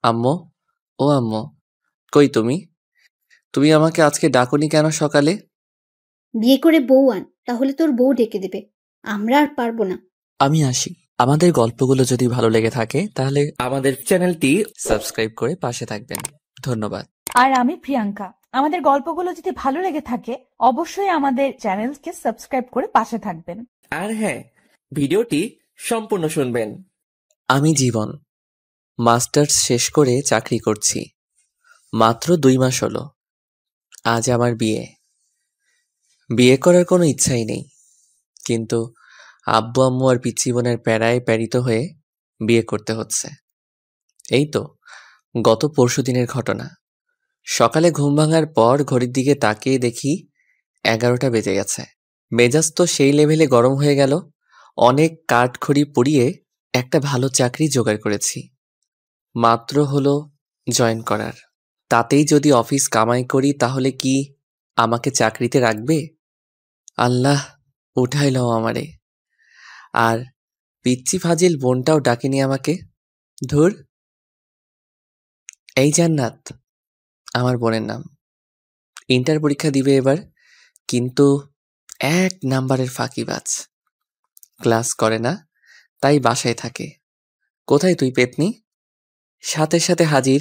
আম্মু, ও আম্মু, কই তুমি? তুমি আমাকে আজকে ডাকোনি কেন সকালে? বিয়ে করে বউ আন, তাহলে তোর বউ ডেকে দেবে। আমরা আর পারবো না। আমি আসি। আমাদের গল্পগুলো যদি ভালো লেগে থাকে তাহলে আমাদের চ্যানেলটি সাবস্ক্রাইব করে পাশে থাকবেন। ধন্যবাদ। আর আমি প্রিয়াঙ্কা। আমাদের গল্পগুলো যদি ভালো লেগে থাকে অবশ্যই আমাদের চ্যানেলকে সাবস্ক্রাইব করে পাশে থাকবেন। আর হ্যাঁ, ভিডিওটি সম্পূর্ণ শুনবেন। আমি জীবন, মাস্টার্স শেষ করে চাকরি করছি। মাত্র 2 মাস হলো। আজ আমার বিয়ে। বিয়ে করার কোনো ইচ্ছাই নেই, কিন্তু আব্বু আম্মু আর পিচ্চি বোনের প্যারায় প্যারিত হয়ে বিয়ে করতে হচ্ছে। এই তো গত পরশুদিনের ঘটনা। সকালে ঘুম ভাঙার পর ঘড়ির দিকে তাকিয়ে দেখি 11টা বেজে গেছে। মেজাজ তো সেই লেভেলে গরম হয়ে গেল। অনেক কাঠখড়ি পুড়িয়ে একটা ভালো চাকরি জোগাড় করেছি। মাত্র হলো জয়েন করার। তাতেই যদি অফিস কামাই করি তাহলে কি আমাকে চাকরিতে রাখবে? আল্লাহ, উঠাই লও আমারে। আর পিচ্চি ফাজিল বোনটাও ডাকেনি আমাকে। ধুর। এই জান্নাত আমার বোনের নাম। ইন্টার পরীক্ষা দিবে এবার, কিন্তু 1 নাম্বারের ফাঁকিবাজ। ক্লাস করে না, তাই বাসায় থাকে। কোথায় তুই পেতনি? সাথে সাথে হাজির।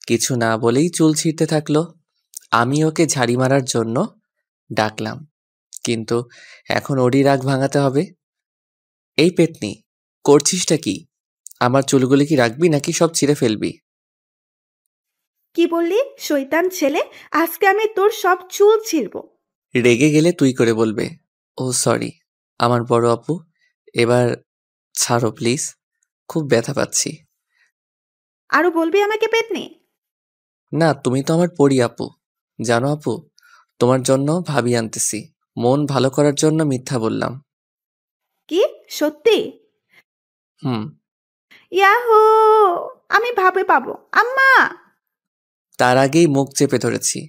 কিছু না বলেই চুল ছিঁড়তে থাকলো। আমি ওকে ঝাড়ি মারার জন্য ডাকলাম, কিন্তু এখন ওরই রাগ ভাঙাতে হবে। এই পেতনি, করছিসটা কি? আমার চুলগুলি কি রাখবি নাকি সব ছিঁড়ে ফেলবি? কি বললি শয়তান ছেলে? আজকে আমি তোর সব চুল ছিঁড়বো। রেগে গেলে তুই করে বলবে। ও সরি, আমার বড় আপু। এবার ছাড়ো প্লিজ, খুব ব্যথা পাচ্ছি। আরো বলবি আমাকে পেতনি? না, তুমি তো আমার পরি আপু। জানো আপু, তোমার জন্য ভাবি আনতেছি। মন ভালো করার জন্য মিথ্যা বললাম। কি সত্যি? হুম। ইয়াহু, আমি ভাবে পাবো। আম্মা! তার আগেই মুখ চেপে ধরেছি।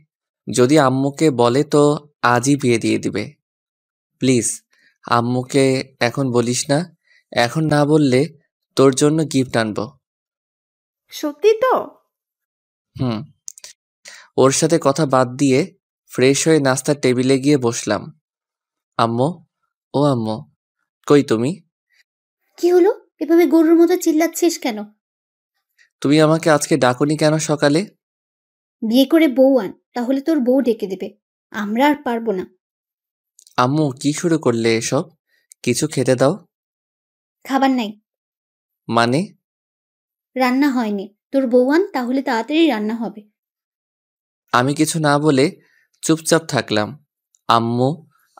যদি আম্মুকে বলে তো আজই বিয়ে দিয়ে দিবে। প্লিজ আম্মুকে এখন বলিস না। এখন না বললে তোর জন্য গিফট আনবো। সত্যি তো? হুম। ওর সাথে কথা বাদ দিয়ে ফ্রেশ হয়ে নাস্তার টেবিলে গিয়ে বসলাম। আম্মু, ও আম্মু, কই তুমি? কি হলো? এভাবে গরুর মতো চিল্লাচ্ছিস কেন? তুমি আমাকে আজকে ডাকোনি কেন সকালে? বিয়ে করে বউ আন, তাহলে তোর বউ ডেকে দেবে। আমরা আর পারবো না। আম্মু, কি শুরু করলে এসব? কিছু খেতে দাও। খাবার নাই। মানে? রান্না হয়নি। তোর বউ আন, তাহলে তাড়াতাড়ি রান্না হবে। আমি কিছু না বলে চুপচাপ থাকলাম। আম্মু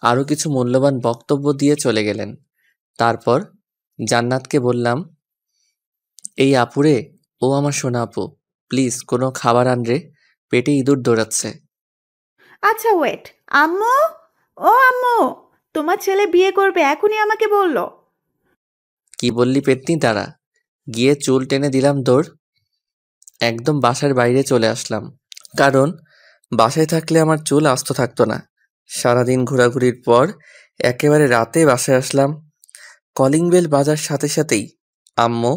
আরো কিছু মূল্যবান বক্তব্য দিয়ে চলে গেলেন। তারপর জান্নাতকে বললাম, এই আপুরে, ও আমার সোনা আপু, প্লিজ কোনো খাবার আন রে, পেটে ইঁদুর দৌড়াচ্ছে। আচ্ছা ওয়েট। আম্মু, ও আম্মু, তোমার ছেলে বিয়ে করবে এখনই আমাকে বললো। কি বললি পেতনি? দাঁড়া। গিয়ে চুল টেনে দিলাম দৌড়। একদম বাসার বাইরে চলে আসলাম, কারণ বাসায় থাকলে আমার চুল আস্ত থাকতো না। সারাদিন ঘোরাঘুরির পর একেবারে রাতে বাসায় আসলাম। কলিং বেল বাজার সাথে সাথেই আম্মু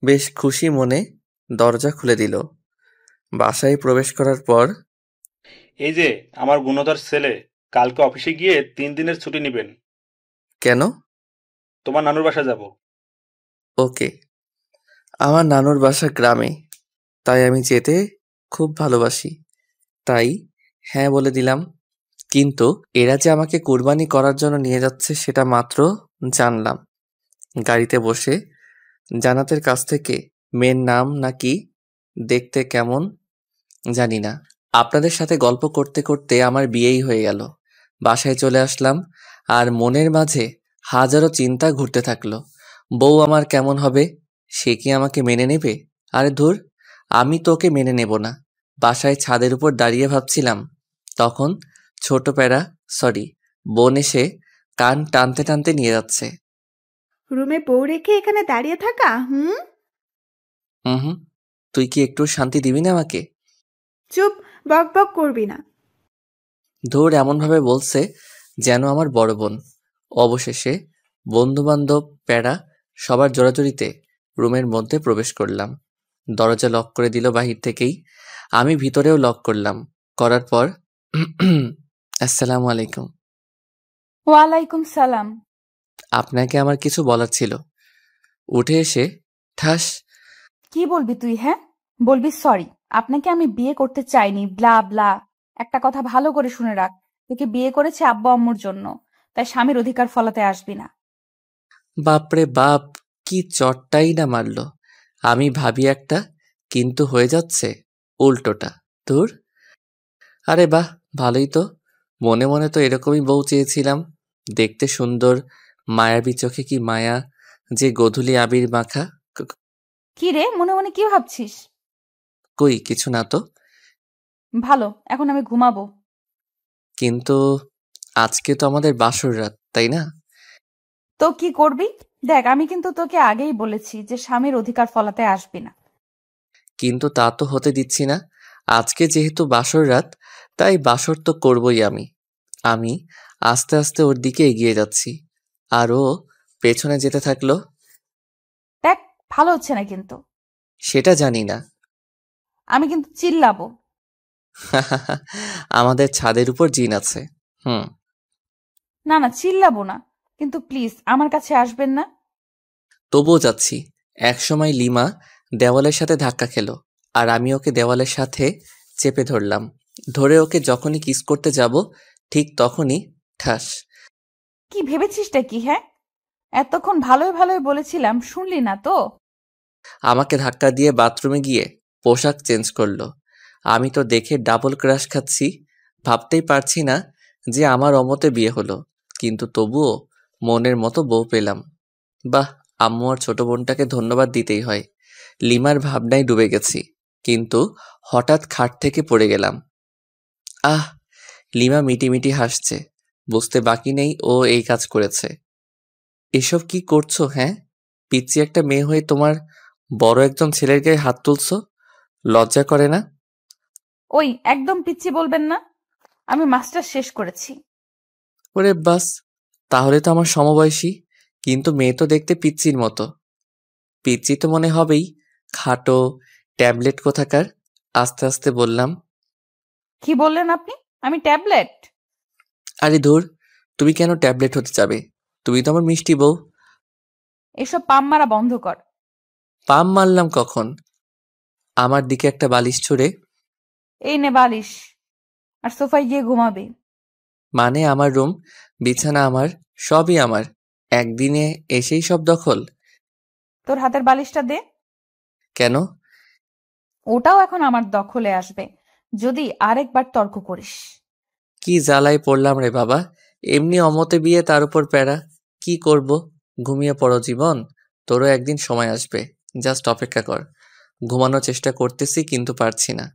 বেশ খুশি মনে দরজা খুলে দিল। বাসায় প্রবেশ করার পর, এই যে আমার গুণধর ছেলে, কালকে অফিসে গিয়ে 3 দিনের ছুটি নেবেন। কেন? তোমার নানুর বাসা যাব। ওকে। আমার নানুর বাসা গ্রামে, তাই আমি যেতে খুব ভালোবাসি। তাই হ্যাঁ বলে দিলাম। কিন্তু এরা যে আমাকে কুরবানি করার জন্য নিয়ে যাচ্ছে সেটা মাত্র জানলাম। গাড়িতে বসে জান্নাতের কাছ থেকে মেয়ের নাম নাকি দেখতে কেমন জানি না, আপনাদের সাথে গল্প করতে করতে আমার বিয়েই হয়ে গেল। বাসায় চলে আসলাম, আর মনের মাঝে হাজারো চিন্তা ঘুরতে থাকলো। বউ আমার কেমন হবে? সে কি আমাকে মেনে নেবে? আরে ধুর, আমি তোকে মেনে নেব না। বাসায় ছাদের উপর দাঁড়িয়ে ভাবছিলাম, তখন ছোট প্যারা, সরি, বোন এসে কান টানতে টানতে নিয়ে যাচ্ছে। রুমে বউ রেখে এখানে দাঁড়িয়ে থাকা? হুম। হুম, তুই কি একটু শান্তি দিবি না আমাকে? চুপ, বক বক করবি না। ধুর, এমনভাবে বলছে যেন আমার বড় বোন। অবশেষে বন্ধু বান্ধব প্যারা সবার জোরাজুরিতে রুমের মধ্যে প্রবেশ করলাম। দরজা লক করে দিল বাহির থেকেই। আমি ভিতরেও লক করলাম। করার পর আসসালামু আলাইকুম। ওয়ালাইকুম সালাম। আপনাকে আমার কিছু বলার ছিল। উঠে এসে ঠাস। কি বলবি তুই? হ্যাঁ, বলবি সরি, আপনাকে আমি বিয়ে করতে চাইনি, ব্লা ব্লা। একটা কথা ভালো করে শুনে রাখ, তোকে বিয়ে করেছে আব্বু আম্মুর জন্য, তাই স্বামীর অধিকার ফলাতে আসবি না। বাপরে বাপ, কি চটটাই না মারলো। আমি ভাবি একটা, কিন্তু হয়ে যাচ্ছে উল্টোটা। ধুর। আরে বাহ, ভালোই তো। মনে মনে তো এরকমই বউ চেয়েছিলাম। দেখতে সুন্দর, মায়াবী চোখে কি মায়া, যে গোধূলি আবির মাখা। কি রে, মনে মনে কি ভাবছিস? কই কিছু না তো। ভালো, এখন আমি ঘুমাবো। কিন্তু আজকে তো আমাদের বাসর রাত, তাই না? তো কি করবি? দেখ, আমি কিন্তু তোকে আগেই বলেছি যে স্বামীর অধিকার ফলাতে আসবি না। কিন্তু তা তো হতে দিচ্ছি না। আজকে যেহেতু বাসর রাত, তাই বাসর তো করবই আমি। আমি আস্তে আস্তে ওর দিকে এগিয়ে যাচ্ছি, আর ও পেছনে যেতে থাকলো। দেখ, ভালো হচ্ছে না কিন্তু। সেটা জানি না। আমি কিন্তু চিল্লাবো। আমাদের ছাদের উপর জিন আছে। হুম। না না, চিল্লাবো না, কিন্তু প্লিজ আমার কাছে আসবেন না। তবুও যাচ্ছি। একসময় লিমা দেওয়ালের সাথে ধাক্কা খেলো, আর আমি ওকে দেওয়ালের সাথে চেপে ধরলাম। ধরে ওকে যখনই কিস করতে যাব, ঠিক তখনই ঠাস। কি ভেবেছিসটা কি? হ্যাঁ, এতক্ষণ ভালোই ভালোই বলেছিলাম, শুনলি না তো? আমাকে ধাক্কা দিয়ে বাথরুমে গিয়ে পোশাক চেঞ্জ করলো। আমি তো দেখে ডাবল ক্রাশ খাচ্ছি। ভাবতেই পারছি না যে আমার অমতে বিয়ে হলো, কিন্তু তবুও মনের মতো বউ পেলাম। বাহ, আম্মু আর ছোট বোনটাকে ধন্যবাদ দিতেই হয়। লিমার ভাবনায় ডুবে গেছি, কিন্তু হঠাৎ খাট থেকে পড়ে গেলাম। আহ! লিমা মিটিমিটি হাসছে। বুঝতে বাকি নেই ও এই কাজ করেছে। এসব কি করছো? হ্যাঁ, পিচ্চি একটা মেয়ে হয়ে তোমার বড় একজন ছেলের গায়ে হাত তুলছো, লজ্জা করে না? ওই, একদম পিচ্চি বলবেন না। আমি মাস্টার শেষ করেছি। ওরে বাস, তাহলে তো আমার সমবয়সী, কিন্তু মেয়ে তো দেখতে পিচ্চির মতো। পিচ্চি তো মনে হবেই, খাটো ট্যাবলেট কোথাকার। আস্তে আস্তে বললাম। কি বললেন আপনি? আমি ট্যাবলেট? আরে ধুর, তুমি কেন ট্যাবলেট হতে যাবে? তুমি তো আমার মিষ্টি বউ। এসব পাম মারা বন্ধ কর। পাম মারলাম কখন? আমার দিকে একটা বালিশ ছুঁড়ে। এই নে বালিশ, আর সোফায় গিয়ে ঘুমাবি। মানে আমার রুম, বিছানা আমার, সবই আমার। একদিনে এসেই সব দখল? তোর হাতের বালিশটা দে। কেন? ওটাও এখন আমার দখলে আসবে যদি আরেকবার তর্ক করিস। কি জ্বালায় পড়লাম রে বাবা। এমনি অমতে বিয়ে, তার উপর প্যারা। কি করব? ঘুমিয়ে পড়ো জীবন, তোরও একদিন সময় আসবে। জাস্ট অপেক্ষা কর। ঘুমানোর চেষ্টা করতেছি, কিন্তু পারছি না।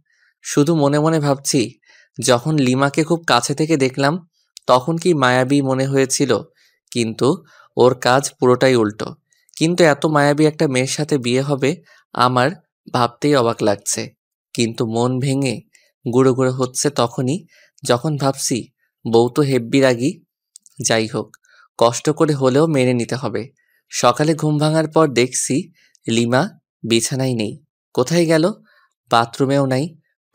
শুধু মনে মনে ভাবছি, যখন লিমাকে খুব কাছে থেকে দেখলাম তখন কি মায়াবী মনে হয়েছিল, কিন্তু ওর কাজ পুরোটাই উল্টো। কিন্তু এত মায়াবী একটা মেয়ের সাথে বিয়ে হবে আমার, ভাবতেই অবাক লাগছে। কিন্তু মন ভেঙে গুঁড়ো গুঁড়ো হচ্ছে তখনই, যখন ভাবছি বউ তো হেব্বি রাগী। যাই হোক, কষ্ট করে হলেও মেনে নিতে হবে। সকালে ঘুম ভাঙার পর দেখছি লিমা বিছানায় নেই। কোথায় গেল? বাথরুমেও নাই।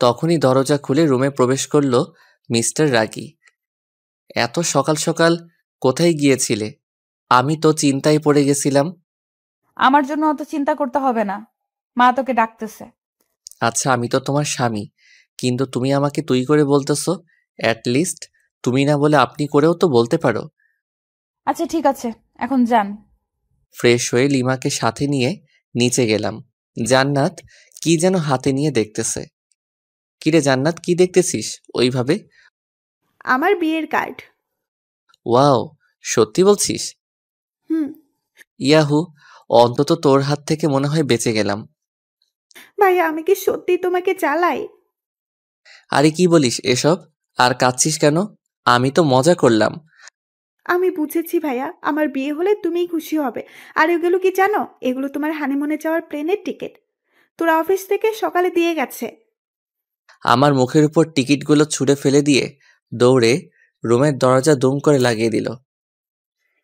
তখনই দরজা খুলে রুমে প্রবেশ করলো মিস্টার রাগী। এত সকাল সকাল কোথায় গিয়েছিলে? আমি তো চিন্তায় পড়ে গেছিলাম। আমার জন্য অত চিন্তা করতে হবে না, মা তোকে ডাকতেছে। আচ্ছা, আমি তো তোমার স্বামী, কিন্তু তুমি আমাকে তুই করে বলতেছো। অ্যাটলিস্ট তুমি না বলে আপনি করেও তো বলতে পারো। আচ্ছা ঠিক আছে, এখন যান। ফ্রেশ হয়ে লিমাকে সাথে নিয়ে নিচে গেলাম। জান্নাত কি যেন হাতে নিয়ে দেখতেছে। কিরে জান্নাত, কি দেখতেছিস ওইভাবে? আমার বিয়ের কার্ড। ওয়াও, সত্যি বলছিস? হুম। ইয়াহু, অন্তত তোর হাত থেকে মনে হয় বেঁচে গেলাম। ভাইয়া, আমি কি সত্যি তোমাকে চালাই? আরে কি বলিস এসব? আর কাঁদছিস কেন? আমি তো মজা করলাম। আমি বুঝেছি ভাইয়া, আমার বিয়ে হলে তুমিই খুশি হবে। আর এগুলো কি জানো? এগুলো তোমার হানিমুনে যাওয়ার প্লেনের টিকিট। তোর অফিস থেকে সকালে দিয়ে গেছে। আমার মুখের উপর টিকিটগুলো ছুঁড়ে ফেলে দিয়ে দৌড়ে রুমের দরজা দুম করে লাগিয়ে দিল।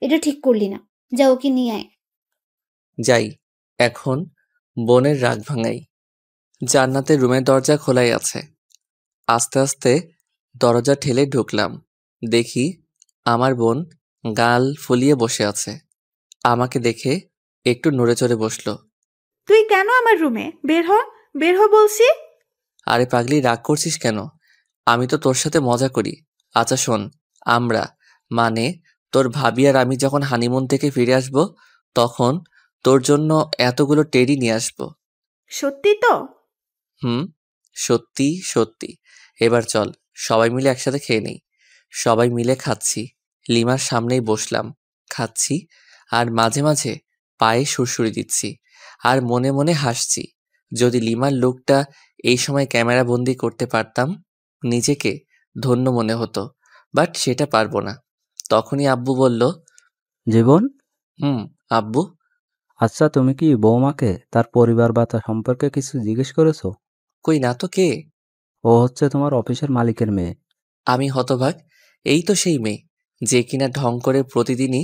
এটা ঠিক করলি না, যা ওকে নিয়ে আয়। যাই, এখন বোনের রাগ ভাঙাই। জান্নাতের রুমের দরজা খোলাই আছে। আস্তে আস্তে দরজা ঠেলে ঢুকলাম। দেখি আমার বোন গাল ফুলিয়ে বসে আছে। আমাকে দেখে একটু নড়ে চড়ে বসলো। তুই কেন আমার রুমে? বের হ, বের হ বলছি। আরে পাগলি, রাগ করছিস কেন? আমি তো তোর সাথে মজা করি। আচ্ছা শোন, আমরা মানে তোর ভাবি আর আমি যখন হানিমুন থেকে ফিরে আসব, তখন তোর জন্য এতগুলো টেডি নিয়ে আসবো। সত্যি তো? হুম, সত্যি সত্যি। এবার চল সবাই মিলে একসাথে খেয়ে নেই। সবাই মিলে খাচ্ছি, লিমার সামনেই বসলাম, খাচ্ছি আর মাঝে মাঝে পায়ে সুড়সুড়ি দিচ্ছি আর মনে মনে হাসছি। যদি লিমার লুকটা এই সময় ক্যামেরা বন্দি করতে পারতাম, নিজেকে ধন্য মনে হতো, বাট সেটা পারবো না। তখনই আব্বু বলল, জীবন, হুম আব্বু। আচ্ছা তুমি কি বৌমাকে তার পরিবার বা তার সম্পর্কে কিছু জিজ্ঞেস করেছো? কই না তো, কে? ও হচ্ছে তোমার অফিসের মালিকের মেয়ে। আমি হতবাক। এই তো সেই মেয়ে যে কিনা ঢং করে প্রতিদিনই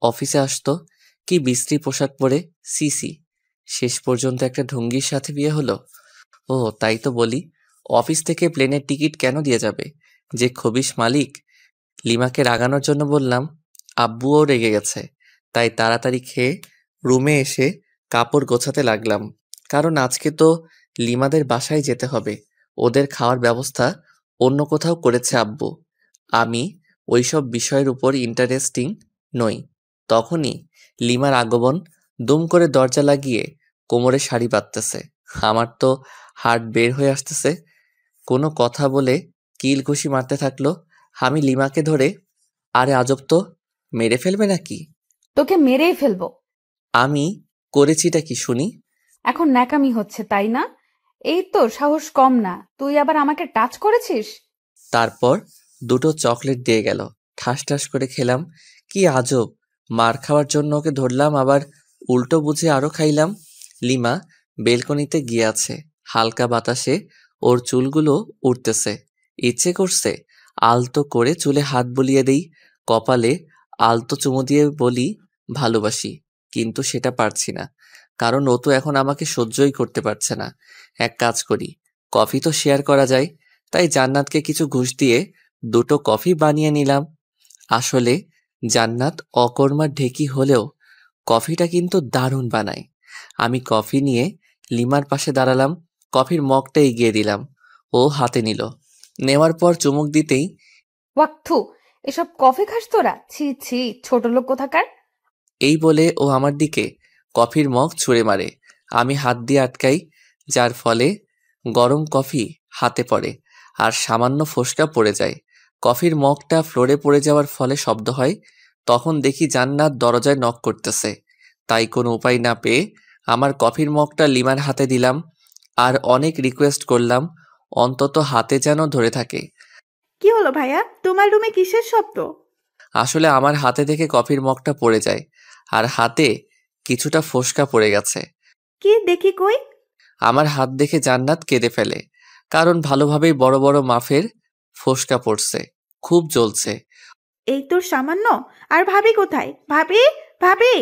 অফিসে আসতো। কি বিশ্রী পোশাক পরে, সিসি। শেষ পর্যন্ত একটা ঢুঙ্গির সাথে বিয়ে হলো। ও তাই তো বলি, অফিস থেকে প্লেনের টিকিট কেন দিয়ে যাবে যে খবিশ মালিক। লিমাকে রাগানোর জন্য বললাম, আব্বুও রেগে গেছে। তাই তাড়াতাড়ি খেয়ে রুমে এসে কাপড় গোছাতে লাগলাম, কারণ আজকে তো লিমাদের বাসায় যেতে হবে। ওদের খাওয়ার ব্যবস্থা অন্য কোথাও করেছে আব্বু। আমি ওইসব বিষয়ের উপর ইন্টারেস্টিং নই। তখনই লিমার আগমন। দুম করে দরজা লাগিয়ে কোমরে শাড়ি বাঁধতেছে। আমার তো হার্ট বের হয়ে আসতেছে। কোনো কথা বলে কিল ঘুষি মারতে থাকলো। আমি লিমাকে ধরে, আরে আজব তো, মেরে ফেলবে নাকি? তোকে মেরেই ফেলবো। আমি করেছিটা কি শুনি? এখন ন্যাকামি হচ্ছে তাই না? এই তো সাহস কম না, তুই আবার আমাকে টাচ করেছিস। তারপর দুটো চকলেট দিয়ে গেল। ঠাস ঠাস করে খেলাম। কি আজব, মার খাওয়ার জন্য ওকে ধরলাম, আবার উল্টো বুঝে আরো খাইলাম। লিমা বেলকনিতে গিয়ে আছে। হালকা বাতাসে ওর চুলগুলো উঠতেছে। ইচ্ছে করছে আলতো করে চুলে হাত বুলিয়ে দেই, কপালে আলতো চুমু দিয়ে বলি ভালোবাসি, কিন্তু সেটা পারছি না, কারণ ও তো এখন আমাকে সহ্যই করতে পারছে না। এক কাজ করি, কফি তো শেয়ার করা যায়। তাই জান্নাতকে কিছু ঘুষ দিয়ে দুটো কফি বানিয়ে নিলাম। আসলে জান্নাত অকর্মার ঢেকি হলেও কফিটা কিন্তু দারুণ বানায়। আমি কফি নিয়ে লিমার পাশে দাঁড়ালাম, কফির মগটা এগিয়ে দিলাম। ও হাতে নিল। নেওয়ার পর চুমুক দিতেই, ওয়াক্থু, এসব কফি খাস তোরা? ছি ছি, ছোট লোক কোথাকার। এই বলে ও আমার দিকে কফির মগ ছুঁড়ে মারে। আমি হাত দিয়ে আটকাই, যার ফলে গরম কফি হাতে পড়ে আর সামান্য ফোসকা পড়ে যায়। কফির মগটা ফ্লোরে পড়ে যাওয়ার ফলে শব্দ হয়। তখন দেখি জান্নাত দরজায় নক করতেছে। তাই কোনো উপায় না পেয়ে আমার কফির মগটা লিমার হাতে দিলাম আর অনেক রিকোয়েস্ট করলাম অন্তত হাতে যেন ধরে থাকে। কি হলো ভাইয়া, তোমার রুমে কিসের শব্দ? আসলে আমার হাতে থেকে কফির মগটা পড়ে যায় আর হাতে কিছুটা ফোসকা পড়ে গেছে। কি দেখি কই? আমার হাত দেখে জান্নাত কেঁদে ফেলে, কারণ ভালোভাবেই বড় বড় মাফের ফোসকা পড়ছে, খুব জ্বলছে। এই তোর সামান্য? আর ভাবি কোথায়? ভাবি, ভাবি।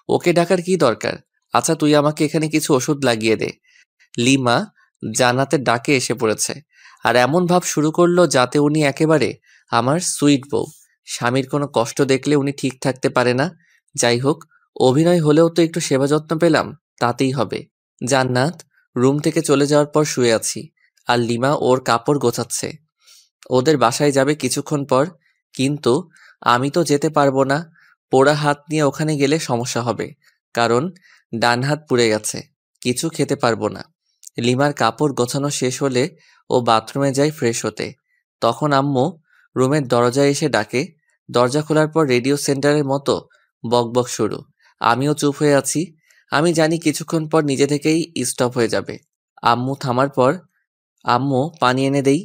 ওকে ডাকার কি দরকার? আচ্ছা তুই আমাকে এখানে কিছু ওষুধ লাগিয়ে দে। লিমা জান্নাতের ডাকে এসে পড়েছে আর এমন ভাব শুরু করলো যাতে উনি একেবারে আমার সুইট বউ। স্বামীর কোনো কষ্ট দেখলে উনি ঠিক থাকতে পারে না। যাই হোক, অভিনয় হলেও তো একটু সেবা যত্ন পেলাম, তাতেই হবে। জান্নাত রুম থেকে চলে যাওয়ার পর শুয়ে আছি আর লিমা ওর কাপড় গোছাচ্ছে। ওদের বাসায় যাবে কিছুক্ষণ পর, কিন্তু আমি তো যেতে পারবো না। পোড়া হাত নিয়ে ওখানে গেলে সমস্যা হবে, কারণ ডান হাত পুড়ে গেছে, কিছু খেতে পারবো না। লিমার কাপড় গোছানো শেষ হলে ও বাথরুমে যায় ফ্রেশ হতে। তখন আম্মু রুমের দরজায় এসে ডাকে। দরজা খোলার পর রেডিও সেন্টারের মতো বকবক শুরু। আমিও চুপ হয়ে আছি। আমি জানি কিছুক্ষণ পর নিজে থেকেই স্টপ হয়ে যাবে। আম্মু থামার পর আম্মু পানি এনে দেই।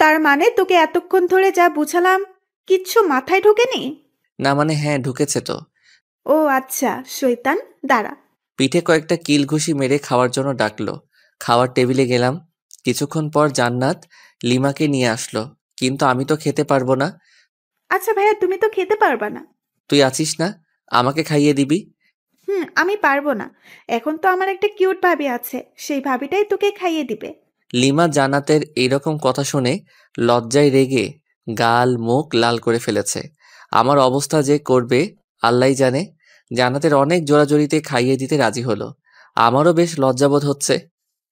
তার মানে তোকে এতক্ষণ ধরে যা বুঝালাম কিচ্ছু মাথায় ঢোকেনি? না মানে হ্যাঁ, ঢুকেছে তো। ও আচ্ছা, শয়তান, দাঁড়া। পিঠে কয়েকটা কিল ঘুষি মেরে খাওয়ার জন্য ডাকলো। খাওয়ার টেবিলে গেলাম। কিছুক্ষণ পর জান্নাত লিমাকে নিয়ে আসলো, কিন্তু আমি তো খেতে পারবো না। আচ্ছা ভাইয়া, তুমি তো খেতে পারবা না। তুই আছিস না, আমাকে খাইয়ে দিবি। আমি পারবো না। এখন তো আমার একটা কিউট ভাবি আছে, সেই ভাবিটাই তোকে খাইয়ে দিবে। লিমা জান্নাতের এইরকম কথা শুনে লজ্জায় রেগে গাল মুখ লাল করে ফেলেছে। আমার অবস্থা যে করবে আল্লাহই জানে। জান্নাতের অনেক জোরাজোরিতে খাইয়ে দিতে রাজি হলো। আমারও বেশ লজ্জাবোধ হচ্ছে,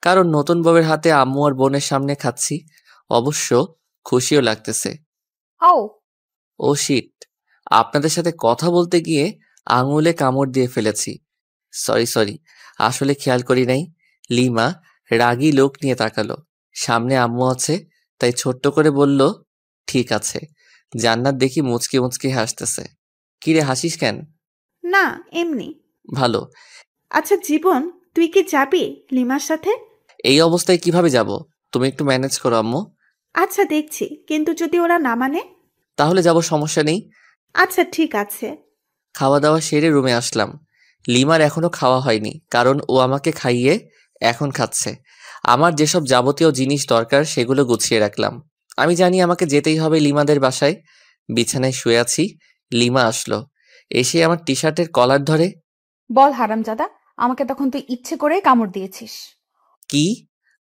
কারণ নতুন বউয়ের হাতে আম্মু আর বোনের সামনে খাচ্ছি। অবশ্য খুশিও লাগতেছে। ও ও শিট, আপনাদের সাথে কথা বলতে গিয়ে আঙুলে কামড় দিয়ে ফেলেছি। সরি সরি, আসলে খেয়াল করি নাই। লিমা রাগী লোক নিয়ে তাকালো। সামনে আম্মু আছে, তাই ছোট্ট করে বলল, ঠিক আছে। জান্নাত দেখি মুচকি মুচকি হাসতেছে। কিরে হাসিস কেন? না, এমনি। ভালো। আচ্ছা জীবন, তুই কি যাবি লিমার সাথে? এই অবস্থায় কিভাবে যাব? তুমি একটু ম্যানেজ করো আম্মু। আচ্ছা দেখছি, কিন্তু যদি ওরা না মানে? তাহলে যাব, সমস্যা নেই। আচ্ছা ঠিক আছে। খাওয়া দাওয়া সেরে রুমে আসলাম। লিমার এখনো খাওয়া হয়নি, কারণ ও আমাকে খাইয়ে এখন খাচ্ছে। আমার যেসব যাবতীয় জিনিস দরকার সেগুলো গুছিয়ে রাখলাম। আমি জানি আমাকে যেতেই হবে লিমাদের বাসায়। বিছানায় শুয়ে আছি, লিমা আসলো। এসে আমার টি শার্টের কলার ধরে। বল হারামজাদা, আমাকে তখন তুই ইচ্ছে করে কামড় দিয়েছিস। কি?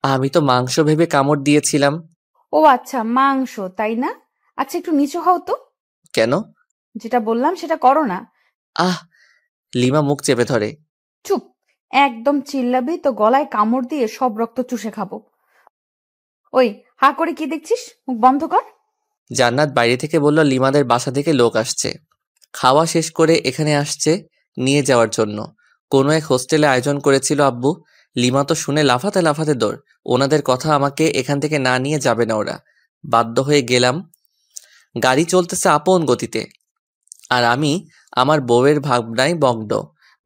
আমি তো মাংস ভেবে কামড় দিয়েছিলাম। ও আচ্ছা, মাংস তাই না? আচ্ছা একটু নিচু হও তো। কেন? যেটা বললাম সেটা করো না। আহ! লিমা মুখ চেপে ধরে। চুপ, একদম চিল্লাবি তো গলায় কামড় দিয়ে সব রক্ত চুষে খাবো। ওই হা করে কি দেখছিস, মুখ বন্ধ কর। জান্নাত বাইরে থেকে বলল লিমাদের বাসা থেকে লোক আসছে, খাওয়া শেষ করে এখানে আসছে নিয়ে যাওয়ার জন্য। কোনো এক হোস্টেলে আয়োজন করেছিল আব্বু। লিমা তো শুনে লাফাতে লাফাতে দৌড়। ওনাদের কথা আমাকে এখান থেকে না নিয়ে যাবে না ওরা। বাধ্য হয়ে গেলাম। গাড়ি চলতেছে আপন গতিতে, আর আমি আমার বউয়ের ভাবনায় মগ্ন।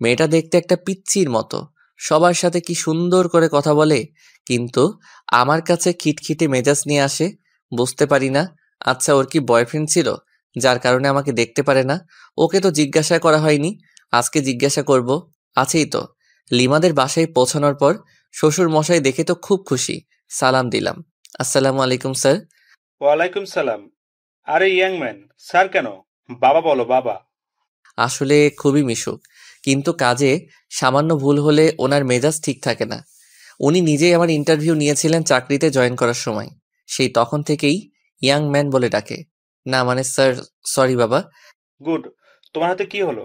মেয়েটা দেখতে একটা পিচ্চির মতো, সবার সাথে কি সুন্দর করে কথা বলে, কিন্তু আমার কাছে খিটখিটে মেজাজ নিয়ে আসে। বুঝতে পারি না, আচ্ছা ওর কি বয়ফ্রেন্ড ছিল যার কারণে আমাকে দেখতে পারে না? ওকে তো জিজ্ঞাসা করা হয়নি, আজকে জিজ্ঞাসা করব। আছেই তো। লিমাদের বাসায় পৌঁছানোর পর শ্বশুর মশাই দেখে তো খুব খুশি। সালাম দিলাম। আসসালামু আলাইকুম স্যার। ওয়ালাইকুম সালাম। আরে ইয়াং ম্যান, স্যার কেন? বাবা বলো, বাবা। আসলে খুবই মিশুক, কিন্তু কাজে সামান্য ভুল হলে ওনার মেজাজ ঠিক থাকে না। উনি নিজেই আমার ইন্টারভিউ নিয়েছিলেন চাকরিতে জয়েন করার সময়। সেই তখন থেকেই ইয়াং ম্যান বলে ডাকে। না মানে স্যার, সরি বাবা। গুড। তোমার হাতে কি হলো?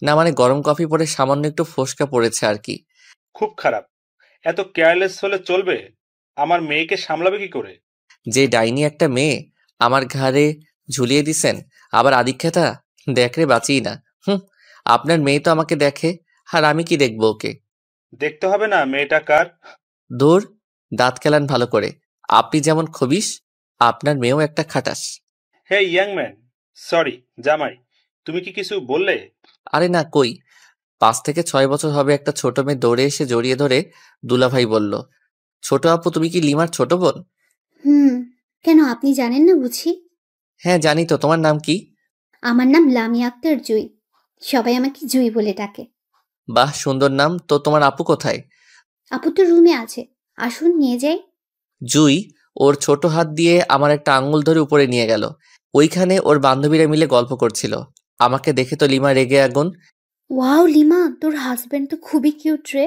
না মানে গরম কফি পরে সামান্য একটু ফোসকা পড়েছে আর কি। খুব খারাপ। এত কেয়ারলেস হলে চলবে? আমার মেয়েকে সামলাবে কি করে? যে ডাইনি একটা মেয়ে আমার ঘাড়ে ঝুলিয়ে দিছেন, আবার আদিক্ষেতা। দেখরে বাঁচিই না। হুম, আপনার মেয়ে তো আমাকে দেখে, আর আমি কি দেখবো ওকে? দেখতে হবে না মেয়েটা কার। দূর, দাঁত খেলান ভালো করে। আপনি যেমন খবিস, আপনার মেয়েও একটা খাটাস। হে ইয়াং ম্যান, সরি জামাই, তুমি কি কিছু বললে? আরে না কই, 5 থেকে 6 বছর হবে একটা ছোট মেয়ে দৌড়ে এসে জড়িয়ে ধরে দুলাভাই বলল, ছোট আপু তুমি কি লিমার ছোট বোন? কেন আপনি জানেন না বুঝি? হ্যাঁ জানি তো, তোমার নাম কি? আমার নাম লামিয়া আক্তার জুই। সবাই আমাকে জুই বলে ডাকে। বাহ সুন্দর নাম তো। তোমার আপু কোথায়? আপু তো রুমে আছে, আসুন নিয়ে যাই। জুই ওর ছোট হাত দিয়ে আমার একটা আঙ্গুল ধরে উপরে নিয়ে গেল। ওইখানে ওর বান্ধবীরা মিলে গল্প করছিল। আমাকে দেখে তো লিমা রেগে আগুন। ওয়াও লিমা, তোর হাজবেন্ড তো খুবই কিউট রে।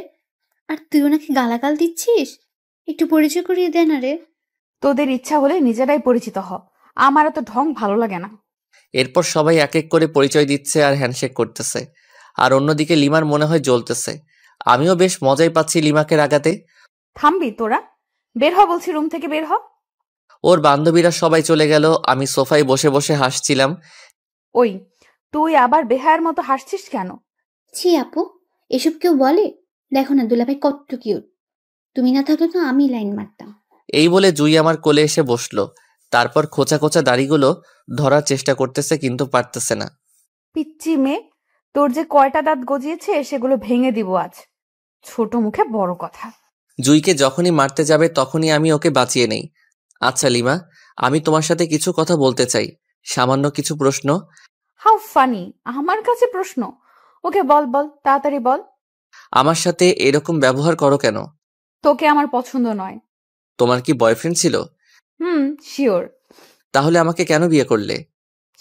আর তুই ওনাকে গালাগাল দিচ্ছিস? একটু পরিচয় করিয়ে দে না রে। তোদের ইচ্ছা হলে নিজেরাই পরিচিত হ, আমার এত ঢং ভালো লাগে না। এরপর সবাই এক এক করে পরিচয় দিচ্ছে আর হ্যান্ডশেক করতেছে, আর অন্যদিকে লিমার মনে হয় জ্বলতেছে। আমিও বেশ মজাই পাচ্ছি লিমাকে রাগাতে। থামবি তোরা? বের হ বলছি, রুম থেকে বের হ। ওর বান্ধবীরা সবাই চলে গেল, আমি সোফায় বসে বসে হাসছিলাম। ওই তুই আবার বেহায়ার মতো হাসছিস কেন? ছি আপু, এসব কেউ বলে? দেখো না দুলাভাই কত কিউট। তুমি না থাকলে তো আমি লাইন মারতাম। এই বলে জুই আমার কোলে এসে বসলো। তারপর খোঁচা খোঁচা দাড়িগুলো ধরার চেষ্টা করতেছে, কিন্তু পারতেছে না। পিচ্চি মেয়ে, তোর যে কয়টা দাঁত গজিয়েছে সেগুলো ভেঙে দিব আজ। ছোট মুখে বড় কথা। জুইকে যখনই মারতে যাবে তখনই আমি ওকে বাঁচিয়ে নেই। আচ্ছা লিমা, আমি তোমার সাথে কিছু কথা বলতে চাই, সামান্য কিছু প্রশ্ন। হাউ ফানি, আমার কাছে প্রশ্ন? ওকে বল বল, তাড়াতাড়ি বল। আমার সাথে এরকম ব্যবহার করো কেন? তোকে আমার পছন্দ নয়। তোমার কি বয়ফ্রেন্ড ছিল? শিওর। তাহলে আমাকে কেন বিয়ে করলে?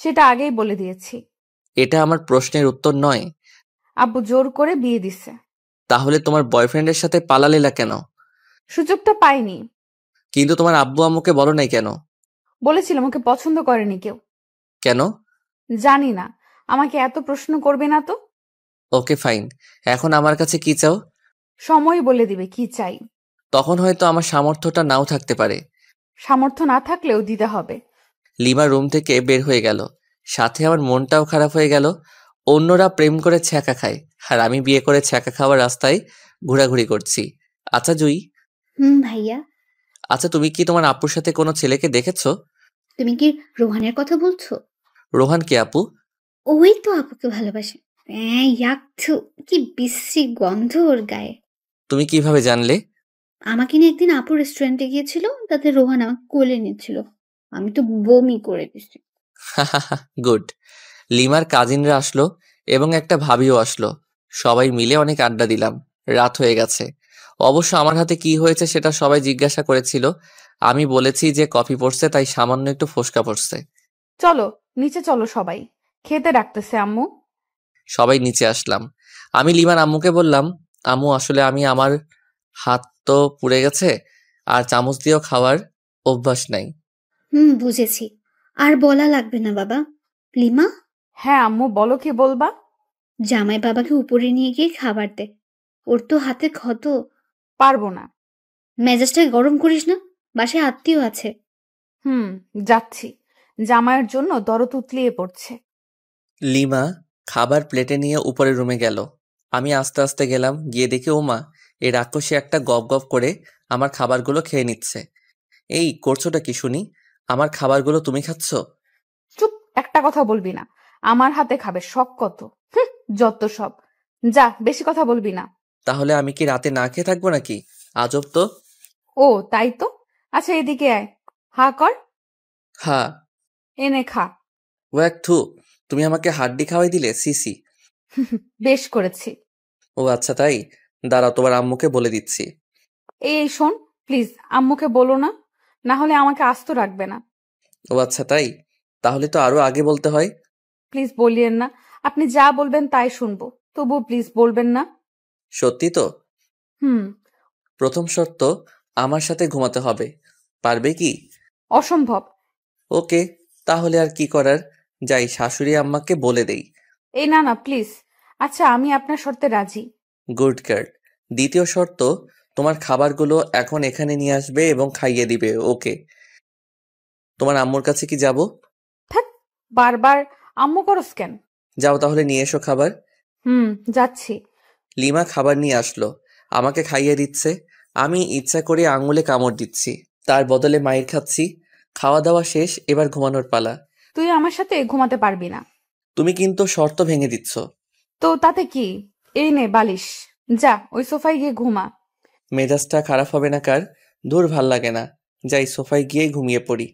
সেটা আগেই বলে দিয়েছি। এটা আমার প্রশ্নের উত্তর নয়। আব্বু জোর করে বিয়ে দিছে। তাহলে তোমার বয়ফ্রেন্ডের সাথে পালালেলা কেন? সুযোগটা পাইনি। কিন্তু তোমার আব্বু আম্মুকে বলো নাই কেন? বলেছিলাম ওকে পছন্দ করেনি কেউ। কেন? জানি না, আমাকে এত প্রশ্ন করবে না তো। ওকে ফাইন, এখন আমার কাছে কি চাও? সময় বলে দিবে কি চাই। তখন হয়তো আমার সামর্থ্যটা নাও থাকতে পারে। সামর্থ্য না থাকলেও দিতে হবে। লিমা রুম থেকে বের হয়ে গেল, সাথে আমার মনটাও খারাপ হয়ে গেল। অন্যরা প্রেম করে ছ্যাঁকা খায়, আর আমি বিয়ে করে ছ্যাঁকা খাওয়ার রাস্তায় ঘোরাঘুরি করছি। আচ্ছা জুই, ভাইয়া। আচ্ছা তুমি কি তোমার আপুর সাথে কোনো ছেলেকে দেখেছো? তুমি কি রোহানের কথা বলছো? রোহান কে আপু? ওই তো আপুকে ভালোবাসে। ইয়াকছু, কি বিশ্রী গন্ধ ওর গায়ে। তুমি কিভাবে জানলে? আমাকে নিয়ে একদিন আপু রেস্টুরেন্টে গিয়েছিল, তাতে রোহান আমাকে কোলে নিচ্ছিল। আমি তো বমি করে দিচ্ছি। গুড। লিমার কাজিনরা আসলো এবং একটা ভাবিও আসলো। সবাই মিলে অনেক আড্ডা দিলাম। রাত হয়ে গেছে। অবশ্য আমার হাতে কি হয়েছে সেটা সবাই জিজ্ঞাসা করেছিল। আমি বলেছি যে কফি পড়ছে, তাই সামান্য একটু ফোসকা পড়ছে। চলো নিচে চলো, সবাই খেতে ডাকতেছে আম্মু। সবাই নিচে আসলাম। আমি লিমার আম্মুকে বললাম, আম্মু আসলে আমার হাত তো পুড়ে গেছে, আর চামচ দিয়েও খাওয়ার অভ্যাস নাই। বুঝেছি। আর বলা লাগবে না বাবা। লিমা, হ্যাঁ আম্মু, বলো কি বলবা? জামাই বাবাকে উপরে নিয়ে গিয়ে খাবার দে। ওর তো হাতে ক্ষত। পারবো না। মেজাজটা গরম করিস না, বাসায় আত্মীয় আছে। যাচ্ছি। জামাইয়ের জন্য দরদ উতলিয়ে পড়ছে। লিমা খাবার প্লেটে নিয়ে উপরের রুমে গেল। আমি আস্তে আস্তে গেলাম, গিয়ে দেখি ওমা, এই রাক্ষসী একটা গপ গপ করে আমার খাবারগুলো খেয়ে নিচ্ছে। এই করছোটা কি শুনি? আমার খাবারগুলো তুমি খাচ্ছ? চুপ, একটা কথা বলবি না। আমার হাতে খাবে, শখ কত। যত সব। যা, বেশি কথা বলবি না। তাহলে আমি কি রাতে না খেয়ে থাকবো নাকি? আজব তো। ও তাই তো। আচ্ছা এদিকে আয়, হা কর। হ্যাঁ। এনে খা। ও এক থু, তুমি আমাকে হাড্ডি খাওয়াই দিলে, সিসি। বেশ করেছি। ও আচ্ছা তাই, দাঁড়াও তোমার আম্মুকে বলে দিচ্ছি। এই শোন, প্লিজ আম্মুকে বলো না, না হলে আমাকে আস্ত রাখবে না। ও আচ্ছা তাই, তাহলে তো আরো আগে বলতে হয়। প্লিজ বলিয়েন না। আপনি যা বলবেন তাই শুনবো, তবু প্লিজ বলবেন না। সত্যি তো? হুম। প্রথম শর্ত, আমার সাথে ঘুমাতে হবে। পারবে কি? অসম্ভব। ওকে, তাহলে আর কি করার, যাই শাশুড়ি আম্মাকে বলে দেই। এই না না প্লিজ। আচ্ছা আমি আপনার শর্তে রাজি। Good girl. দ্বিতীয় শর্ত, তোমার খাবারগুলো এখন এখানে নিয়ে আসবে এবং খাইয়ে দিবে। ওকে। তোমার আম্মুর কাছে কি যাব? থাক, বারবার আম্মু করস কেন? যাও তাহলে নিয়ে এসো খাবার। যাচ্ছি। লিমা খাবার নিয়ে আসলো, আমাকে খাইয়ে দিচ্ছে। আমি ইচ্ছা করে আঙুলে কামড় দিচ্ছি, তার বদলে মাইর খাচ্ছি। খাওয়া দাওয়া শেষ, এবার ঘুমানোর পালা। তুই আমার সাথে ঘুমাতে পারবি না। তুমি কিন্তু শর্ত ভেঙে দিচ্ছ। তো তাতে কি? এই নে বালিশ, যা ওই সোফায় গিয়ে ঘুমা। মেজাজটা খারাপ হবে না কার? দূর ভাল লাগে না, যাই সোফায় গিয়ে ঘুমিয়ে পড়ি।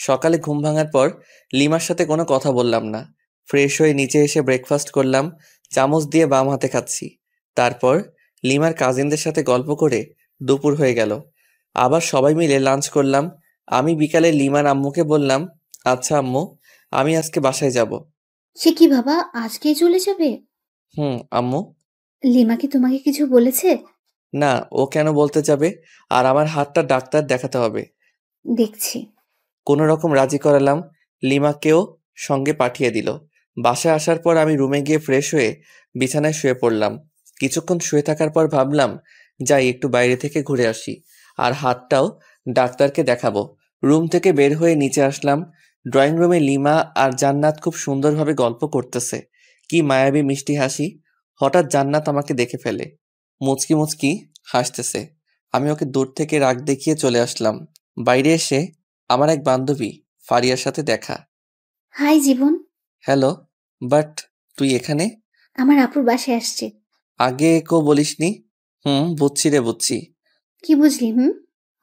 সকালে ঘুম ভাঙার পর লিমার সাথে কোনো কথা বললাম না। ফ্রেশ হয়ে নিচে এসে ব্রেকফাস্ট করলাম, চামচ দিয়ে বাম হাতে খাচ্ছি। তারপর লিমার কাজিনদের সাথে গল্প করে দুপুর হয়ে গেল। আবার সবাই মিলে লাঞ্চ করলাম। আমি বিকালে লিমার আম্মুকে বললাম, আচ্ছা আম্মু, আমি আজকে বাসায় যাব। সে কি বাবা, আজকেই চলে যাবে? আম্মু। লিমা কি তোমাকে কিছু বলেছে? না, ও কেন বলতে যাবে? আর আমার হাতটা ডাক্তার দেখাতে হবে। দেখছি। কোনো রকম রাজি করালাম, লিমাকেও সঙ্গে পাঠিয়ে দিল। বাসায় আসার পর আমি রুমে গিয়ে ফ্রেশ হয়ে বিছানায় শুয়ে পড়লাম। কিছুক্ষণ শুয়ে থাকার পর ভাবলাম, যাই একটু বাইরে থেকে ঘুরে আসি, আর হাতটাও ডাক্তারকে দেখাবো। রুম থেকে বের হয়ে নিচে আসলাম। ড্রয়িং রুমে লিমা আর জান্নাত খুব সুন্দরভাবে গল্প করতেছে। কি মায়াবী মিষ্টি হাসি। হঠাৎ জান্নাত আমাকে দেখে ফেলে, মুচকি মুচকি হাসতেছে। আমি ওকে দূর থেকে রাগ দেখিয়ে চলে আসলাম। বাইরে এসে আমার এক বান্ধবী ফারিয়ার সাথে দেখা। High Jibon. হ্যালো, বাট তুই এখানে? আমার আপুর বাসায় আসছে। আগে কেউ বলিসনি। বুঝছি রে, বুঝছি। কি বুঝলি?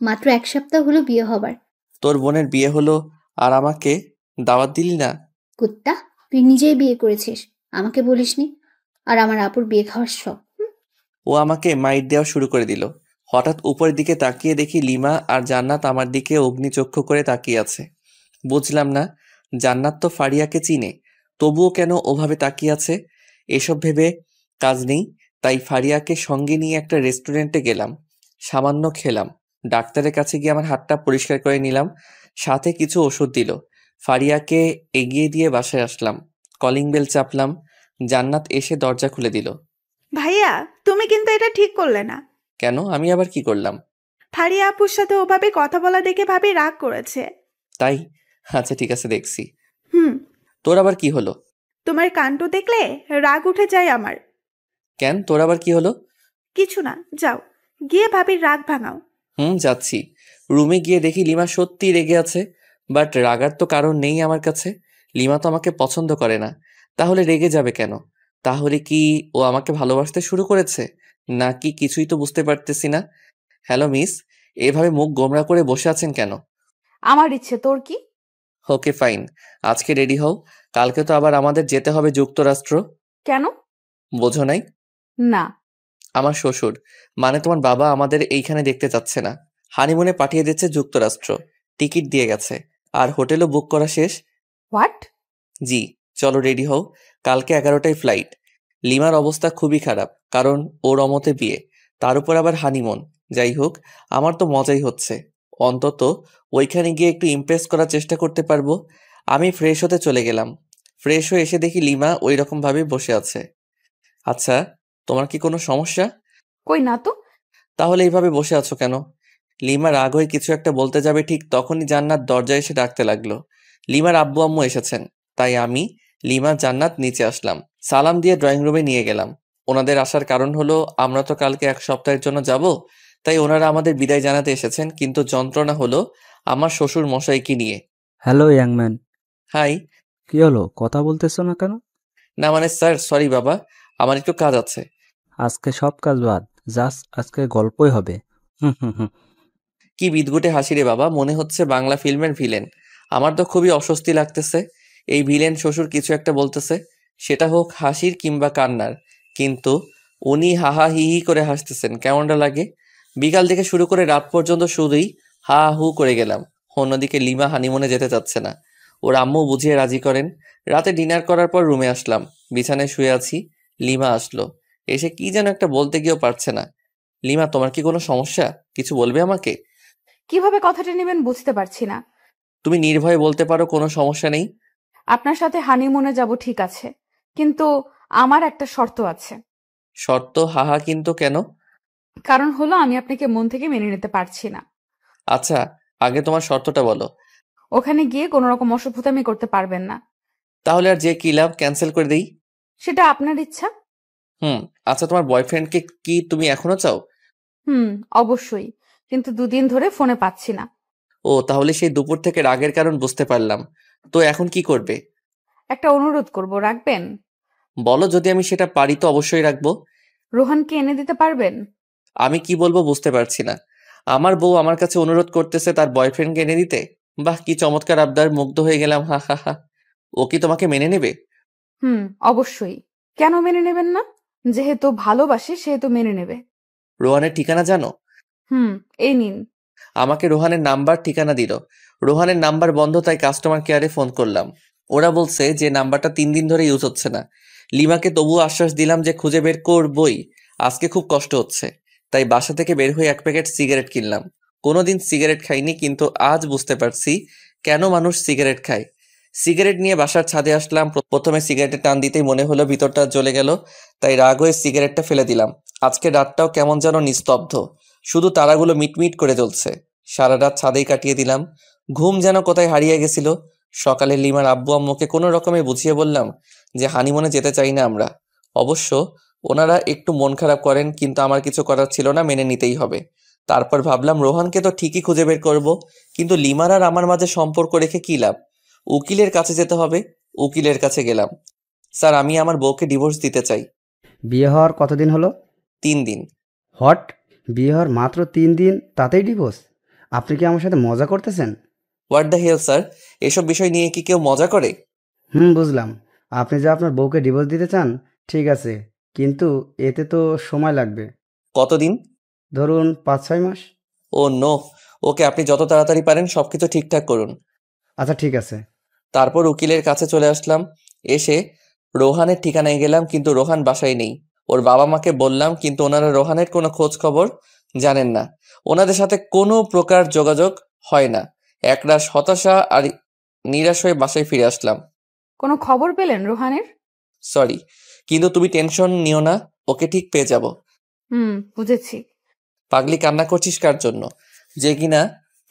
মাত্র 1 সপ্তাহ হলো বিয়ে হবার। তোর বোনের বিয়ে হলো আর আমাকে দাওয়াত দিলি না? কুত্তা, তুই নিজেই বিয়ে করেছিস, আমাকে বলিসনি। আর আমার আপুর বিয়ে খাওয়ার শখ। ও আমাকে মাইট দেওয়া শুরু করে দিল। হঠাৎ উপরের দিকে তাকিয়ে দেখি লিমা আর জান্নাত আমার দিকে অগ্নিচক্ষু করে তাকিয়ে আছে। বুঝলাম না, জান্নাত তো ফারিয়াকে চিনে, তবুও কেন ওভাবে তাকিয়ে আছে। এসব ভেবে কাজ নেই, তাই ফারিয়াকে সঙ্গে নিয়ে একটা রেস্টুরেন্টে গেলাম। সামান্য খেলাম। ডাক্তারের কাছে গিয়ে আমার হাতটা পরিষ্কার করে নিলাম, সাথে কিছু ওষুধ দিল। ফারিয়াকে এগিয়ে দিয়ে বাসায় আসলাম। Calling bell চাপলাম। জান্নাত এসে দরজা খুলে দিল। ভাইয়া, তুমি কিন্তু এটা ঠিক করলে না। কেন? আমি আবার কি করলাম? ফারিয়া আপুর সাথে ওভাবে কথা বলা দেখে ভাবি রাগ করেছে। তাই? আচ্ছা ঠিক আছে, দেখছি। হুম। তোর আবার কি হলো? তোমার কাণ্ড দেখলে রাগ উঠে যায় আমার। কেন, তোর আবার কি হলো? কিছু না, যাও গিয়ে ভাবির রাগ ভাঙাও। যাচ্ছি। রুমে গিয়ে দেখি লিমা সত্যি রেগে আছে। বাট রাগার তো কারণ নেই আমার কাছে। লিমা তো আমাকে পছন্দ করে না, তাহলে রেগে যাবে কেন? তাহলে কি ও আমাকে ভালোবাসতে শুরু করেছে, নাকি কিছুই তো বুঝতে পারতেছি না। হ্যালো মিস, এভাবে মুখ গোমরা করে বসে আছেন কেন? আমার ইচ্ছে, তোর কি? ওকে ফাইন, আজকে রেডি হও। কালকে তো আবার আমাদের যেতে হবে যুক্তরাষ্ট্র। কেন? বোঝো নাই? না। আমার শ্বশুর, মানে তোমার বাবা, আমাদের এইখানে দেখতে চাচ্ছে না। হানিমুনে পাঠিয়ে দিচ্ছে যুক্তরাষ্ট্র। টিকিট দিয়ে গেছে, আর হোটেলও বুক করা শেষ। হোয়াট? জি, চলো রেডি হও। কালকে 11টায় ফ্লাইট। লিমার অবস্থা খুবই খারাপ, কারণ ওর অমতে বিয়ে, তার উপর আবার হানিমুন। যাই হোক, আমার তো মজাই হচ্ছে। অন্তত ওইখানে গিয়ে একটু ইমপ্রেস করার চেষ্টা করতে পারবো। আমি ফ্রেশ হতে চলে গেলাম। ফ্রেশ হয়ে এসে দেখি লিমা ওই রকম ভাবে বসে আছে। আচ্ছা, তোমার কি কোনো সমস্যা? কই না তো। তাহলে এইভাবে বসে আছো কেন? লিমা রাগ হয়ে কিছু একটা বলতে যাবে, ঠিক তখনই জান্নাত দরজায় এসে ডাকতে লাগলো। লিমার আব্বু আম্মু এসেছেন, তাই আমি, লিমা, জান্নাত নিচে আসলাম। সালাম দিয়ে ড্রয়িং রুমে নিয়ে গেলাম। ওনাদের আসার কারণ হলো আমরা তো কালকে 1 সপ্তাহের জন্য যাব, তাই ওনারা আমাদের বিদায় জানাতে এসেছেন। কিন্তু যন্ত্রণা হলো আমার শ্বশুর মশাইকে নিয়ে। হ্যালো ইয়াংম্যান। হাই। কি হলো, কথা বলতেছো না কেন? না মানে স্যার, সরি বাবা, আমার একটু কাজ আছে। আজকে সব কাজ বাদ, জাস্ট আজকে গল্পই হবে। হুম হুম হুম। কি বিদঘুটে হাসি রে বাবা, মনে হচ্ছে বাংলা ফিল্মের ভিলেন। আমার তো খুবই অস্বস্তি লাগতেছে। এই ভিলেন শ্বশুর কিছু একটা বলতেছে, সেটা হোক হাসির কিংবা কান্নার, কিন্তু উনি হাহা হি হি করে হাসতেছেন, কেমনটা লাগে? বিকাল থেকে শুরু করে রাত পর্যন্ত শুধুই হা হু করে গেলাম। অন্যদিকে লিমা হানিমুনে যেতে চাচ্ছে না। ওর আম্মু বুঝিয়ে রাজি করেন। রাতে ডিনার করার পর রুমে আসলাম। বিছানায় শুয়ে আছি। লিমা আসলো। এসে কি যেন একটা বলতে গিয়েও পারছে না। লিমা, তোমার কি কোনো সমস্যা? কিছু বলবে আমাকে? কিভাবে কথাটা নেবেন বুঝতে পারছি না। তুমি নির্ভয়ে বলতে পারো, কোনো সমস্যা নেই। আপনার সাথে হানিমুনে যাব ঠিক আছে, কিন্তু আমার একটা শর্ত আছে। শর্ত? হাহা, কিন্তু কেন? কারণ হলো আমি আপনাকে মন থেকে মেনে নিতে পারছি না। আচ্ছা, আগে তোমার শর্তটা বলো। ওখানে গিয়ে কোনো রকম অসভ্যতামি করতে পারবেন না। তাহলে আর যে কি লাভ, ক্যান্সেল করে দেই। সেটা আপনার ইচ্ছা। আচ্ছা, তোমার বয়ফ্রেন্ডকে কি তুমি এখনো চাও? অবশ্যই, কিন্তু 2 দিন ধরে ফোনে পাচ্ছি না। ও, তাহলে সেই দুপুর থেকে রাগের কারণ বুঝতে পারলাম। তো এখন কি করবে? একটা অনুরোধ করব, রাখবেন? বলো, যদি আমি সেটা পারি তো অবশ্যই রাখবো। রোহানকে এনে দিতে পারবেন? আমি কি বলবো বুঝতে পারছি না। আমার বউ আমার কাছে অনুরোধ করতেছে তার বয়ফ্রেন্ডকে এনে দিতে। বাহ, কি চমৎকার আবদার, মুগ্ধ হয়ে গেলাম। হা হা হা। ও কি তোমাকে মেনে নেবে? অবশ্যই। কেন মেনে নেবেন না? যেহেতু ভালোবাসে সেহেতু মেনে নেবে। রোহানের ঠিকানা জানো? এই নিন। আমাকে রোহানের নাম্বার ঠিকানা দিল। রোহানের নাম্বার বন্ধ, তাই কাস্টমার কেয়ারে ফোন করলাম। ওরা বলছে যে নাম্বারটা 3 দিন ধরে ইউজ হচ্ছে না। লিমাকে তবুও আশ্বাস দিলাম যে খুঁজে বের করবই। আজকে খুব কষ্ট হচ্ছে, তাই বাসা থেকে বের হয়ে 1 প্যাকেট সিগারেট কিনলাম। কোনোদিন সিগারেট খাইনি, কিন্তু আজ বুঝতে পারছি কেন মানুষ সিগারেট খায়। সিগারেট নিয়ে বাসার ছাদে আসলাম। প্রথমে সিগারেটে টান দিতেই মনে হলো ভিতরটা জ্বলে গেল, তাই রাগ হয়ে সিগারেটটা ফেলে দিলাম। আজকে রাতটাও কেমন যেন নিস্তব্ধ, শুধু তারাগুলো মিটমিট করে জ্বলছে। সারা রাত ছাদেই কাটিয়ে দিলাম। ঘুম যেন কোথায় হারিয়ে গেছিল। সকালে লিমার আব্বু আম্মুকে কোনো রকমে বুঝিয়ে বললাম যে হানিমুনে যেতে চাই না আমরা। অবশ্য ওনারা একটু মন খারাপ করেন, কিন্তু আমার কিছু করার ছিল না, মেনে নিতেই হবে। তারপর ভাবলাম রোহানকে তো ঠিকই খুঁজে বের করব, কিন্তু লিমার আর আমার মাঝে সম্পর্ক রেখে কি লাভ? উকিলের কাছে যেতে হবে। উকিলের কাছে গেলাম। স্যার, আমি আমার বউকে ডিভোর্স দিতে চাই। বিয়ে হওয়ার কতদিন হলো? 3 দিন। হট! বিয়ে হওয়ার মাত্র 3 দিন, তাতেই ডিভোর্স? আপনি কি আমার সাথে মজা করতেছেন? হোয়াট দ্য হেল স্যার, এসব বিষয় নিয়ে কি কেউ মজা করে? বুঝলাম। আপনি যে আপনার বউকে ডিভোর্স দিতে চান, ঠিক আছে, কিন্তু এতে তো সময় লাগবে। কতদিন? ধরুন 5-6 মাস। ও নো। ওকে, আপনি যত তাড়াতাড়ি পারেন সবকিছু ঠিকঠাক করুন। আচ্ছা ঠিক আছে। তারপর উকিলের কাছে চলে আসলাম। এসে রোহানের ঠিকানায় গেলাম, কিন্তু রোহান বাসায় নেই। ওর বাবা মাকে বললাম, কিন্তু ওনারা রোহানের কোনো খোঁজ খবর জানেন না। ওনাদের সাথে কোনো প্রকার যোগাযোগ হয় না। একরাশ হতাশা আর নিরাশ হয়ে বাসায় ফিরে আসলাম। কোনো খবর পেলেন রোহানের? সরি, কিন্তু তুমি টেনশন নিও না, ওকে ঠিক পেয়ে যাব। বুঝেছি। পাগলি, কান্না করছিস কার জন্য? যে কিনা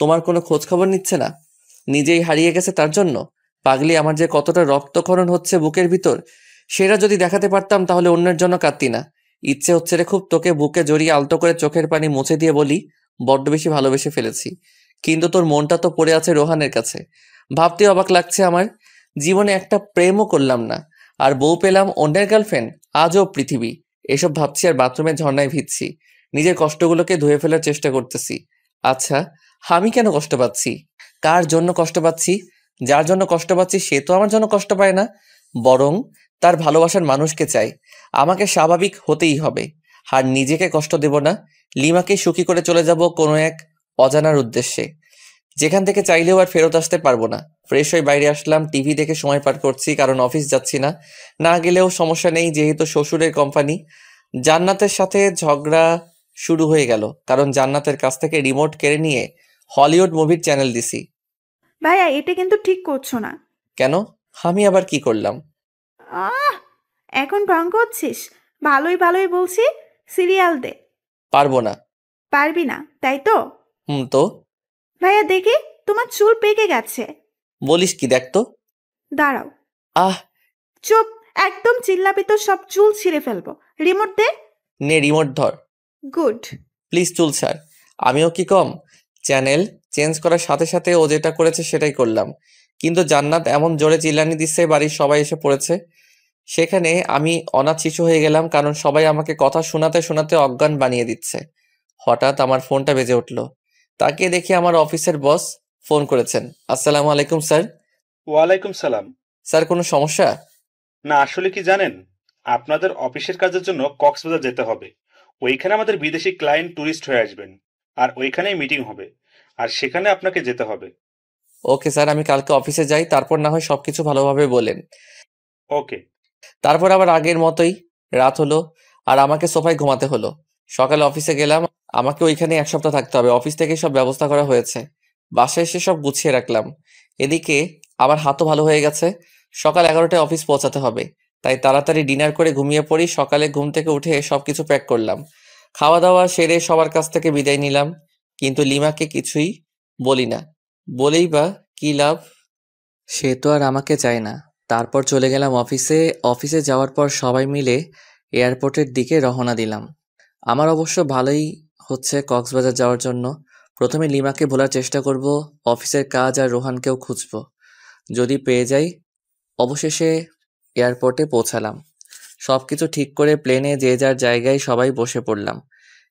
তোমার কোনো খোঁজ খবর নিচ্ছে না, নিজেই হারিয়ে গেছে তার জন্য? পাগলি, আমার যে কতটা রক্তক্ষরণ হচ্ছে বুকের ভিতর, সেটা যদি দেখাতে পারতাম তাহলে অন্যের জন্য কাঁদতি না। ইচ্ছে হচ্ছে রে খুব তোকে বুকে জড়িয়ে আলতো করে চোখের পানি মুছে দিয়ে বলি, বড্ড বেশি ভালোবেসে ফেলেছি। কিন্তু তোর মনটা তো পড়ে আছে রোহানের কাছে। ভাবতে অবাক লাগছে আমার, জীবনে একটা প্রেমও করলাম না, আর বউ পেলাম অন্যের গার্লফ্রেন্ড। আজব পৃথিবী। এসব ভাবছি আর বাথরুমে ঝর্ণায় ভিজছি। নিজের কষ্টগুলোকে ধুয়ে ফেলার চেষ্টা করতেছি। আচ্ছা, আমি কেন কষ্ট পাচ্ছি? কার জন্য কষ্ট পাচ্ছি? যার জন্য কষ্ট পাচ্ছি সে তো আমার জন্য কষ্ট পায় না, বরং তার ভালোবাসার মানুষকে চাই। আমাকে স্বাভাবিক হতেই হবে, আর নিজেকে কষ্ট দেব না। লিমাকে সুখী করে চলে যাব কোনো এক অজানার উদ্দেশ্যে, যেখান থেকে চাইলেও আর ফেরত আসতে পারবো না। ফ্রেশ হয়ে বাইরে আসলাম, টিভি দেখে সময় পার করছি, কারণ অফিস যাচ্ছি না। না গেলেও সমস্যা নেই, যেহেতু শ্বশুরের কোম্পানি। জান্নাতের সাথে ঝগড়া শুরু হয়ে গেল, কারণ জান্নাতের কাছ থেকে রিমোট কেড়ে নিয়ে হলিউড মুভির চ্যানেল দিছি। ভাইয়া, এটা কিন্তু ঠিক করছো না। কেন? আমি আবার কি করলাম? আহ এখন ঢং করছিস? ভালোই ভালোই বলছি, সিরিয়াল দে। পারবো না। পারবি না তাই তো? তো ভাইয়া দেখি, তোমার চুল পেকে গেছে। বলিস কি? দেখ তো। দাঁড়াও। আহ, চুপ, একদম চিল্লাবি তো সব চুল ছিঁড়ে ফেলবো। রিমোট দে। নে রিমোট ধর। গুড। প্লিজ চুল ছাড়। আমিও কি কম? চ্যানেল চেঞ্জ করার সাথে সাথে ও যেটা করেছে সেটাই করলাম, কিন্তু জান্নাত এমন জোরে চিল্লানি দিচ্ছে বাড়ির সবাই এসে পড়েছে। সেখানে আমি অনাথ শিশু হয়ে গেলাম, কারণ সবাই আমাকে কথা শোনাতে শোনাতে অজ্ঞান বানিয়ে দিচ্ছে। হঠাৎ আমার ফোনটা বেজে উঠল। তাকিয়ে দেখি আমার অফিসের বস ফোন করেছেন। আসসালামু আলাইকুম স্যার। ওয়ালাইকুম সালাম। স্যার, কোনো সমস্যা? না, আসলে কি জানেন, আপনাদের অফিসের কাজের জন্য কক্সবাজার যেতে হবে। ওইখানে আমাদের বিদেশি ক্লায়েন্ট ট্যুরিস্ট হয়ে আসবেন, আর ওইখানেই মিটিং হবে, আর সেখানে আপনাকে যেতে হবে। ওকে স্যার, আমি কালকে অফিসে যাই, তারপর না হয় সবকিছু ভালোভাবে বলেন। ওকে। তারপর আবার আগের মতোই রাত হলো, আর আমাকে সোফায় ঘুমাতে হলো। সকালে অফিসে গেলাম, আমাকে ওইখানে 1 সপ্তাহ থাকতে হবে। অফিস থেকে সব ব্যবস্থা করা হয়েছে, বাসায় এসে সব গুছিয়ে রাখলাম। এদিকে আমার হাতও ভালো হয়ে গেছে। সকাল 11টায় অফিস পৌঁছাতে হবে, তাই তাড়াতাড়ি ডিনার করে ঘুমিয়ে পড়ি। সকালে ঘুম থেকে উঠে সবকিছু প্যাক করলাম, খাওয়া দাওয়া সেরে সবার কাছ থেকে বিদায় নিলাম। কিন্তু লিমাকে কিছুই বলি না, বলেই বা কি লাভ? সে তো আর আমাকে চায় না। তারপর চলে গেলাম অফিসে। অফিসে যাওয়ার পর সবাই মিলে এয়ারপোর্টের দিকে রওনা দিলাম। আমার অবশ্য ভালোই হচ্ছে কক্সবাজার যাওয়ার জন্য। প্রথমে লিমাকে ভোলার চেষ্টা করব, অফিসের কাজ আর রোহানকেও খুঁজব। যদি পেয়ে যাই। অবশেষে এয়ারপোর্টে পৌঁছালাম। সবকিছু ঠিক করে প্লেনে যে যার জায়গায় সবাই বসে পড়লাম।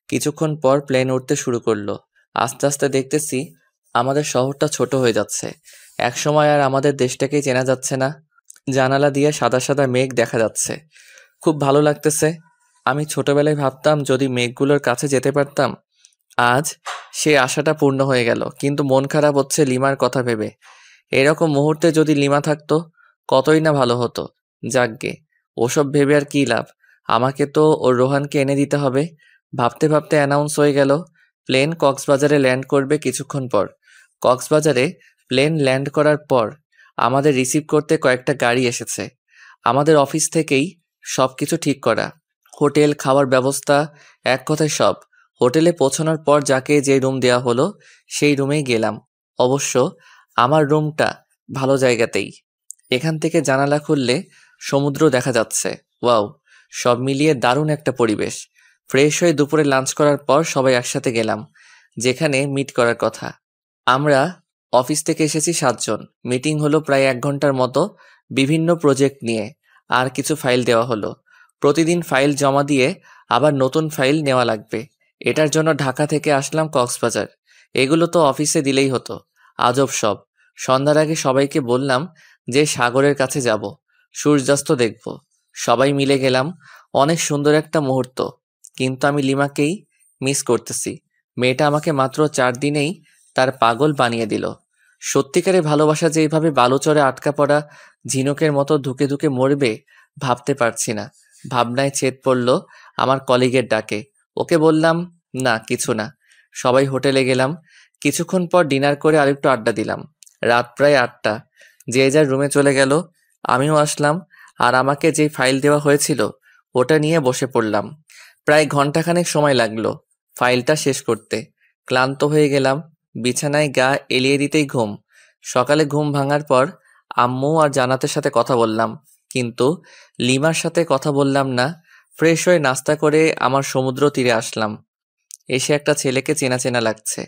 কিছুক্ষণ পর প্লেন উঠতে শুরু করলো। আস্তে আস্তে দেখতেছি আমাদের শহরটা ছোট হয়ে যাচ্ছে। একসময় আর আমাদের দেশটাকেই চেনা যাচ্ছে না। জানালা দিয়ে সাদা সাদা মেঘ দেখা যাচ্ছে, খুব ভালো লাগতেছে। আমি ছোটবেলায় ভাবতাম যদি মেঘগুলোর কাছে যেতে পারতাম। আজ সে আশাটা পূর্ণ হয়ে গেল, কিন্তু মন খারাপ হচ্ছে লিমার কথা ভেবে। এরকম মুহূর্তে যদি লিমা থাকতো কতই না ভালো হতো। যাকগে, ওসব ভেবে আর কি লাভ, আমাকে তো ওর রোহানকে এনে দিতে হবে। ভাবতে ভাবতে অ্যানাউন্স হয়ে গেল প্লেন কক্সবাজারে ল্যান্ড করবে কিছুক্ষণ পর। কক্সবাজারে প্লেন ল্যান্ড করার পর আমাদের রিসিভ করতে কয়েকটা গাড়ি এসেছে। আমাদের অফিস থেকেই সবকিছু ঠিক করা, হোটেল, খাওয়ার ব্যবস্থা, এক কথায় সব। হোটেলে পৌঁছানোর পর যাকে যে রুম দেওয়া হলো সেই রুমেই গেলাম। অবশ্য আমার রুমটা ভালো জায়গাতেই। এখান থেকে জানালা খুললে সমুদ্র দেখা যাচ্ছে। ওয়াও, সব মিলিয়ে দারুণ একটা পরিবেশ। ফ্রেশ হয়ে দুপুরে লাঞ্চ করার পর সবাই একসাথে গেলাম যেখানে মিট করার কথা। আমরা অফিস থেকে এসেছি 7 জন। মিটিং হলো প্রায় 1 ঘন্টার মতো, বিভিন্ন প্রজেক্ট নিয়ে। আর কিছু ফাইল দেওয়া হলো। প্রতিদিন ফাইল জমা দিয়ে আবার নতুন ফাইল নেওয়া লাগবে। এটার জন্য ঢাকা থেকে আসলাম কক্সবাজার। এগুলো তো অফিসে দিলেই হতো। আজব সব। সন্ধ্যার আগে সবাইকে বললাম যে সাগরের কাছে যাব, সূর্যাস্ত দেখব। সবাই মিলে গেলাম। অনেক সুন্দর একটা মুহূর্ত, কিন্তু আমি লিমাকেই মিস করতেছি। মেয়েটা আমাকে মাত্র 4 দিনেই তার পাগল বানিয়ে দিল। সত্যিকারের ভালোবাসা যে এইভাবে বালুচরে আটকা পড়া ঝিনুকের মতো ধুকে ধুকে মরবে ভাবতে পারছি না। ভাবনায় ছেদ পড়ল আমার কলিগের ডাকে। ওকে বললাম, না কিছু না। সবাই হোটেলে গেলাম। কিছুক্ষণ পর ডিনার করে আরেকটু আড্ডা দিলাম। রাত প্রায় 8টা। যে যার রুমে চলে গেল। আমিও আসলাম আর আমাকে যে ফাইল দেওয়া হয়েছিল ওটা নিয়ে বসে পড়লাম। প্রায় ঘন্টাখানেক সময় লাগলো ফাইলটা শেষ করতে। ক্লান্ত হয়ে গেলাম। বিছানায় গা এলিয়ে দিতেই ঘুম। সকালে ঘুম ভাঙার পর আম্মু আর জান্নাতের সাথে কথা বললাম, কিন্তু লিমার সাথে কথা বললাম না। ফ্রেশ হয়ে নাস্তা করে আমার সমুদ্র তীরে আসলাম। এসে একটা ছেলেকে চেনা চেনা লাগছে।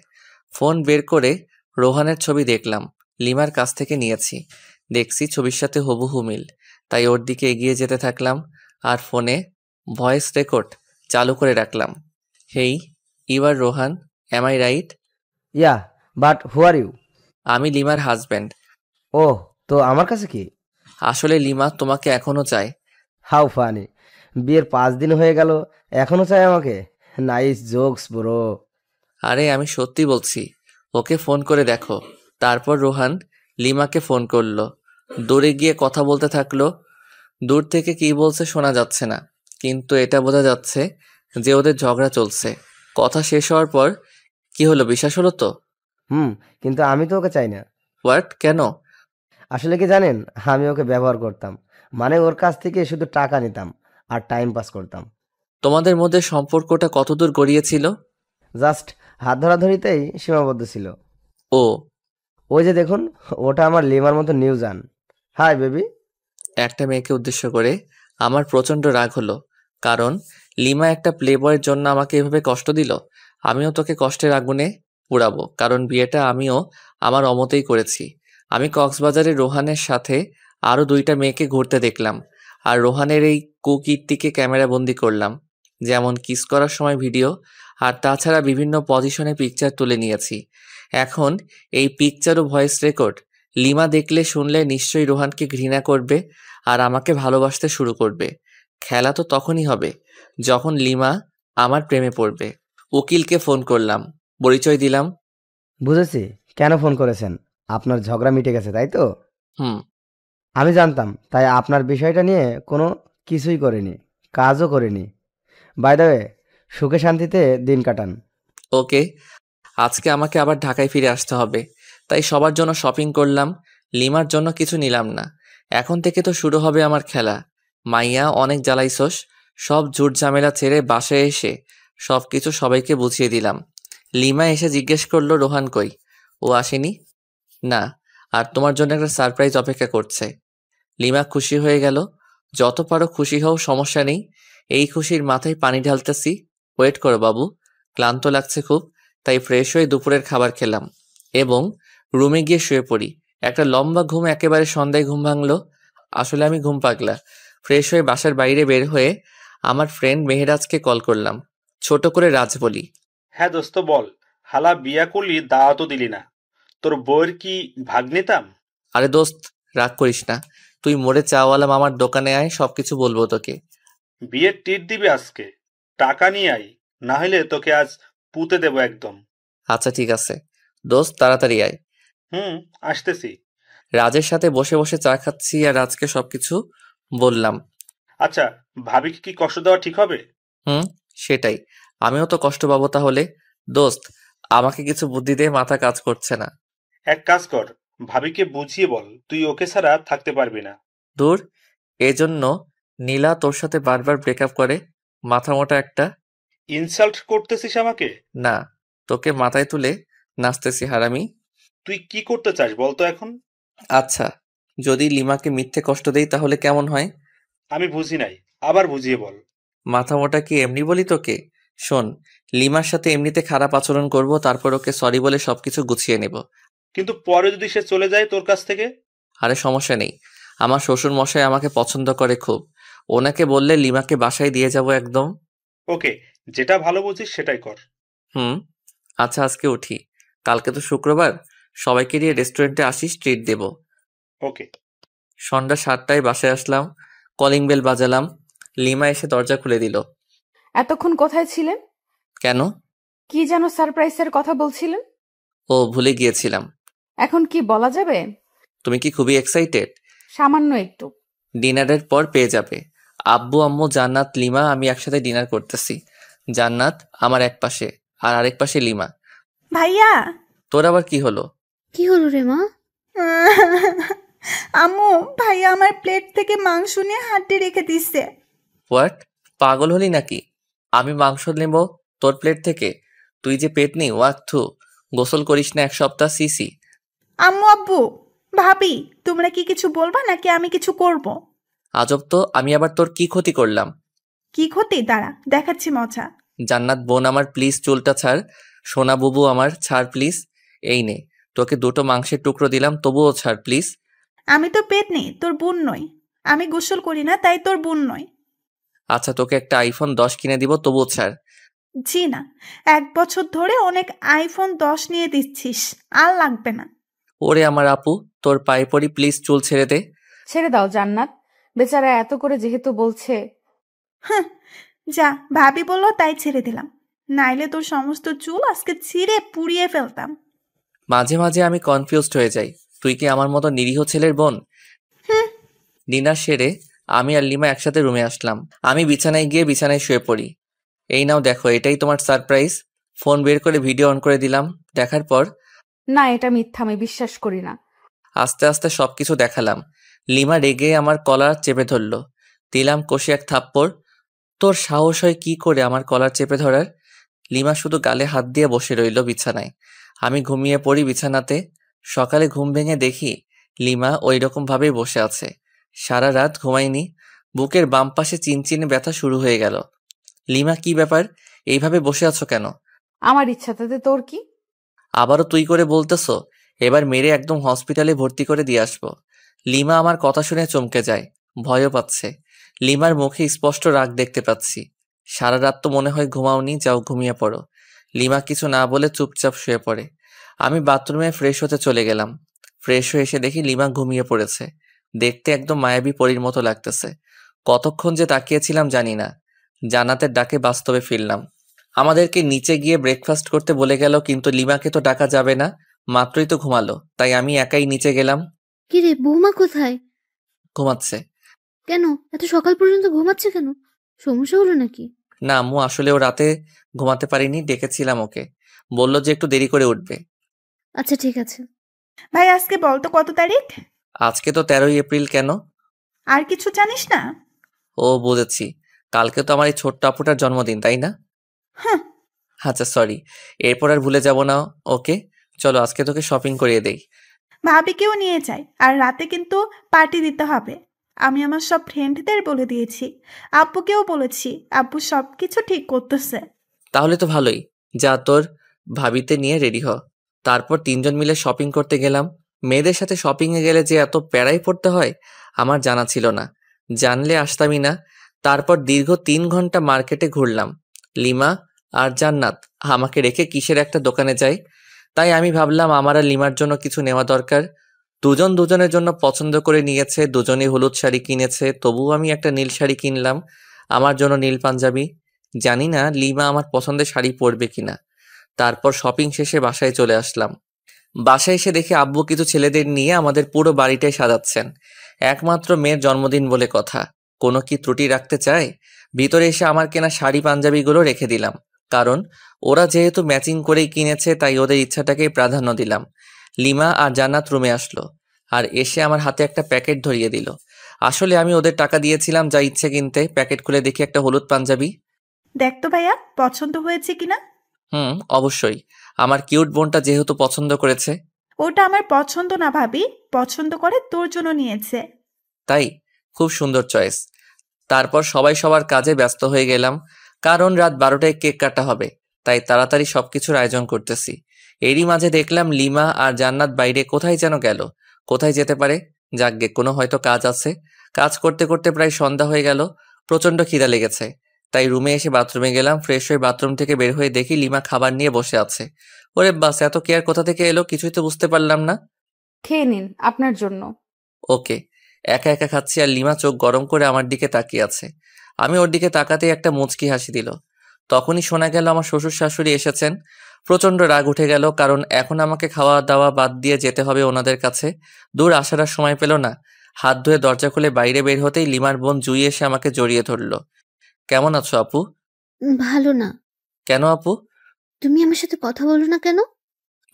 ফোন বের করে রোহানের ছবি দেখলাম। লিমার কাছ থেকে নিয়েছি। দেখছি ছবির সাথে হুবহু মিল, তাই ওর দিকে এগিয়ে যেতে থাকলাম আর ফোনে ভয়েস রেকর্ড চালু করে রাখলাম। Hey, you are Rohan, am I right? Yeah, but who are you? আমি লিমার হাজব্যান্ড। ওহ, তো আমার কাছে কি? আসলে লিমা তোমাকে এখনো চায়। How funny! বিয়ের 5 দিন হয়ে গেল, এখনো চাই আমাকে? Nice jokes bro. আরে আমি সত্যি বলছি, ওকে ফোন করে দেখো। তারপর রোহান লিমাকে ফোন করলো। দূরে গিয়ে কথা বলতে থাকলো। দূর থেকে কি বলছে শোনা যাচ্ছে না, কিন্তু এটা বোঝা যাচ্ছে যে ওদের ঝগড়া চলছে। কথা শেষ হওয়ার পর, কি হলো, বিশ্বাস হলো তো? কিন্তু আমি তো ওকে চাই না। হোয়াট? কেন? আসলে কি জানেন, আমি ওকে ব্যবহার করতাম। মানে ওর কাছ থেকে শুধু টাকা নিতাম আর টাইম পাস করতাম। তোমাদের মধ্যে সম্পর্কটা কতদূর গড়িয়েছিল? জাস্ট হাত ধরাধরিতেই সীমাবদ্ধ ছিল। ও, ওই যে দেখুন, ওটা আমার লিমার মতো নিউজান। Hi baby. একটা মেয়েকে উদ্দেশ্য করে আমার প্রচণ্ড রাগ হলো, কারণ লিমা একটা প্লেবয়ের জন্য আমাকে এভাবে কষ্ট দিল। আমিও তোকে কষ্টের আগুনে পুড়াবো, কারণ বিয়েটা আমিও আমার অমতেই করেছি। আমি কক্সবাজারে রোহানের সাথে আরও 2টা মেয়েকে ঘুরতে দেখলাম, আর রোহানের এই কুকীর্তিকে ক্যামেরা বন্দি করলাম, যেমন কিস করার সময় ভিডিও, আর তাছাড়া বিভিন্ন পজিশনে পিকচার তুলে নিয়েছি। এখন এই পিকচার ও ভয়েস রেকর্ড লিমা দেখলে শুনলে নিশ্চয়ই রোহানকে ঘৃণা করবে আর আমাকে ভালোবাসতে শুরু করবে। খেলা তো তখনই হবে যখন লিমা আমার প্রেমে পড়বে। উকিলকে ফোন করলাম, পরিচয় দিলাম। বুঝেছি কেন ফোন করেছেন। আপনার ঝগড়া মিটে গেছে, তাই তো? হুম। আমি জানতাম, তাই আপনার বিষয়টা নিয়ে কোনো কিছুই করিনি, কাজও করিনি। বাই দ্য ওয়ে, সুখে শান্তিতে দিন কাটান। ওকে, আজকে আমাকে আবার ঢাকায় ফিরে আসতে হবে, তাই সবার জন্য শপিং করলাম। লিমার জন্য কিছু নিলাম না। এখন থেকে তো শুরু হবে আমার খেলা। মাইয়া, অনেক জ্বালাইছস। সব ঝুট ঝামেলা ছেড়ে বাসায় এসে সবকিছু সবাইকে বুঝিয়ে দিলাম। লিমা এসে জিজ্ঞেস করলো, রোহান কই? ও আসেনি? না, আর তোমার জন্য একটা সারপ্রাইজ অপেক্ষা করছে। লিমা খুশি হয়ে গেল। যত পারো খুশি হও, সমস্যা নেই। এই খুশির মাথায় পানি ঢালতেছি। ওয়েট করো বাবু, ক্লান্ত লাগছে খুব, তাই ফ্রেশ হয়ে দুপুরের খাবার খেলাম এবং রুমে গিয়ে শুয়ে পড়ি। একটা লম্বা ঘুম, একেবারে সন্ধ্যায় ঘুম ভাঙলো। আসলে আমি ঘুম পাগলা। ফ্রেশ হয়ে বাসার বাইরে বের হয়ে আমার ফ্রেন্ড মেহেরাজকে কল করলাম। ছোট করে রাজ বলি, হ্যাঁ দোস্ত বল, হালা বিয়া করলি দাওয়াতও দিলি না, তোর বউয়ের কি ভাগ নিতাম? আরে দোস্ত, রাগ করিস না। তুই মোড়ে চাওয়ালা মামার দোকানে আয়, সবকিছু বলবো তোকে। বিয়ের টিট দিবি আজকে, টাকা নিয়ে আই, না হলে তোকে আজ পুঁতে দেবো একদম। আচ্ছা ঠিক আছে দোস্ত, তাড়াতাড়ি আয়। আসতেছি। রাজের সাথে বসে বসে চা খাচ্ছি আর রাজকে সবকিছু বললাম। আচ্ছা, ভাবিকে কি কষ্ট দেওয়া ঠিক হবে? সেটাই, আমিও তো কষ্ট পাবো তাহলে। দোস্ত, আমাকে কিছু বুদ্ধি দে, মাথা কাজ করছে না। এক কাজ কর, ভাবিকে বুঝিয়ে বল তুই ওকে ছাড়া থাকতে পারবি না। দূর, এজন্য নীলা তোর সাথে বারবার ব্রেকআপ করে? মাথা মোটা একটা। ইনসাল্ট করতেছিস আমাকে? না, তোকে মাথায় তুলে নাচতেছি হারামি। তুই কি করতে চাস বলতো এখন? আচ্ছা, যদি লিমাকে মিথ্যে কষ্ট দেই তাহলে কেমন হয়? আমি বুঝি নাই, আবার বুঝিয়ে বল। মাথা মোটা কি এমনি বলি তোকে? শোন, লিমার সাথে এমনিতে খারাপ আচরণ করব, তারপর ওকে সরি বলে সবকিছু গুছিয়ে নেব। কিন্তু পরে যদি সে চলে যায় তোর কাছ থেকে? আরে সমস্যা নেই, আমার শ্বশুর মশাই আমাকে পছন্দ করে খুব। ওনাকে বললে লিমাকে বাসায় দিয়ে যাব একদম। ওকে, যেটা ভালো বুঝিস সেটাই কর। আচ্ছা, আজকে উঠি। কালকে তো শুক্রবার, সবাইকে নিয়ে রেস্টুরেন্টে আসিস, ট্রিট দেব। ওকে। সন্ধ্যা 7টায় বাসায় আসলাম। কলিং বেল বাজালাম। লিমা এসে দরজা খুলে দিল। এতক্ষণ কোথায় ছিলেন? কেন? কি যেন সারপ্রাইজের কথা বলছিলেন? ও, ভুলে গিয়েছিলাম। এখন কি বলা যাবে? তুমি কি খুবই এক্সাইটেড? সামান্য একটু। ডিনারের পর পেয়ে যাবে। আব্বু আম্মু জান্নাত লিমা আমি একসাথে ডিনার করতেছি। জান্নাত আমার এক পাশে আর আরেক পাশে লিমা। ভাইয়া তোর আবার কি হলো? কি হলো রে মা? আম্মু, ভাইয়া আমার প্লেট থেকে মাংস নিয়ে হাড্ডি রেখে দিচ্ছে। হোয়াট? পাগল হলি নাকি? আমি মাংস নেব তোর প্লেট থেকে? তুই যে পেটনি, ওয়াক থু। গোসল করিস না এক সপ্তাহ, সিসি। আম্মু, আব্বু, ভাবি, তোমরা কি কিছু বলবা নাকি আমি কিছু করব? আজব তো, আমি আবার তোর কি ক্ষতি করলাম? কি ক্ষতি? দাঁড়া, দেখাচ্ছি মজা। জান্নাত বোন আমার, প্লিজ চুলটা ছাড়। সোনা বুবু আমার, ছাড় প্লিজ। এই নে, তোকে 2টো মাংসের টুকরো দিলাম, তবুও ছাড় প্লিজ। আমি তো পেটনি, তোর বোন নই। আমি গোসল করি না, তাই তোর বোন নই। আচ্ছা, তোকে একটা আইফোন 10 কিনে দিব, তবুও ছাড়। জি না, 1 বছর ধরে অনেক আইফোন 10 নিয়ে দিচ্ছিস, আর লাগবে না। ওরে আমার আপু, তোর পায়ে পড়ি, প্লিজ চুল ছেড়ে দে। ছেড়ে দাও জান্নাত, বেচারা এত করে যেহেতু বলছে। হ্যাঁ, যা, ভাবি বললো তাই ছেড়ে দিলাম, নাইলে তোর সমস্ত চুল আজকে ছিঁড়ে পুড়িয়ে ফেলতাম। মাঝে মাঝে আমি কনফিউজড হয়ে যাই, তুই কি আমার মতো নিরীহ ছেলের বোন? হুম। ডিনার সেরে আমি আর লিমা একসাথে রুমে আসলাম। আমি বিছানায় গিয়ে বিছানায় শুয়ে পড়ি। এই নাও দেখো, এটাই তোমার সারপ্রাইজ। ফোন বের করে ভিডিও অন করে দিলাম। দেখার পর না, এটা মিথ্যা, আমি বিশ্বাস করি না। আস্তে আস্তে সবকিছু দেখালাম। লিমা রেগে আমার কলার চেপে ধরলো। দিলাম কষে এক থাপ্পড়। তোর সাহস হয় কি করে আমার কলার চেপে ধরার? লিমা শুধু গালে হাত দিয়ে বসে রইল বিছানায়। আমি ঘুমিয়ে পড়ি বিছানাতে। সকালে ঘুম ভেঙে দেখি লিমা ওই রকম ভাবেই বসে আছে। সারা রাত ঘুমাইনি। বুকের বাম পাশে চিনচিনে ব্যথা শুরু হয়ে গেল। লিমা, কি ব্যাপার? এইভাবে বসে আছো কেন? আমার ইচ্ছা, তাতে তোর কি? আবারও তুই করে বলতেছো? এবার মেরে একদম হসপিটালে ভর্তি করে দিয়ে আসবো। লিমা আমার কথা শুনে চমকে যায়, ভয়ও পাচ্ছে। লিমার মুখে স্পষ্ট রাগ দেখতে পাচ্ছি। সারা রাত তো মনে হয় ঘুমাওনি, যাও ঘুমিয়ে পড়ো। লিমা কিছু না বলে চুপচাপ শুয়ে পড়ে। আমি বাথরুমে ফ্রেশ হতে চলে গেলাম। ফ্রেশ হয়ে এসে দেখি লিমা ঘুমিয়ে পড়েছে। দেখতে একদম মায়াবী পরীর মতো লাগতেছে। কতক্ষণ যে তাকিয়েছিলাম জানি না। জান্নাতের ডাকে বাস্তবে ফিরলাম। আমাদেরকে নিচে গিয়ে ব্রেকফাস্ট করতে বলে গেল, কিন্তু লিমাকে তো ডাকা যাবে না, মাত্রই তো ঘুমালো। তাই আমি একাই নিচে গেলাম। কি রে, বৌমা কোথায়? ঘুমাচ্ছে। কেন এত সকাল পর্যন্ত ঘুমাচ্ছে কেন? সমস্যা হলো নাকি? না আম্মু, আসলে ও রাতে ঘুমাতে পারিনি, ডেকেছিলাম ওকে। বলল যে একটু দেরি করে উঠবে। আচ্ছা ঠিক আছে। ভাই, আজকে বল তো কত তারিখ? আজকে তো 13ই এপ্রিল। কেন? আর কিছু জানিস না? ও বুঝেছি, কালকে তো আমার এই ছোট্ট আপুটার জন্মদিন, তাই না? হ্যাঁ। আচ্ছা সরি, এরপর আর ভুলে যাব না। ওকে চলো, আজকে তোকে শপিং করিয়ে দেই। ভাবিকেও নিয়ে যাই, আর রাতে কিন্তু পার্টি দিতে হবে। আমি আমার সব ফ্রেন্ডদের বলে দিয়েছি, আব্বুকেও বলেছি, আব্বু সবকিছু ঠিক করতেছে। তাহলে তো ভালোই। যা, তোর ভাবিতে নিয়ে রেডি হ। তারপর 3জন মিলে শপিং করতে গেলাম। মেয়েদের সাথে শপিংয়ে গেলে যে এত প্যারাই পড়তে হয় আমার জানা ছিল না। জানলে আসতামই না। তারপর দীর্ঘ 3 ঘন্টা মার্কেটে ঘুরলাম। লিমা আর জান্নাত আমাকে রেখে কিসের একটা দোকানে যায়। তাই আমি ভাবলাম আমার আর লিমার জন্য কিছু নেওয়া দরকার। দুজন দুজনের জন্য পছন্দ করে নিয়েছে, দুজনেই হলুদ শাড়ি কিনেছে, তবুও আমি একটা নীল শাড়ি কিনলাম, আমার জন্য নীল পাঞ্জাবি। জানি না লিমা আমার পছন্দের শাড়ি পরবে কিনা। তারপর শপিং শেষে বাসায় চলে আসলাম। বাসায় এসে দেখি আব্বু কিছু ছেলেদের নিয়ে আমাদের পুরো বাড়িটাই সাজাচ্ছেন। একমাত্র মেয়ের জন্মদিন বলে কথা, কোনো কি ত্রুটি রাখতে চায়? ভিতরে এসে আমার কেনা শাড়ি পাঞ্জাবিগুলো রেখে দিলাম, কারণ ওরা যেহেতু ম্যাচিং করেই কিনেছে তাই ওদের ইচ্ছাটাকেই প্রাধান্য দিলাম। লিমা আর জান্নাত রুমে আসলো, আর এসে আমার হাতে একটা প্যাকেট ধরিয়ে দিল। আসলে আমি ওদের টাকা দিয়েছিলাম যা ইচ্ছে কিনতে। প্যাকেট খুলে দেখি একটা হলুদ পাঞ্জাবি। দেখ তো ভাইয়া, পছন্দ হয়েছে কিনা? অবশ্যই, আমার কিউট বোনটা যেহেতু পছন্দ করেছে। ওটা আমার পছন্দ না ভাবি, পছন্দ করে তোর জন্য নিয়েছে। তাই? খুব সুন্দর চয়েস। তারপর সবাই সবার কাজে ব্যস্ত হয়ে গেলাম, কারণ রাত 12টায় কেক কাটা হবে, তাই তাড়াতাড়ি সবকিছুর আয়োজন করতেছি। এরই মাঝে দেখলাম লিমা আর জান্নাত বাইরে কোথায় যেন গেল। কোথায় যেতে পারে? যাকগে, কোনো হয়তো কাজ আছে। কাজ করতে করতে প্রায় সন্ধ্যা হয়ে গেল। প্রচন্ড খিদা লেগেছে, তাই রুমে এসে বাথরুমে গেলাম। ফ্রেশ হয়ে বাথরুম থেকে বের হয়ে দেখি লিমা খাবার নিয়ে বসে আছে। ওরে বাস, এত কেয়ার কোথা থেকে এলো কিছুই তো বুঝতে পারলাম না। খেয়ে নিন, আপনার জন্য। ওকে। একা একা খাচ্ছি আর লিমা চোখ গরম করে আমার দিকে তাকিয়ে আছে। আমি ওর দিকে তাকাতেই একটা মুচকি হাসি দিল। তখনই শোনা গেল আমার শ্বশুর শাশুড়ি এসেছেন। প্রচন্ড রাগ উঠে গেল, কারণ এখন আমাকে খাওয়া দাওয়া বাদ দিয়ে যেতে হবে ওনাদের কাছে। দূর আসার আর সময় পেল না। হাত ধুয়ে দরজা খুলে বাইরে বের হতেই লিমার বোন জুই এসে আমাকে জড়িয়ে ধরলো। কেমন আছো আপু? ভালো না। কেন আপু? তুমি আমার সাথে কথা বলো না কেন?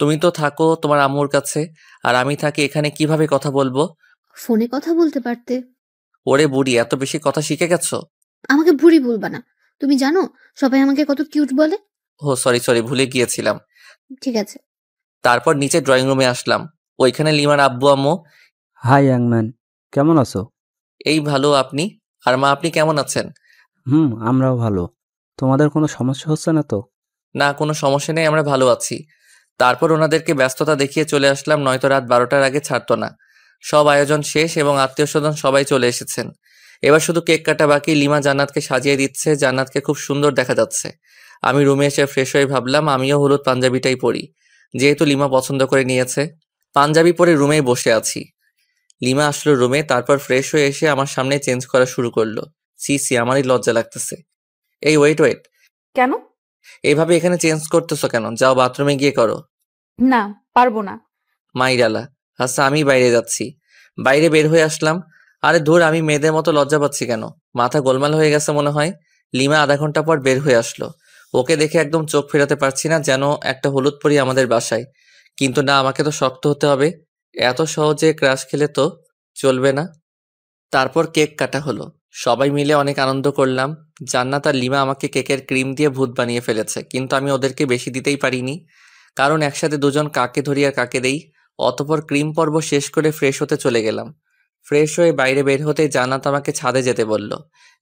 তুমি তো থাকো তোমার আম্মুর কাছে, আর আমি থাকি এখানে, কিভাবে কথা বলবো? ফোনে কথা বলতে পারতে। ওরে বুড়ি, এত বেশি কথা শিখে গেছো? আমাকে বুড়ি বলবা না। তুমি জানো সবাই আমাকে কত কিউট বলে? ও সরি সরি, ভুলে গিয়েছিলাম। ঠিক আছে। তারপর নিচে ড্রয়িং রুমে আসলাম। ওইখানে লিমার আব্বু আম্মু। হাই ইয়াংম্যান, কেমন আছো? এই ভালো, আপনি? আর মা, আপনি কেমন আছেন? আমরাও ভালো। তোমাদের কোনো সমস্যা হচ্ছে না তো? না, কোনো সমস্যা নেই, আমরা ভালো আছি। তারপর ওনাদেরকে ব্যস্ততা দেখিয়ে চলে আসলাম, নয়তো রাত 12টার আগে ছাড়তো না। সব আয়োজন শেষ এবং আত্মীয় স্বজন সবাই চলে এসেছেন। এবার শুধু কেক কাটা বাকি। লিমা জান্নাতকে সাজিয়ে দিচ্ছে, জান্নাতকে খুব সুন্দর দেখা যাচ্ছে। আমি রুমে এসে ফ্রেশ হয়ে ভাবলাম আমিও হলুদ পাঞ্জাবিটাই পরি, যেহেতু লিমা পছন্দ করে নিয়েছে। পাঞ্জাবি পরে রুমেই বসে আছি। লিমা আসলো রুমে, তারপর ফ্রেশ হয়ে এসে আমার সামনে চেঞ্জ করা শুরু করলো। সি সি, আমারই লজ্জা লাগতেছে। এই ওয়েট ওয়েট, কেন? এইভাবে এখানে চেঞ্জ করতেছো কেন? যাও বাথরুমে গিয়ে করো। না, পারবো না। মাইরালা, আচ্ছা আমি বাইরে যাচ্ছি। বাইরে বের হয়ে আসলাম। আরে ধুর, আমি মেয়েদের মতো লজ্জা পাচ্ছি কেন? মাথা গোলমাল হয়ে গেছে মনে হয়। লিমা আধা ঘন্টা পর বের হয়ে আসলো। ওকে দেখে একদম চোখ ফেরাতে পারছি না, যেন একটা হলুদ পরি আমাদের বাসায়। কিন্তু না, আমাকে তো শক্ত হতে হবে। এত সহজে ক্রাশ খেলে তো চলবে না। তারপর কেক কাটা হলো। সবাই মিলে অনেক আনন্দ করলাম। জান্নাত আর লিমা আমাকে কেকের ক্রিম দিয়ে ভূত বানিয়ে ফেলেছে, কিন্তু আমি ওদেরকে বেশি দিতেই পারিনি, কারণ একসাথে দুজন কাকে ধরি আর কাকে দেই। অতপর ক্রিম পর্ব শেষ করে ফ্রেশ হতে চলে গেলাম। ফ্রেশ হয়ে বাইরে বের হতেই জান্নাত আমাকে ছাদে যেতে বলল।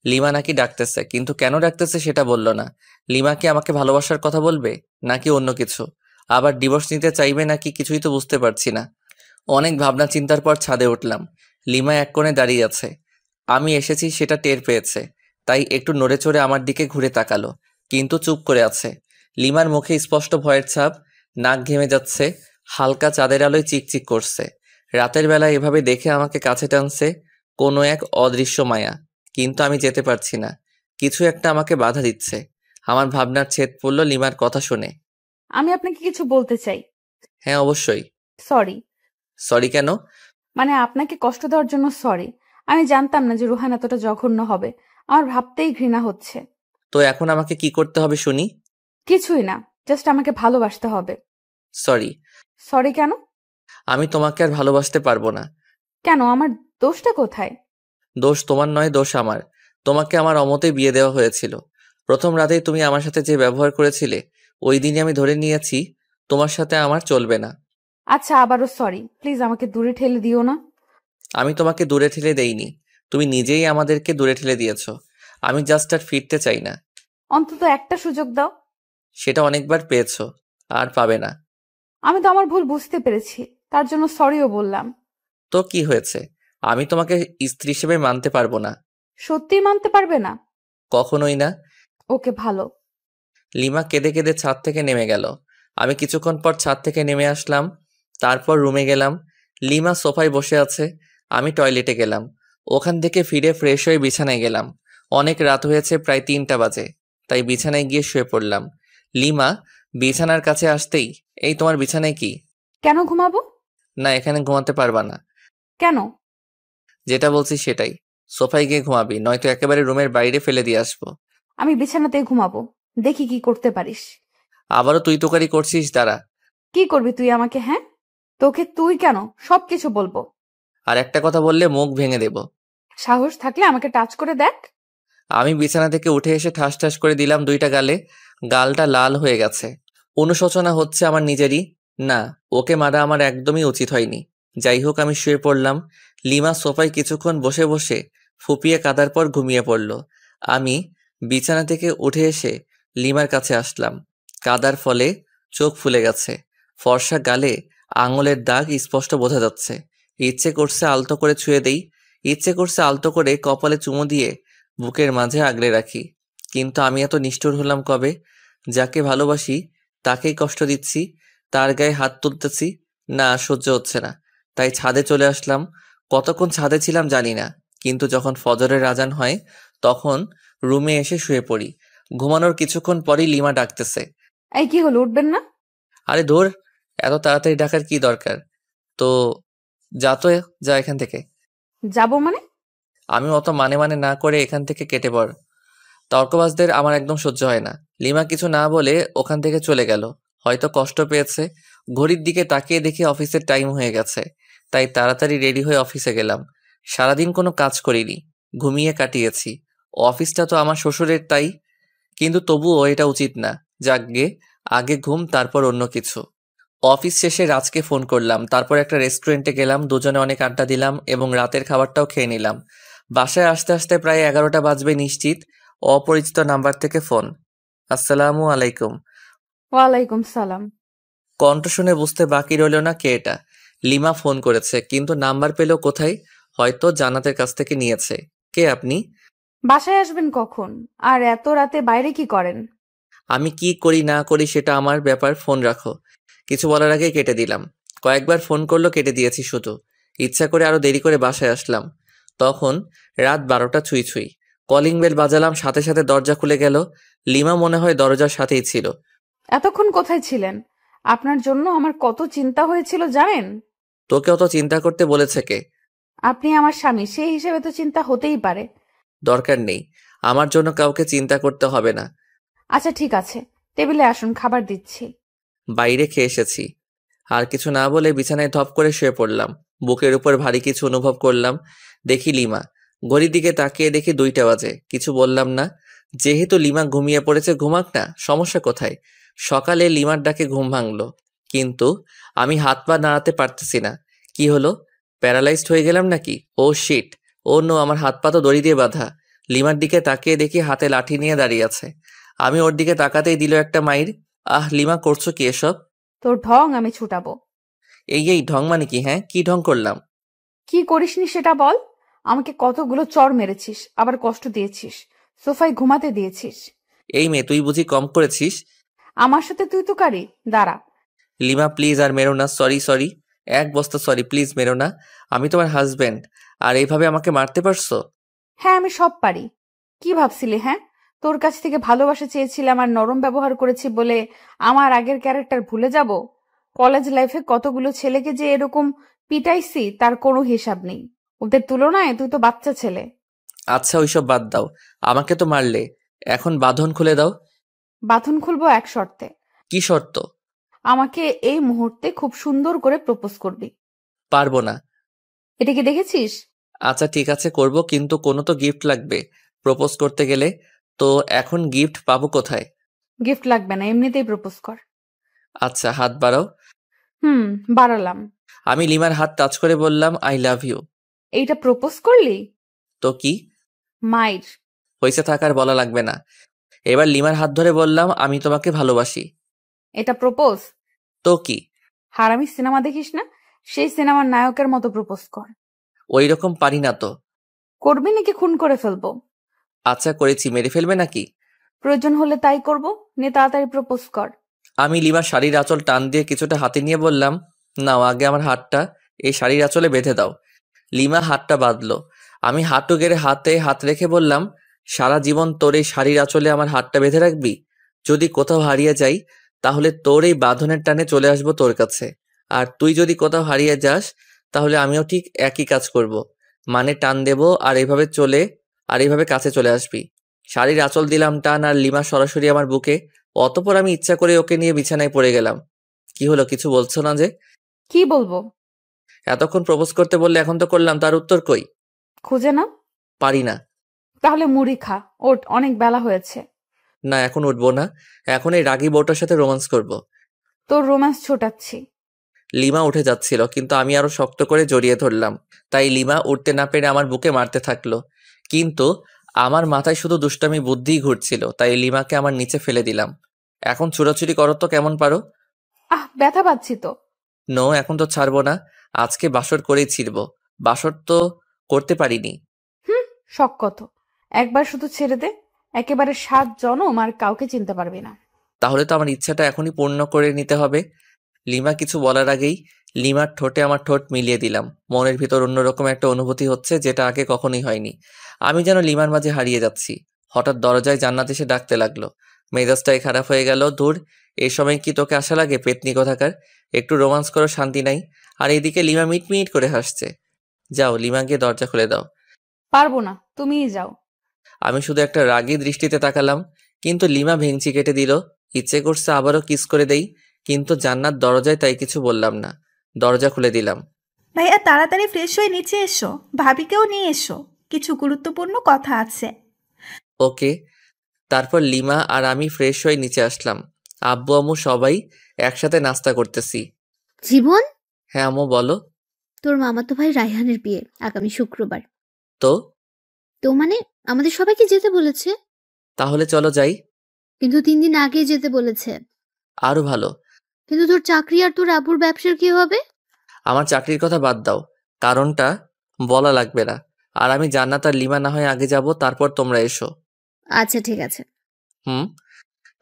লিমা নাকি ডাকতেছে, কিন্তু কেন ডাকতেছে সেটা বলল না। লিমা কি আমাকে ভালোবাসার কথা বলবে, নাকি অন্য কিছু? আবার ডিভোর্স নিতে চাইবে নাকি, কিছুই তো বুঝতে পারছি না। অনেক ভাবনা চিন্তার পর ছাদে উঠলাম। লিমা এক কোণে দাঁড়িয়ে আছে। আমি এসেছি সেটা টের পেয়েছে, তাই একটু নড়ে চড়ে আমার দিকে ঘুরে তাকালো, কিন্তু চুপ করে আছে। লিমার মুখে স্পষ্ট ভয়ের ছাপ, নাক ঘেমে যাচ্ছে, হালকা চাঁদের আলোয় চিকচিক করছে। রাতের বেলা এভাবে দেখে আমাকে কাছে টানছে কোনো এক অদৃশ্য মায়া, কিন্তু আমি যেতে পারছি না। কিছু একটা আমাকে বাধা দিচ্ছে। আমার ভাবনার ছেদ পড়ল লিমার কথা শুনে। আমি আপনাকে কিছু বলতে চাই। হ্যাঁ অবশ্যই। সরি। সরি কেন? মানে আপনাকে কষ্ট দেওয়ার জন্য সরি। আমি জানতাম না যে রুহান এতটা জঘন্য হবে। আমার ভাবতেই ঘৃণা হচ্ছে। তো এখন আমাকে কি করতে হবে শুনি? কিছুই না, জাস্ট আমাকে ভালোবাসতে হবে। সরি। সরি কেন? আমি তোমাকে আর ভালোবাসতে পারবো না। কেন? আমার দোষটা কোথায়? দোষ তোমার নয়, দোষ আমার। তোমাকে আমার অমতেই বিয়ে দেওয়া হয়েছিল। প্রথম রাতেই তুমি আমার সাথে যে ব্যবহার করেছিলে, ওই দিনই আমি ধরে নিয়েছি তোমার সাথে আমার চলবে না। আচ্ছা, আবারও সরি। প্লিজ আমাকে দূরে ঠেলে দিও না। আমি তোমাকে দূরে ঠেলে দেইনি, তুমি নিজেই আমাদেরকে দূরে ঠেলে দিয়েছো। আমি জাস্ট আর ফিরতে চাই না। অন্তত একটা সুযোগ দাও। সেটা অনেকবার পেয়েছো, আর পাবে না। আমি তো আমার ভুল বুঝতে পেরেছি, তার জন্য সরিও বললাম। তো কি হয়েছে? আমি তোমাকে স্ত্রী হিসেবে মানতে পারবো না। সত্যিই মানতে পারবে না? কখনোই না। ওকে, ভালো। লিমা কেঁদে কেঁদে ছাদ থেকে নেমে গেল। আমি কিছুক্ষণ পর ছাদ থেকে নেমে আসলাম। তারপর রুমে গেলাম। লিমা সোফায় বসে আছে। আমি টয়লেটে গেলাম। ওখান থেকে ফিরে ফ্রেশ হয়ে বিছানায় গেলাম। অনেক রাত হয়েছে, প্রায় 3টা বাজে, তাই বিছানায় গিয়ে শুয়ে পড়লাম। লিমা বিছানার কাছে আসতেই, এই তোমার বিছানায় কি? কেন ঘুমাবো? না, এখানে ঘুমাতে পারবা না। কেন? যেটা বলছি সেটাই। সোফায় গিয়ে ঘুমাবি, নয়তো একেবারে রুমের বাইরে ফেলে দিয়ে আসবো। আমি বিছানাতেই ঘুমাবো, দেখি কি করতে পারিস। আবারও তুই তোকারি করছিস, দাঁড়া। কি করবি তুই আমাকে? হ্যাঁ, তোকে তুই কেন, সবকিছু বলবো। আর একটা কথা বললে মুখ ভেঙে দেব। সাহস থাকলে আমাকে টাচ করে দেখ। আমি বিছানা থেকে উঠে এসে ঠাস ঠাস করে দিলাম 2টা গালে। গালটা লাল হয়ে গেছে। অনুশোচনা হচ্ছে আমার নিজেরই। না, ওকে মারা আমার একদমই উচিত হয়নি। যাই হোক, আমি শুয়ে পড়লাম। লিমা সোফায় কিছুক্ষণ বসে বসে ফুপিয়ে কাঁদার পর ঘুমিয়ে পড়ল। আমি বিছানা থেকে উঠে এসে লিমার কাছে আসলাম। কাদার ফলে চোখ ফুলে গেছে। ফর্সা গালে আঙুলের দাগ স্পষ্ট বোঝা যাচ্ছে। ইচ্ছে করছে আলতো করে ছুঁয়ে দেই, ইচ্ছে করছে আলতো করে কপালে চুমু দিয়ে বুকের মাঝে আগলে রাখি। কিন্তু আমি এত নিষ্ঠুর হলাম কবে? যাকে ভালোবাসি তাকেই কষ্ট দিচ্ছি, তার গায়ে হাত তুলতেছি। না, সহ্য হচ্ছে না। তাই ছাদে চলে আসলাম। কতক্ষণ ছাদে ছিলাম জানি না, কিন্তু যখন ফজরের আজান হয় তখন রুমে এসে শুয়ে পড়ি। ঘুমানোর কিছুক্ষণ পরই লিমা ডাকতেছে। এই কি হলো, উঠবেন না? আরে ধুর, এত তাড়াতাড়ি ডাকার কি দরকার? তো যা, তো যা এখান থেকে। যাব মানে? আমি অত মানে মানে না করে এখান থেকে কেটে পড়। তর্কবাজদের আমার একদম সহ্য হয় না। লিমা কিছু না বলে ওখান থেকে চলে গেল। হয়তো কষ্ট পেয়েছে। ঘড়ির দিকে তাকিয়ে দেখি অফিসের টাইম হয়ে গেছে, তাই তাড়াতাড়ি রেডি হয়ে অফিসে গেলাম। সারাদিন কোনো কাজ করিনি, ঘুমিয়ে কাটিয়েছি। অফিসটা তো আমার শ্বশুরের, তাই কিন্তু তবুও এটা উচিত না। যাকগে, আগে ঘুম তারপর অন্য কিছু। অফিস শেষে রাজকে ফোন করলাম, তারপর একটা রেস্টুরেন্টে গেলাম, দুজনে অনেক আড্ডা দিলাম এবং রাতের খাবারটাও খেয়ে নিলাম। বাসায় আসতে আসতে প্রায় 11টা বাজবে নিশ্চিত। অপরিচিত নাম্বার থেকে ফোন। আসসালামু আলাইকুম। ওয়ালাইকুম সালাম। কণ্ঠ শুনে বুঝতে বাকি রইল না কে এটা। লিমা ফোন করেছে, কিন্তু নাম্বার পেল কোথায়? হয়তো জান্নাতের কাছ থেকে নিয়েছে। কে আপনি? বাসায় আসবেন কখন? আর এত রাতে বাইরে কি করেন? আমি কি করি না করি সেটা আমার ব্যাপার, ফোন রাখো। কিছু বলার আগে কেটে দিলাম। কয়েকবার ফোন করলো, কেটে দিয়েছি শুধু। ইচ্ছা করে আরো দেরি করে বাসায় আসলাম। তখন রাত 12টা ছুঁই ছুঁই। কলিং বেল বাজালাম, সাথে সাথে দরজা খুলে গেল। লিমা মনে হয় দরজার সাথেই ছিল। এতক্ষণ কোথায় ছিলেন? আপনার জন্য আমার কত চিন্তা হয়েছিল জানেন? তোকে অত চিন্তা করতে বলেছে কে? আপনি আমার স্বামী, সেই হিসেবে তো চিন্তা হতেই পারে। দরকার নেই, আমার জন্য কাউকে চিন্তা করতে হবে না। আচ্ছা ঠিক আছে, টেবিলে আসুন, খাবার দিচ্ছি। বাইরে খেয়ে এসেছি। আর কিছু না বলে বিছানায় ধপ করে শুয়ে পড়লাম। বুকের উপর ভারী কিছু অনুভব করলাম। দেখি লিমা। ঘড়ির দিকে তাকিয়ে দেখি 2টা বাজে। কিছু বললাম না। যেহেতু লিমা ঘুমিয়ে পড়েছে, ঘুমাক না, সমস্যা কোথায়? সকালে লিমার ডাকে ঘুম ভাঙলো, কিন্তু আমি হাত পা নাড়াতে পারতেছি না। কি হলো? প্যারালাইজড হয়ে গেলাম নাকি? ও শিট! ও নো, আমার হাত পা তো দড়ি দিয়ে বাঁধা। লিমার দিকে তাকিয়ে দেখি হাতে লাঠি নিয়ে দাঁড়িয়ে আছে। আমি ওর দিকে তাকাতেই দিল একটা মাইর। আহ লিমা, করছো কি এসব? তোর ঢং আমি ছুটাবো। এই ঢং মানে কি? হ্যাঁ, কি ঢং করলাম? কি করিসনি সেটা বল। আমাকে কতগুলো চড় মেরেছিস, আবার কষ্ট দিয়েছিস, সোফায় ঘুমাতে দিয়েছিস। এই মেয়ে, তুই বুঝি কম করেছিস? আমার সাথে তুই তো কারি, দাঁড়া। লিমা প্লিজ আর মেরো না। সরি সরি, এক বস্তা সরি, প্লিজ মেরো না। আমি তোমার হাজবেন্ড, আর এইভাবে আমাকে মারতে পারছো? হ্যাঁ আমি সব পারি। কি ভাবছিলি? হ্যাঁ, তোর কাছ থেকে ভালোবাসা চেয়েছিলাম আর নরম ব্যবহার করেছি বলে আমার আগের ক্যারেক্টার ভুলে যাব? কলেজ লাইফে কতগুলো ছেলেকে যে এরকম পিটাইছি তার কোনো হিসাব নেই। ওদের তুলনায় তুই তো বাচ্চা ছেলে। আচ্ছা ওইসব বাদ দাও, আমাকে তো মারলে, এখন বাঁধন খুলে দাও। বাঁধন খুলবো এক শর্তে। কি শর্ত? আমাকে এই মুহূর্তে খুব সুন্দর করে প্রপোজ করবি। পারবো না। এটা কি দেখেছিস? আচ্ছা ঠিক আছে, করব, কিন্তু কোনো তো গিফট লাগবে প্রপোজ করতে গেলে। তো এখন গিফট পাবো কোথায়? গিফট লাগবে না, এমনিতেই প্রপোজ কর। আচ্ছা, হাত বাড়াও। বাড়ালাম। আমি লিমার হাত টাচ করে বললাম আই লাভ ইউ। এইটা প্রপোজ করলি? তো কি মাইর। হয়েছে, থাকার বলা লাগবে না। এবার লিমার হাত ধরে বললাম আমি তোমাকে ভালোবাসি। এটা প্রপোজ? তো কি? হারামি সিনেমা দেখিস না? সেই সিনেমার নায়কের মতো প্রপোজ কর। ওই রকম পারি না তো। করবি নাকি খুন করে ফেলবো? আচ্ছা করেছি, মেরে ফেলবে নাকি? প্রয়োজন হলে তাই করব। নে তাড়াতাড়ি প্রপোজ কর। আমি লিমার শাড়ির আঁচল টান দিয়ে কিছুটা হাতে নিয়ে বললাম, নাও আগে আমার হাতটা এই শাড়ির আঁচলে বেঁধে দাও। লিমা হাতটা বাঁধলো। আমি হাঁটু গেড়ে হাতে হাত রেখে বললাম, সারা জীবন তোর এই শাড়ির আঁচলে আমার হাতটা বেঁধে রাখবি? যদি কোথাও হারিয়ে যাই তাহলে তোর এই বাঁধনের টানে চলে আসবো তোর কাছে। আর তুই যদি কোথাও হারিয়ে যাস তাহলে আমিও ঠিক একই কাজ করব। মানে টান দেব আর এইভাবে কাছে চলে আসবি। শাড়ির আঁচল দিলাম টান, আর লিমা সরাসরি আমার বুকে। অতঃপর আমি ইচ্ছা করে ওকে নিয়ে বিছানায় পড়ে গেলাম। কি হলো, কিছু বলছো না যে? কি বলবো? এতক্ষণ প্রপোজ করতে বললে, এখন তো করলাম, তার উত্তর কই? খুঁজে না? পারি না। তাহলে মুড়ি খা, ওঠ, অনেক বেলা হয়েছে। না, এখন উঠবো না। এখন এই রাগী বউটার সাথে রোমান্স করব। তোর রোম্যান্স ছোটাচ্ছি। লিমা উঠে যাচ্ছিল, কিন্তু আমি আরো শক্ত করে জড়িয়ে ধরলাম। তাই লিমা উঠতে না পেরে আমার বুকে মারতে থাকলো। কিন্তু আমার মাথায় শুধু দুষ্টামি বুদ্ধিই ঘুরছিল, তাই লিমাকে আমার নিচে ফেলে দিলাম। এখন ছুড়াছুড়ি করো তো, কেমন পারো। ব্যথা পাচ্ছি তো। নো, এখন তো ছাড়বো না। আজকে বাসর করেই ছিড়ব। বাসর তো করতে পারিনি। শখ কত, একবার শুধু ছেড়ে দে, একেবারে 7 জনম আর কাউকে চিনতে পারবি না। তাহলে তো আমার ইচ্ছাটা এখনই পূর্ণ করে নিতে হবে। লিমা কিছু বলার আগেই লিমার ঠোঁটে আমার ঠোঁট মিলিয়ে দিলাম। মনের ভিতর অন্যরকম একটা অনুভূতি হচ্ছে, যেটা আগে কখনোই হয়নি। আমি যেন লিমার মাঝে হারিয়ে যাচ্ছি। হঠাৎ দরজায় জান্নাত এসে ডাকতে লাগলো। মেজাজটাই খারাপ হয়ে গেল। দূর, এই সময় কি তোকে আশা লাগে, পেতনি কোথাকার? একটু রোমান্স করো, শান্তি নাই। আর এদিকে লিমা মিটমিট করে হাসছে। যাও, লিমা গিয়ে দরজা খুলে দাও। পারবো না, তুমিই যাও। আমি শুধু একটা রাগী দৃষ্টিতে তাকালাম, কিন্তু লিমা ভেঙচি কেটে দিল। ইচ্ছে করছে আবারও কিস করে দেই, কিন্তু জান্নাত দরজায়, তাই কিছু বললাম না। দরজা খুলে দিলাম। ভাইয়া তাড়াতাড়ি ফ্রেশ হয়ে নিচে এসো, ভাবিকেও নিয়ে এসো, কিছু গুরুত্বপূর্ণ কথা আছে। ওকে। তারপর লিমা আর আমি ফ্রেশ হয়ে নিচে আসলাম। আব্বু আম্মু সবাই একসাথে নাস্তা করতেছি। জীবন, হ্যাঁ আম্মু বলো। তোর মামাতো ভাই রায়হানের বিয়ে আগামী শুক্রবার। তো তো মানে আমাদের সবাইকে যেতে বলেছে, তাহলে চলো যাই। কিন্তু 3 দিন আগে যেতে বলেছে। আরো ভালো। কিন্তু তোর চাকরি আর তোর আব্বুর ব্যবসার কি হবে? আমার চাকরির কথা বাদ দাও, কারণটা বলা লাগবে না। আর আমি জান্নাত আর লিমা না হয় আগে যাব, তারপর তোমরা এসো। আচ্ছা ঠিক আছে। হুম।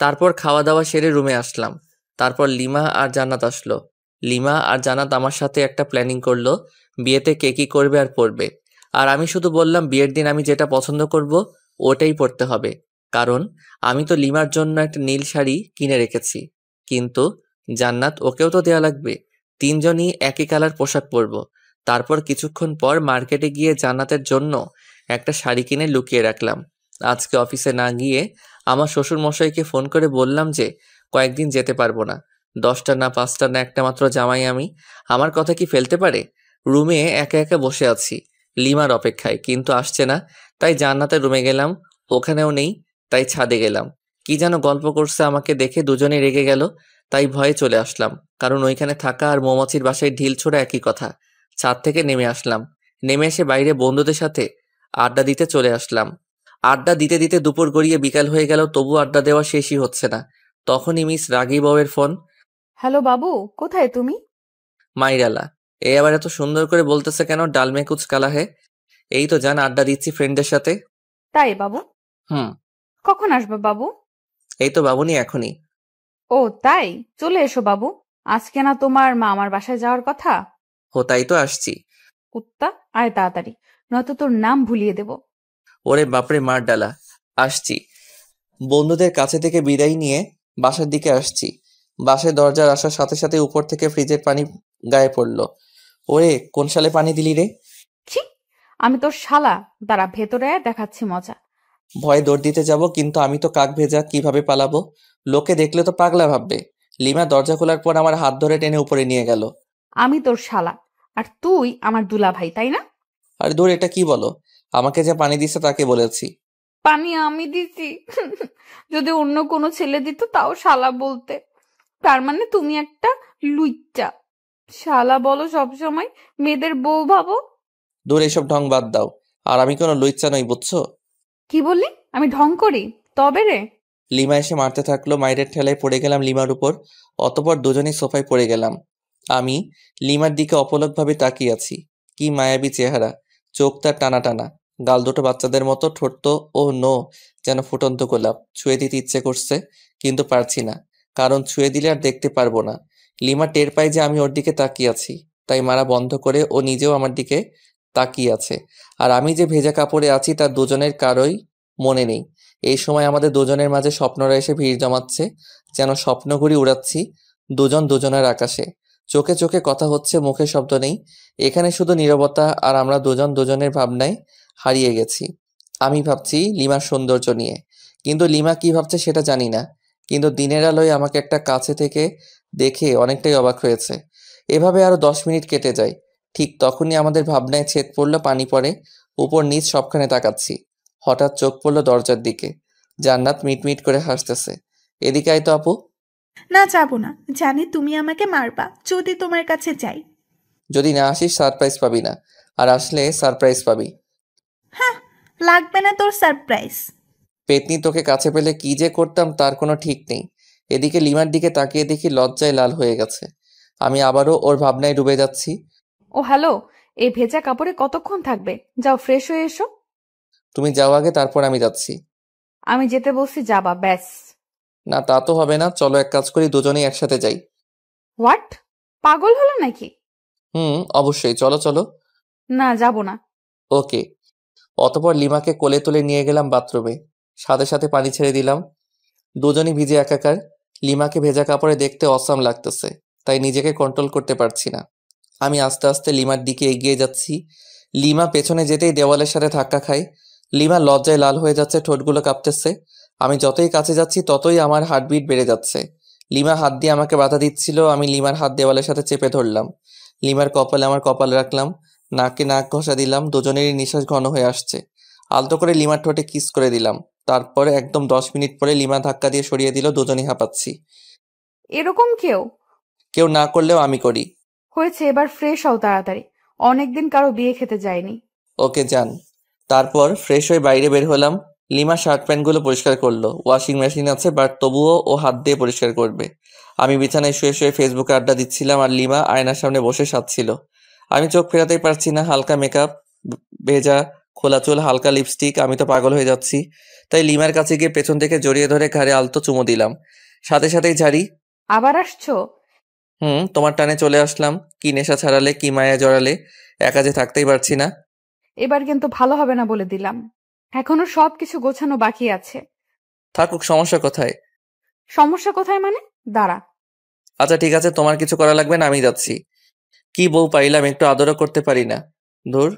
তারপর খাওয়া দাওয়া সেরে রুমে আসলাম। তারপর লিমা আর জান্নাত আসলো। লিমা আর জান্নাত আমার সাথে একটা প্ল্যানিং করলো, বিয়েতে কে কি করবে আর পরবে। আর আমি শুধু বললাম বিয়ের দিন আমি যেটা পছন্দ করব ওটাই পরতে হবে, কারণ আমি তো লিমার জন্য একটা নীল শাড়ি কিনে রেখেছি। কিন্তু জান্নাত, ওকেও তো দেয়া লাগবে। তিনজনই একই কালার পোশাক পরবো। তারপর কিছুক্ষণ পর মার্কেটে গিয়ে জান্নাতের জন্য একটা শাড়ি কিনে লুকিয়ে রাখলাম। আজকে অফিসে না গিয়ে আমার শ্বশুর মশাইকে ফোন করে বললাম যে কয়েকদিন যেতে পারবো না। 10টা না 5টা না একটা মাত্র জামাই আমি, আমার কথা কি ফেলতে পারে? রুমে একা একা বসে আছি লিমার অপেক্ষায়, কিন্তু আসছে না। তাই জান্নাতের রুমে গেলাম, ওখানেও নেই। তাই ছাদে গেলাম। কি যেন গল্প করছে, আমাকে দেখে দুজনেই রেগে গেল। তাই ভয়ে চলে আসলাম, কারণ ওইখানে থাকা আর মৌমাছির বাসায় ঢিল ছোড়া একই কথা। ছাদ থেকে নেমে আসলাম। নেমে এসে বাইরে বন্ধুদের সাথে আড্ডা দিতে চলে আসলাম। আড্ডা দিতে দিতে দুপুর গড়িয়ে বিকাল হয়ে গেল, তবু আড্ডা দেওয়া শেষই হচ্ছে না। তখনই মিস রাগী বউয়ের ফোন। হ্যালো বাবু, কোথায় তুমি? মাইরালা, এ আবার এত সুন্দর করে বলতেছে কেন? ডাল মে কুচ কালা হে। এই তো জান, আড্ডা দিচ্ছি ফ্রেন্ডদের সাথে। তাই বাবু? হুম। কখন আসবে বাবু? এই তো বাবুনি, এখনই। ও তাই, চলে এসো বাবু। আজকে না তোমার মামার বাসায় যাওয়ার কথা? ও তাই তো আসছি। কুত্তা, আয় তাড়াতাড়ি, নয়তো তোর নাম ভুলিয়ে দেব। ওরে বাপরে, মার ডালা। আসছি। বন্ধুদের কাছে থেকে বিদায় নিয়ে বাসার দিকে আসছি। বাসায় দরজার আসার সাথে সাথে উপর থেকে ফ্রিজের পানি গায়ে পড়লো। ওরে, কোন সালে পানি দিলি রে? ছি, আমি তোর শালা, দাঁড়া ভেতরে আয়, দেখাচ্ছি মজা। ভয়ে দৌড় দিতে যাব, কিন্তু আমি তো কাক ভেজা, কিভাবে পালাবো? লোকে দেখলে তো পাগলা ভাববে। লিমা দরজা খোলার পর আমার হাত ধরে টেনে উপরে নিয়ে গেল। আমি তোর শালা, আর তুই আমার দুলা ভাই, তাই না? আরে দূর, এটা কি বলো? আমাকে যে পানি দিছে তাকে বলেছি। পানি আমি দিছি? যদি অন্য কোনো ছেলে দিত তাও শালা বলতে। তার মানে তুমি একটা লুইচ্চা। শালা বলো সবসময়, মেয়েদের বউ ভাবো। দূর, এসব ঢং বাদ দাও। আর আমি কোনো লুইচ্চা নই, বুঝছো? কি বললি? আমি ঢং করি? তবে রে। লিমা এসে মারতে থাকলো। মায়ের ঠেলায় পড়ে গেলাম লিমার উপর। অতপর দুজনেই সোফায় পড়ে গেলাম। আমি লিমার দিকে অপলকভাবে তাকিয়ে আছি। কি মায়াবী চেহারা, চোখ তার টানা টানা, গাল দুটো বাচ্চাদের মতো, ঠোঁট তো ও নো, যেন ফুটন্ত গোলাপ। ছুঁয়ে দিতে ইচ্ছে করছে, কিন্তু পারছি না, কারণ ছুঁয়ে দিলে আর দেখতে পারবো না। লিমা টের পায় যে আমি ওর দিকে তাকিয়ে আছি, তাই মারা বন্ধ করে ও নিজেও আমার দিকে তাকিয়ে আছে। আর আমি যে ভেজা কাপড়ে আছি তার দুজনের কারোই মনে নেই। এই সময় আমাদের দুজনের মাঝে স্বপ্নরা এসে ভিড় জমাচ্ছে, যেন স্বপ্নঘুড়ি উড়াচ্ছি দুজন দুজনের আকাশে। চোখে চোখে কথা হচ্ছে, মুখে শব্দ নেই। এখানে শুধু নীরবতা, আর আমরা দুজন দুজনের ভাবনায় হারিয়ে গেছি। আমি ভাবছি লিমার সৌন্দর্য নিয়ে, কিন্তু লিমা কি ভাবছে সেটা জানি না। কিন্তু দিনের আলোয় আমাকে একটা কাছে থেকে দেখে অনেকটাই অবাক হয়েছে। এভাবে আরো 10 মিনিট কেটে যায়। ঠিক তখনই আমাদের ভাবনায় ছেদ পড়লো, পানি পড়ে। উপর নিচ সবখানে তাকাচ্ছি। হঠাৎ চোখ পড়লো দরজার দিকে। জান্নাত মিটমিট করে হাসতেছে। এদিকে আয় তো আপু। না যাবো না, জানি তুমি আমাকে মারবা যদি তোমার কাছে যাই। যদি না আসিস সারপ্রাইজ পাবি না, আর আসলে সারপ্রাইজ পাবি। হ্যাঁ, লাগবে না তোর সারপ্রাইজ। পেতনি, তোকে কাছে পেলে কি যে করতাম তার কোনো ঠিক নেই। এদিকে লিমার দিকে তাকিয়ে দেখি লজ্জায় লাল হয়ে গেছে। আমি আবারও ওর ভাবনায় ডুবে যাচ্ছি। ও হ্যালো, এই ভেজা কাপড়ে কতক্ষণ থাকবে? যাও ফ্রেশ হয়ে এসো। তুমি যাও আগে, তারপর আমি যাচ্ছি। আমি যেতে বলছি যাবা, ব্যাস। না, তা তো হবে না। চলো এক কাজ করি, দুজনেই একসাথে যাই। হোয়াট? পাগল হলো নাকি? অবশ্যই, চলো চলো। না, যাব না। ওকে। অতপর লিমাকে কোলে তুলে নিয়ে গেলাম বাথরুমে। সাথে সাথে পানি ছেড়ে দিলাম। দুজনই ভিজে একাকার। লিমাকে ভেজা কাপড়ে দেখতে অসাম লাগতেছে, তাই নিজেকে কন্ট্রোল করতে পারছি না। আমি আস্তে আস্তে লিমার দিকে এগিয়ে যাচ্ছি। লিমা পেছনে যেতেই দেওয়ালের সাথে ধাক্কা খায়। লিমা লজ্জায় লাল হয়ে যাচ্ছে, ঠোঁটগুলো কাঁপতেছে। আমি যতই কাছে যাচ্ছি ততই আমার হার্টবিট বেড়ে যাচ্ছে। লিমা হাত দিয়ে আমাকে বাধা দিচ্ছিল, আমি লিমার হাত দেওয়ালের সাথে চেপে ধরলাম। লিমার কপালে আমার কপাল রাখলাম, নাকে নাক ঘষা দিলাম, দুজনেরই নিঃশ্বাস ঘন হয়ে আসছে। আলতো করে লিমার ঠোঁটে কিস করে দিলাম। তারপরে একদম 10 মিনিট পরে লিমা ধাক্কা দিয়ে সরিয়ে দিল, দুজনেই হাঁপাচ্ছি। এরকম কেউ কেউ না করলেও আমি করি। হয়েছে, এবার ফ্রেশ হও তাড়াতাড়ি। অনেকদিন কারো বিয়ে খেতে যায়নি। ওকে যান। তারপর ফ্রেশ হয়ে বাইরে বের হলাম। লিমা শার্ট প্যান্টগুলো পরিষ্কার করলো। ওয়াশিং মেশিন আছে, বাট তবুও ও হাত দিয়ে পরিষ্কার করবে। আমি বিছানায় শুয়ে শুয়ে ফেসবুকে আড্ডা দিচ্ছিলাম, আর লিমা আয়নার সামনে বসে সাজছিল। আমি চোখ ফেরাতেই পারছি না। হালকা মেকআপ, ভেজা খোলা চুল, হালকা লিপস্টিক, আমি তো পাগল হয়ে যাচ্ছি। তাই লিমার কাছে গিয়ে পেছন থেকে জড়িয়ে ধরে ঘাড়ে আলতো চুমু দিলাম, সাথে সাথেই ঝাড়ি। আবার আসছো? তোমার টানে চলে আসলাম। কি নেশা ছাড়ালে, কি মায়া জড়ালে, একা যে থাকতেই পারছি না। এবার কিন্তু ভালো হবে না বলে দিলাম। এখনো সবকিছু গোছানো বাকি আছে। থাকুক, সমস্যা কোথায়? সমস্যা কোথায় মানে? দাঁড়া। আচ্ছা ঠিক আছে, তোমার কিছু করা লাগবে না, আমি যাচ্ছি। কি বউ পাইলাম, একটু আদরও করতে পারি না। ধুর।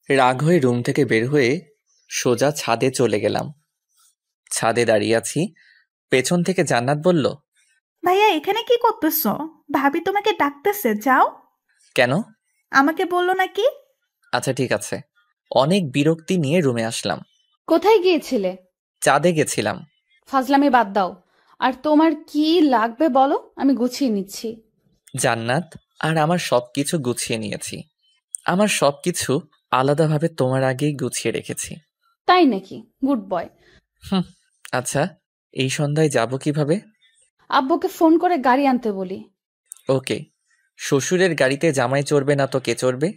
রাগ হয়ে রুম থেকে বের হয়ে সোজা ছাদে চলে গেলাম। ছাদে দাঁড়িয়ে আছি, পেছন থেকে জান্নাত বলল, ভাইয়া এখানে কি করতেছো? ভাবি তোমাকে ডাকতেছে, যাও। কেন? আমাকে বললো নাকি? আচ্ছা ঠিক আছে। অনেক বিরক্তি নিয়ে রুমে আসলাম। কোথায় গিয়েছিলে? চাঁদে গেছিলাম। ফাজলামি বাদ দাও। আর তোমার কি লাগবে বলো, আমি গুছিয়ে নিচ্ছি। জান্নাত, আর আমার সবকিছু গুছিয়ে নিয়েছি। আমার সবকিছু আলাদাভাবে তোমার আগেই গুছিয়ে রেখেছি। তাই নাকি? Good boy. আচ্ছা, এই সন্ধ্যায় যাব কিভাবে? আব্বুকে ফোন করে গাড়ি আনতে বলি। ওকে। শ্বশুরের গাড়িতে জামাই চড়বে না তো কে চড়বে?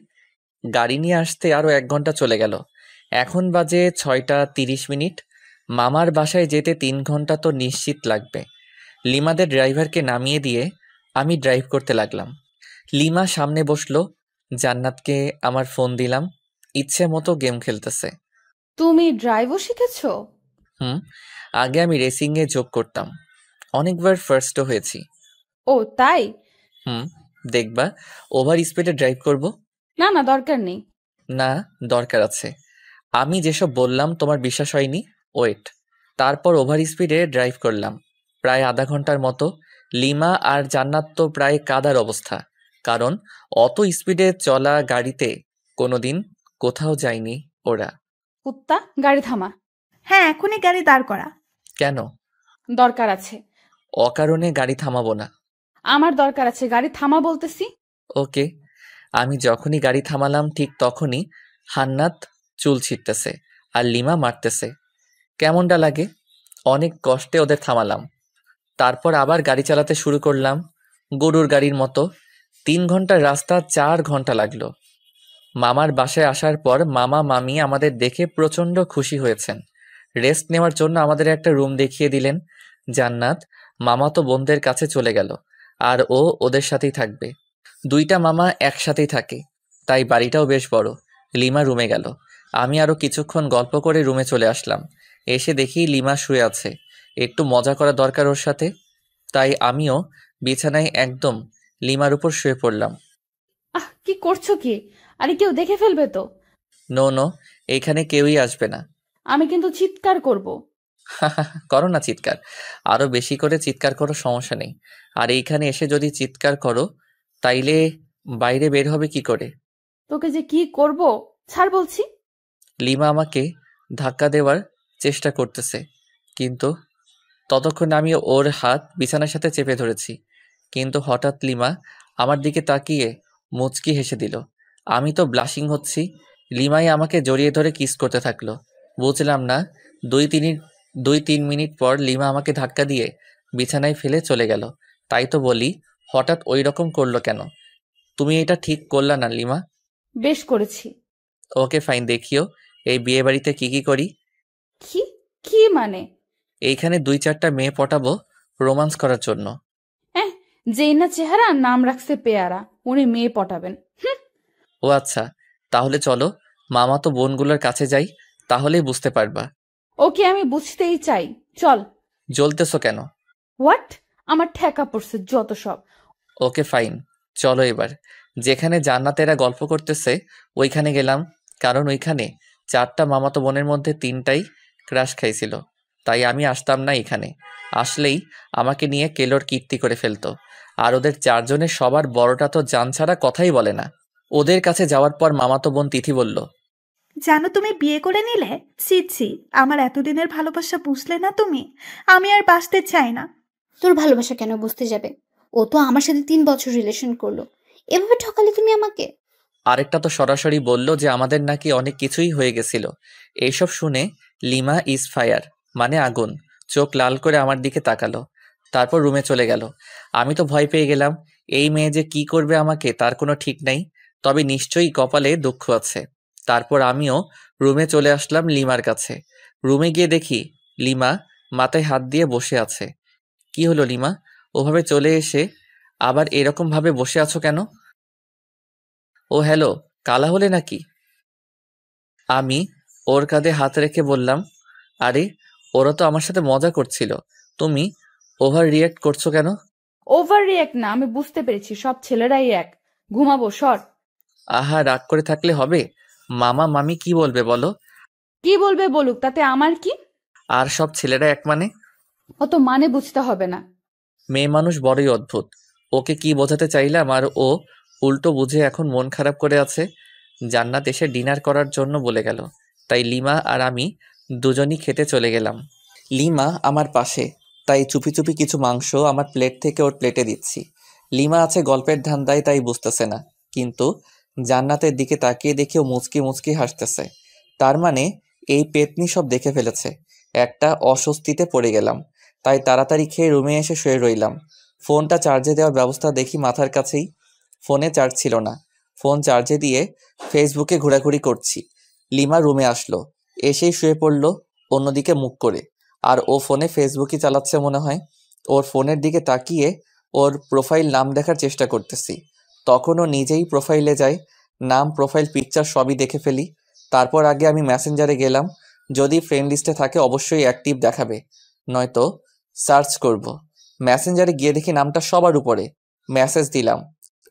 গাড়ি নিয়ে আসতে আরো 1 ঘন্টা চলে গেল। এখন বাজে 6টা 30 মিনিট। মামার বাসায় যেতে 3 ঘন্টা তো নিশ্চিত লাগবে। লিমাদের ড্রাইভারকে নামিয়ে দিয়ে আমি ড্রাইভ করতে লাগলাম। লিমা সামনে বসলো। জান্নাতকে আমার ফোন দিলাম। ইচ্ছে মতো গেম খেলতেছে। তুমি ড্রাইভও শিখেছো? আগে আমি রেসিংয়ে যোগ করতাম, অনেকবার ফার্স্টও হয়েছি। ও তাই? দেখবা, ওভার স্পিডে ড্রাইভ করব? না না, দরকার নেই। না, দরকার আছে। আমি যেসব বললাম তোমার বিশ্বাস হয়নি, ওয়েট। তারপর ওভার স্পিডে ড্রাইভ করলাম প্রায় আধা ঘন্টার মতো। লিমা আর জান্নাত তো প্রায় কাদার অবস্থা, কারণ অত স্পিডে চলা গাড়িতে কোনোদিন কোথাও যায়নি ওরা। কুত্তা, গাড়ি থামা। হ্যাঁ, এখনই গাড়ি দাঁড় করা। কেন? দরকার আছে। অকারণে গাড়ি থামাবো না। আমার দরকার আছে, গাড়ি থামা বলতেছি। ওকে। আমি যখনই গাড়ি থামালাম ঠিক তখনই হান্নাত চুল ছিটতেছে আর লিমা মারতেছে। কেমনটা লাগে? অনেক কষ্টে ওদের থামালাম। তারপর আবার গাড়ি চালাতে শুরু করলাম, গরুর গাড়ির মতো। 3 ঘন্টার রাস্তা 4 ঘন্টা লাগলো। মামার বাসায় আসার পর মামা মামি আমাদের দেখে প্রচন্ড খুশি হয়েছেন। রেস্ট নেওয়ার জন্য আমাদের একটা রুম দেখিয়ে দিলেন। জান্নাত মামা তো বোনদের কাছে চলে গেল, আর ও ওদের সাথেই থাকবে। 2টা মামা একসাথেই থাকে, তাই বাড়িটাও বেশ বড়। লিমা রুমে গেল। আমি আরো কিছুক্ষণ গল্প করে রুমে চলে আসলাম। এসে দেখি লিমা শুয়ে আছে। একটু মজা করা দরকার ওর সাথে, তাই আমিও বিছানায় একদম লিমার উপর শুয়ে পড়লাম। কি করছো কি? আরে কেউ দেখে ফেলবে তো। নো নো, এইখানে কেউই আসবে না। আমি কিন্তু চিৎকার করব। করো না চিৎকার, আরো বেশি করে চিৎকার করো, সমস্যা নেই। আর এইখানে এসে যদি চিৎকার করো তাইলে বাইরে বের হবে কি করে? তোকে যে কি করব, ছাড় বলছি। লিমা আমাকে ধাক্কা দেওয়ার চেষ্টা করতেছে, কিন্তু ততক্ষণ আমি ওর হাত বিছানার সাথে চেপে ধরেছি। কিন্তু হঠাৎ লিমা আমার দিকে তাকিয়ে মুচকি হেসে দিল। আমি তো ব্লাশিং হচ্ছি। লিমাই আমাকে জড়িয়ে ধরে কিস করতে থাকলো। বুঝলাম না, 2-3 মিনিট পর লিমা আমাকে ধাক্কা দিয়ে বিছানায় ফেলে চলে গেল। তাই তো বলি, হঠাৎ ওই রকম করলো কেন? তুমি এটা ঠিক করলা না লিমা। বেশ করেছি। ওকে ফাইন, দেখিও এই বিয়ে বাড়িতে কি কি করি। কি কি মানে? এইখানে 2-4টা মেয়ে পটাবো রোমান্স করার জন্য। যেই না চেহারা, নাম রাখছে পেয়ারা, উনি মেয়ে পটাবেন। ও আচ্ছা, তাহলে চলো মামা তো বোনগুলোর কাছে যাই, তাহলেই বুঝতে পারবা। ওকে, আমি বুঝতেই চাই, চল। জ্বলতেছো কেন? হোয়াট? আমার ঠেকা পড়ছে যত সব। ওকে ফাইন, চলো এবার যেখানে জান্নাতেরা গল্প করতেছে ওইখানে গেলাম। কারণ ওইখানে 4টা মামাতো বোনের মধ্যে 3টাই ক্রাশ খাইছিল। তাই আমি আসতাম না এখানে। আসলেই আমাকে নিয়ে কেলোর কীর্তি করে ফেলতো। আর ওদের 4 জনের সবার বড়টা তো জান ছাড়া কথাই বলে না। ওদের কাছে যাওয়ার পর মামাতো বোন তিথি বলল, জানো তুমি বিয়ে করে নিলে? ছি ছি, আমার এতদিনের ভালোবাসা বুঝলে না তুমি? আমি আর বাঁচতে চাই না। তোর ভালোবাসা কেন বুঝতে যাবে? ও তো আমার সাথে 3 বছর রিলেশন করলো। এভাবে ঠকালে তুমি আমাকে? আরেকটা তো সরাসরি বলল যে আমাদের নাকি অনেক কিছুই হয়ে গেছিল। এইসব শুনে লিমা ইজ ফায়ার, মানে আগুন, চোখ লাল করে আমার দিকে তাকালো। তারপর রুমে চলে গেল। আমি তো ভয় পেয়ে গেলাম। এই মেয়ে যে কি করবে আমাকে তার কোনো ঠিক নাই। তবে নিশ্চয়ই কপালে দুঃখ আছে। তারপর আমিও রুমে চলে আসলাম লিমার কাছে। রুমে গিয়ে দেখি লিমা মাথায় হাত দিয়ে বসে আছে। কি হলো লিমা, ওভাবে চলে এসে আবার এরকম ভাবে বসে আছো কেন? ও হ্যালো, কালা হলে নাকি? আমি ওর কাঁধে হাত রেখে বললাম, আরে ওরা তো আমার সাথে মজা করছিল, তুমি ওভার রিয়েক্ট করছো কেন? ওভার রিয়েক্ট না, আমি বুঝতে পেরেছি সব ছেলেরাই এক। ঘুমাবো, সর। আহা, রাগ করে থাকলে হবে? মামা মামি কি বলবে বলো? কি বলবে বলুক, তাতে আমার কি? আর সব ছেলেরা এক মানে? অত মানে বুঝতে হবে না। মেয়ে মানুষ বড়ই অদ্ভুত। ওকে কি বোঝাতে চাইলাম আর ও উল্টো বুঝে এখন মন খারাপ করে আছে। জান্নাত এসে ডিনার করার জন্য বলে গেল, তাই লিমা আর আমি দুজনই খেতে চলে গেলাম। লিমা আমার পাশে, তাই চুপি চুপি কিছু মাংস আমার প্লেট থেকে ওর প্লেটে দিচ্ছি। লিমা আছে গল্পের ধান্দায়, তাই বুঝতেছে না, কিন্তু জান্নাতের দিকে তাকিয়ে দেখেও মুচকি মুচকি হাসতেছে। তার মানে এই পেতনি সব দেখে ফেলেছে। একটা অস্বস্তিতে পড়ে গেলাম, তাই তাড়াতাড়ি খেয়ে রুমে এসে শুয়ে রইলাম। ফোনটা চার্জে দেওয়ার ব্যবস্থা দেখি মাথার কাছেই। ফোনে চার্জ ছিল না। ফোন চার্জে দিয়ে ফেসবুকে ঘোরাঘুরি করছি। লিমা রুমে আসলো, এসেই শুয়ে পড়লো অন্যদিকে মুখ করে। আর ও ফোনে ফেসবুকই চালাচ্ছে মনে হয়। ওর ফোনের দিকে তাকিয়ে ওর প্রোফাইল নাম দেখার চেষ্টা করতেছি। তখন ও নিজেই প্রোফাইলে যায়। নাম, প্রোফাইল পিকচার সবই দেখে ফেলি। তারপর আগে আমি মেসেঞ্জারে গেলাম। যদি ফ্রেন্ড লিস্টে থাকে অবশ্যই অ্যাক্টিভ দেখাবে, নয়তো সার্চ করব। মেসেঞ্জারে গিয়ে দেখি নামটা সবার উপরে। মেসেজ দিলাম,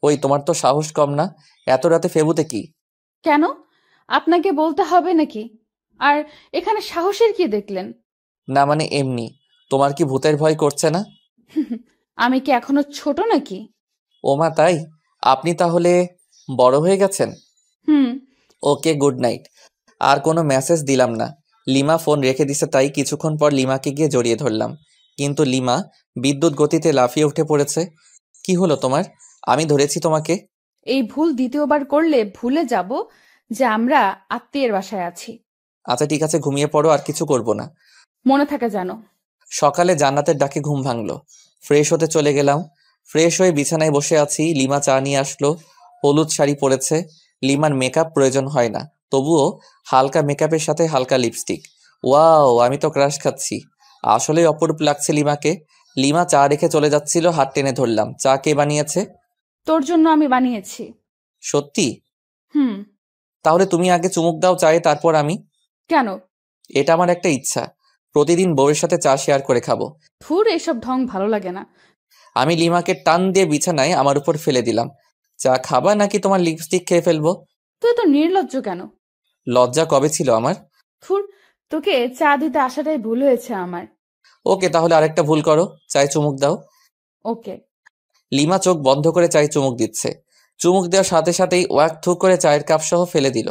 ওই তোমার তো সাহস কম না, এত রাতে ফেবুতে কি? কেন? আপনাকে বলতে হবে নাকি? আর এখানে সাহসের কি দেখলেন? না মানে এমনি। তোমার কি ভূতের ভয় করছে না? আমি কি এখনো ছোট নাকি? ওমা তাই? আপনি তাহলে বড় হয়ে গেছেন। হুম। ওকে, গুড নাইট। আর কোনো মেসেজ দিলাম না। লিমা ফোন রেখে দিছে, তাই কিছুক্ষণ পর লিমাকে গিয়ে জড়িয়ে ধরলাম। কিন্তু লিমা বিদ্যুৎ গতিতে লাফিয়ে উঠে পড়েছে। কি হলো তোমার? আমি ধরেছি তোমাকে। এই ভুল দ্বিতীয়বার করলে ভুলে যাব যে আমরা আত্মীয়ের বাসায় আছি। আচ্ছা ঠিক আছে, ঘুমিয়ে পড়ো, আর কিছু করব না। মনে থাকে জানো। সকালে জান্নাতের ডাকে ঘুম ভাঙলো। ফ্রেশ হতে চলে গেলাম। ফ্রেশ হয়ে বিছানায় বসে আছি। লিমা চা নিয়ে আসলো। হলুদ শাড়ি পরেছে। লিমার মেকআপ প্রয়োজন হয় না, তবুও হালকা মেকআপের সাথে হালকা লিপস্টিক। ওয়াও, আমি তো ক্রাশ খাচ্ছি। আসলেই অপরূপ লাগছে লিমাকে। লিমা চা রেখে চলে যাচ্ছিল, হাত টেনে ধরলাম। চা কে বানিয়েছে? তোর জন্য আমি বানিয়েছি। সত্যি? হুম। তাহলে তুমি আগে চুমুক দাও চায়ে, তারপর আমি। কেন? এটা আমার একটা ইচ্ছা, প্রতিদিন বউয়ের সাথে চা শেয়ার করে খাবো। ধুর, এসব ঢং ভালো লাগে না। আমি লিমাকে টান দিয়ে বিছানায় আমার উপর ফেলে দিলাম। চা খাবা নাকি তোমার লিপস্টিক খেয়ে ফেলবো? তুই তো নির্লজ্জ কেন? লজ্জা কবে ছিল আমার? ধুর, তোকে চা দিতে আসাটাই ভুল হয়েছে আমার। ওকে, তাহলে আরেকটা ভুল করো, চায়ে চুমুক দাও। ওকে। লিমা চোখ বন্ধ করে চায়ে চুমুক দিচ্ছে। চুমুক দেওয়ার সাথে সাথেই ওয়াক থু করে চায়ের কাপ সহ ফেলে দিল।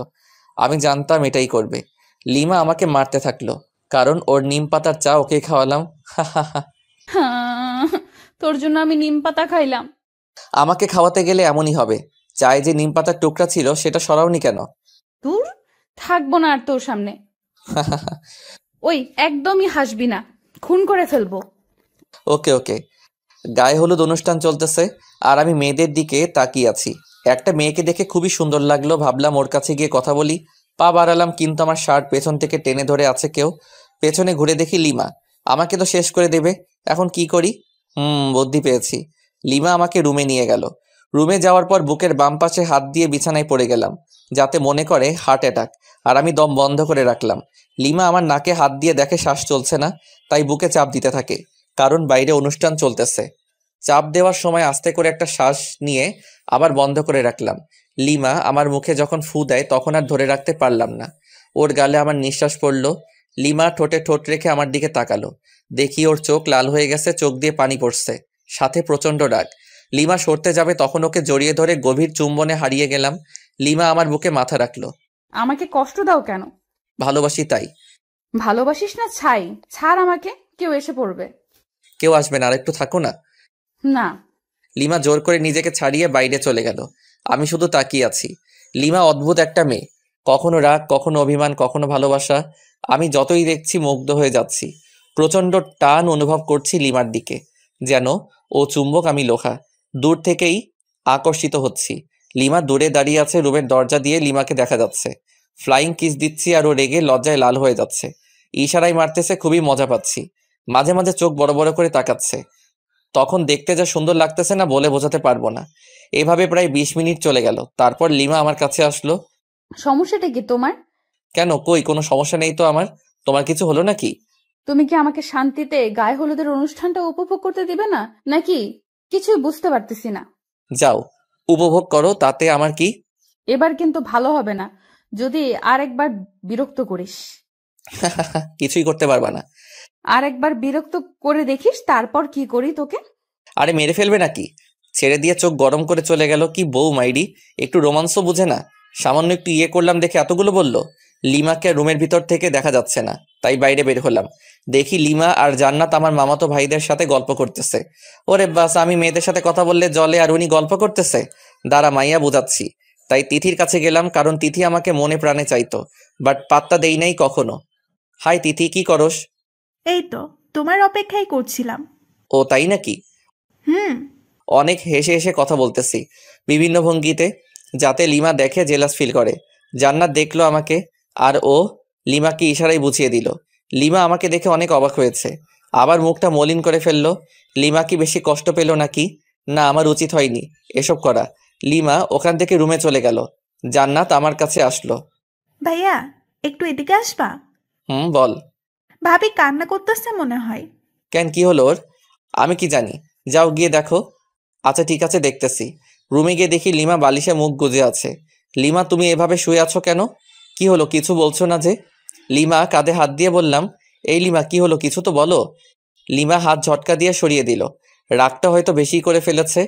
আমি জানতাম এটাই করবে। লিমা আমাকে মারতে থাকলো, কারণ ওর নিম পাতার চা ওকে খাওয়ালাম। তোর জন্য আমি নিম পাতা খাইলাম। আমাকে খাওয়াতে গেলে এমনই হবে। চায়ে যে নিম পাতার টুকরা ছিল সেটা সরাওনি কেন? দূর, থাকবো না আর তোর সামনে। ওই একদমই হাসবি না, খুন করে ফেলবো। ওকে ওকে। গায়ে হলুদ অনুষ্ঠান চলতেছে, আর আমি মেয়েদের দিকে তাকিয়ে আছি। একটা মেয়েকে দেখে খুবই সুন্দর লাগলো, ভাবলাম ওর কাছে গিয়ে কথা বলি। পা বাড়ালাম, কিন্তু আমার শার্ট পেছন থেকে টেনে ধরে আছে কেউ। পেছনে ঘুরে দেখি লিমা। আমাকে তো শেষ করে দেবে, এখন কি করি? বুদ্ধি পেয়েছি। লিমা আমাকে রুমে নিয়ে গেল। রুমে যাওয়ার পর বুকের বাম পাশে হাত দিয়ে বিছানায় পড়ে গেলাম, যাতে মনে করে হার্ট অ্যাটাক। আর আমি দম বন্ধ করে রাখলাম। লিমা আমার নাকে হাত দিয়ে দেখে শ্বাস চলছে না, তাই বুকে চাপ দিতে থাকে, কারণ বাইরে অনুষ্ঠান চলতেছে। চাপ দেওয়ার সময় আস্তে করে একটা শ্বাস নিয়ে আবার বন্ধ করে রাখলাম। লিমা আমার মুখে যখন ফু দেয় তখন আর ধরে রাখতে পারলাম না, ওর গালে আমার নিঃশ্বাস পড়ল। লিমা ঠোঁটে ঠোঁট রেখে আমার দিকে তাকালো, দেখি ওর চোখ লাল হয়ে গেছে, চোখ দিয়ে পানি পড়ছে, সাথে প্রচন্ড রাগ। লিমা সরতে যাবে তখন ওকে জড়িয়ে ধরে গভীর চুম্বনে হারিয়ে গেলাম। লিমা আমার বুকে মাথা রাখলো। আমাকে কষ্ট দাও কেন? ভালোবাসি তাই। ভালোবাসিস না ছাই? ছাড় আমাকে, কেউ এসে পড়বে। কেউ আসবে না, আর একটু থাকো না। না। লিমা জোর করে নিজেকে ছাড়িয়ে বাইরে চলে গেল। আমি শুধু তাকিয়ে আছি। লিমা অদ্ভুত একটা মেয়ে, কখনো রাগ, কখনো অভিমান, কখনো ভালোবাসা। আমি যতই দেখছি মুগ্ধ হয়ে যাচ্ছি। প্রচন্ড টান অনুভব করছি লিমার দিকে, যেন ও চুম্বক, আমি লোহা। দূর থেকেই আকর্ষিত হচ্ছি। লিমা দূরে দাঁড়িয়ে আছে, রুমের দরজা দিয়ে লিমাকে দেখা যাচ্ছে। ফ্লাইং কিস দিচ্ছি আর ও রেগে লজ্জায় লাল হয়ে যাচ্ছে, ইশারায় মারতেছে, খুবই মজা পাচ্ছি। মাঝে মাঝে চোখ বড় বড় করে তাকাচ্ছে। তখন দেখতে যা সুন্দর লাগতেছে না, বলে বোঝাতে পারবো না। এভাবে প্রায় 20 মিনিট চলে গেল। তারপর লিমা আমার কাছে আসলো। সমস্যাটা কি তোমার? কেন, কই কোনো সমস্যা নেই তো আমার। তোমার কিছু হলো নাকি? তুমি কি আমাকে শান্তিতে গায়ে হলুদের অনুষ্ঠানটা উপভোগ করতে দিবে না নাকি? কিছুই বুঝতে পারতেছি না। যাও, উপভোগ করো, তাতে আমার কি। এবার কিন্তু ভালো হবে না যদি আরেকবার বিরক্ত করিস। কিছুই করতে পারবা না। আরেকবার বিরক্ত করে দেখিস, তারপর কি করি তোকে। আরে মেরে ফেলবে নাকি? ছেড়ে দিয়ে চোখ গরম করে চলে গেল। কি বউ মাইরি, একটু রোমান্সও বুঝে না। সামান্য একটু ইয়ে করলাম দেখে এতগুলো বলল। লিমাকে রুমের ভিতর থেকে দেখা যাচ্ছে না, তাই বাইরে বের হলাম। দেখি লিমা আর জান্নাত আমার মামাতো ভাইদের সাথে গল্প করতেছে। ওরে বাস, আমি মেয়েদের সাথে কথা বললে জলে, আর উনি গল্প করতেছে। দাঁড়া, মাইয়া বুঝাচ্ছি। তাই তিথির কাছে গেলাম, কারণ তিথি আমাকে মনে প্রাণে চাইতো, বাট পাত্তা দেই নাই কখনো। হাই তিথি, কি করস? এই তো তোমার অপেক্ষাই করছিলাম। ও তাই নাকি? হুম। অনেক হেসে হেসে কথা বলতেছি বিভিন্ন ভঙ্গিতে, যাতে লিমা দেখে জেলাস ফিল করে। জান্নাত দেখলো আমাকে, আর ও লিমাকে ইশারায় বুঝিয়ে দিল। লিমা আমাকে দেখে অনেক অবাক হয়েছে, আবার মুখটা মলিন করে ফেললো। লিমা কি বেশি কষ্ট পেল নাকি? না, আমার উচিত হয়নি এসব করা। লিমা ওখান থেকে রুমে চলে গেল। জান্নাত আমার কাছে আসলো। ভাইয়া, একটু এদিকে আসবা? বল। ভাবি কান্না করতেছে মনে হয়। কেন, কি হলো ওর? আমি কি জানি, যাও গিয়ে দেখো। আচ্ছা ঠিক আছে, দেখতেছি। রুমে গিয়ে দেখি লিমা বালিশে মুখ গুজে আছে। লিমা, তুমি এভাবে শুয়ে আছো কেন? কি হলো, কিছু বলছো না যে? লিমা কাঁধে হাত দিয়ে বললাম, এই লিমা কি হলো, কিছু তো বলো। লিমা হাত ঝটকা দিয়ে সরিয়ে দিল। রাগটা হয়তো বেশি করে ফেলেছে,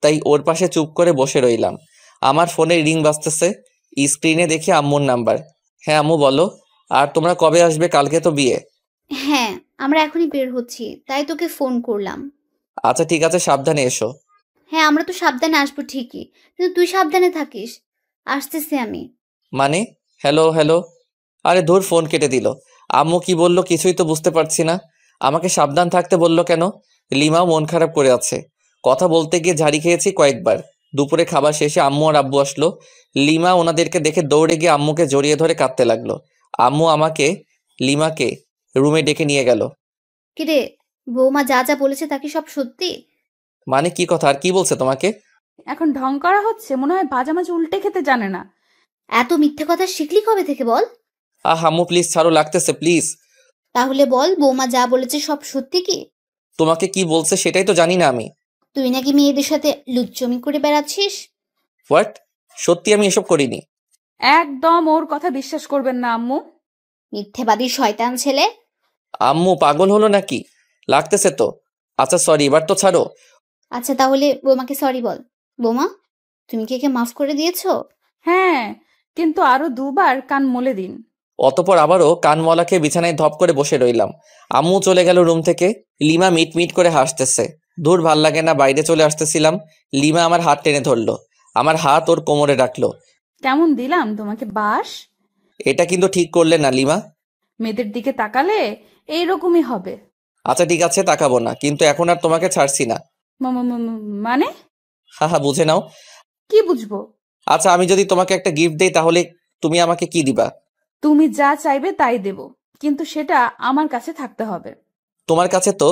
তাই ওর পাশে চুপ করে বসে রইলাম। আমার ফোনে রিং বাজতেছে, স্ক্রিনে দেখি আম্মুর নাম্বার। হ্যাঁ আম্মু বলো। আর তোমরা কবে আসবে? কালকে তো বিয়ে। হ্যাঁ, আমরা এখনই বের হচ্ছি, তাই তোকে ফোন করলাম। আচ্ছা ঠিক আছে, সাবধানে এসো। হ্যাঁ, আমরা তো সাবধানে আসবো ঠিকই, কিন্তু তুই সাবধানে থাকিস। আসতেছি আমি। মানে? Hello hello. আরে ধুর, ফোন কেটে দিল। আম্মু কি বললো কিছুই তো বুঝতে পারছি না। আমাকে সাবধান থাকতে বললো কেন? লিমাও মন খারাপ করে আছে। কথা বলতে গিয়ে ঝাড়ি খেয়েছি কয়েকবার। দুপুরে খাবার শেষে আম্মু আর আব্বু আসলো। লিমা ওনাদেরকে দেখে দৌড়ে গিয়ে আম্মুকে জড়িয়ে ধরে কাঁদতে লাগলো। আম্মু আমাকে লিমাকে রুমে ডেকে নিয়ে গেল। কিরে, বৌমা যা যা বলেছে তা কি সব সত্যি? মানে কি কথা, আর কি বলছে তোমাকে? এখন ঢং করা হচ্ছে, মনে হয় ভাজা মাছ উল্টে খেতে জানে না। এত মিথ্যে কথা শিখলি কবে থেকে বল? আম্মু প্লিজ ছাড়ো, লাগতেছে প্লিজ। তাহলে বল, বৌমা যা বলেছে সব সত্যি কি? তোমাকে কি বলছে সেটাই তো জানি না আমি। তুই নাকি মেয়েদের সাথে লুচ্চমি করে বেড়াচ্ছিস? হোয়াট? সত্যি আমি এসব করিনি। একদম ওর কথা বিশ্বাস করবেন না আম্মু। মিথ্যেবাদী শয়তান ছেলে। আম্মু পাগল হলো নাকি? লাগতেছে তো। আচ্ছা সরি, এবার তো ছাড়ো। আচ্ছা তাহলে বৌমাকে সরি বল। বৌমা, তুমি কি একে মাফ করে দিয়েছো? হ্যাঁ, কিন্তু আরো 2বার কান মলে দিন। অতপর আবারও কানমলা খেয়ে বিছানায় ধপ করে বসে রইলাম। আম্মু চলে গেল রুম থেকে। লিমা মিট মিট করে হাসতেছে। দূর, ভাল লাগে না, বাইরে চলে আসতেছিলাম। লিমা আমার হাত টেনে ধরলো, আমার হাত ওর কোমরে রাখলো। কেমন দিলাম তোমাকে বাস? এটা কিন্তু ঠিক করলে না লিমা। মেয়েদের দিকে তাকালে এইরকমই হবে। আচ্ছা ঠিক আছে, তাকাবো না, কিন্তু এখন আর তোমাকে ছাড়ছি না। মানে? হা বুঝে নাও। কি বুঝবো? আচ্ছা, আমি যদি তোমাকে একটা গিফট দেই তাহলে তুমি আমাকে কি দিবা? তুমি যা চাইবে তাই দেব, কিন্তু সেটা আমার কাছে থাকতে হবে। তোমার কাছে তো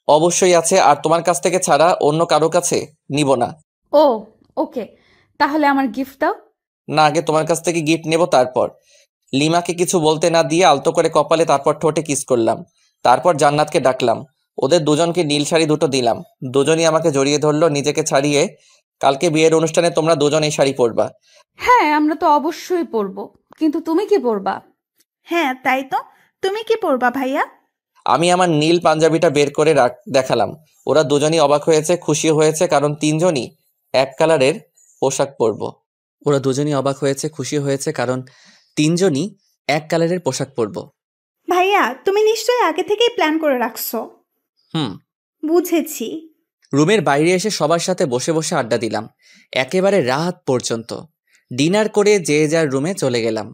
অবশ্যই আছে, আর তোমার কাছ থেকে ছাড়া অন্য কারো কাছে নিব না। ও ওকে, তাহলে আমার গিফট দাও। না, আগে তোমার কাছ থেকে গিফট নেব তারপর। লিমাকে কিছু বলতে না দিয়ে আলতো করে কপালে, তারপর ঠোঁটে কিস করলাম। তারপর জান্নাতকে ডাকলাম। ওদের দুজনকে নীল শাড়ি দুটো দিলাম। দুজনই আমাকে জড়িয়ে ধরলো নিজেকে ছাড়িয়ে। কালকে বিয়ের অনুষ্ঠানে তোমরা দুজন এই শাড়ি পরবা। হ্যাঁ, আমরা তো অবশ্যই পরবো, কিন্তু তুমি কি পরবা? হ্যাঁ তাই তো, তুমি কি পরবা ভাইয়া? আমি আমার নীল পাঞ্জাবিটা বের করে দেখালাম। ওরা দুজনই অবাক হয়েছে, খুশি হয়েছে, কারণ তিনজনই এক কালারের পোশাক পরবো। ওরা দুজনই অবাক হয়েছে, খুশি হয়েছে, কারণ তিনজনই এক কালারের পোশাক পরবো। ভাইয়া তুমি নিশ্চয়ই আগে থেকেই প্ল্যান করে রাখছো। হুম। বুঝেছি। রুমের বাইরে এসে সবার সাথে বসে বসে আড্ডা দিলাম একেবারে রাত পর্যন্ত। ডিনার করে যে যার রুমে চলে গেলাম।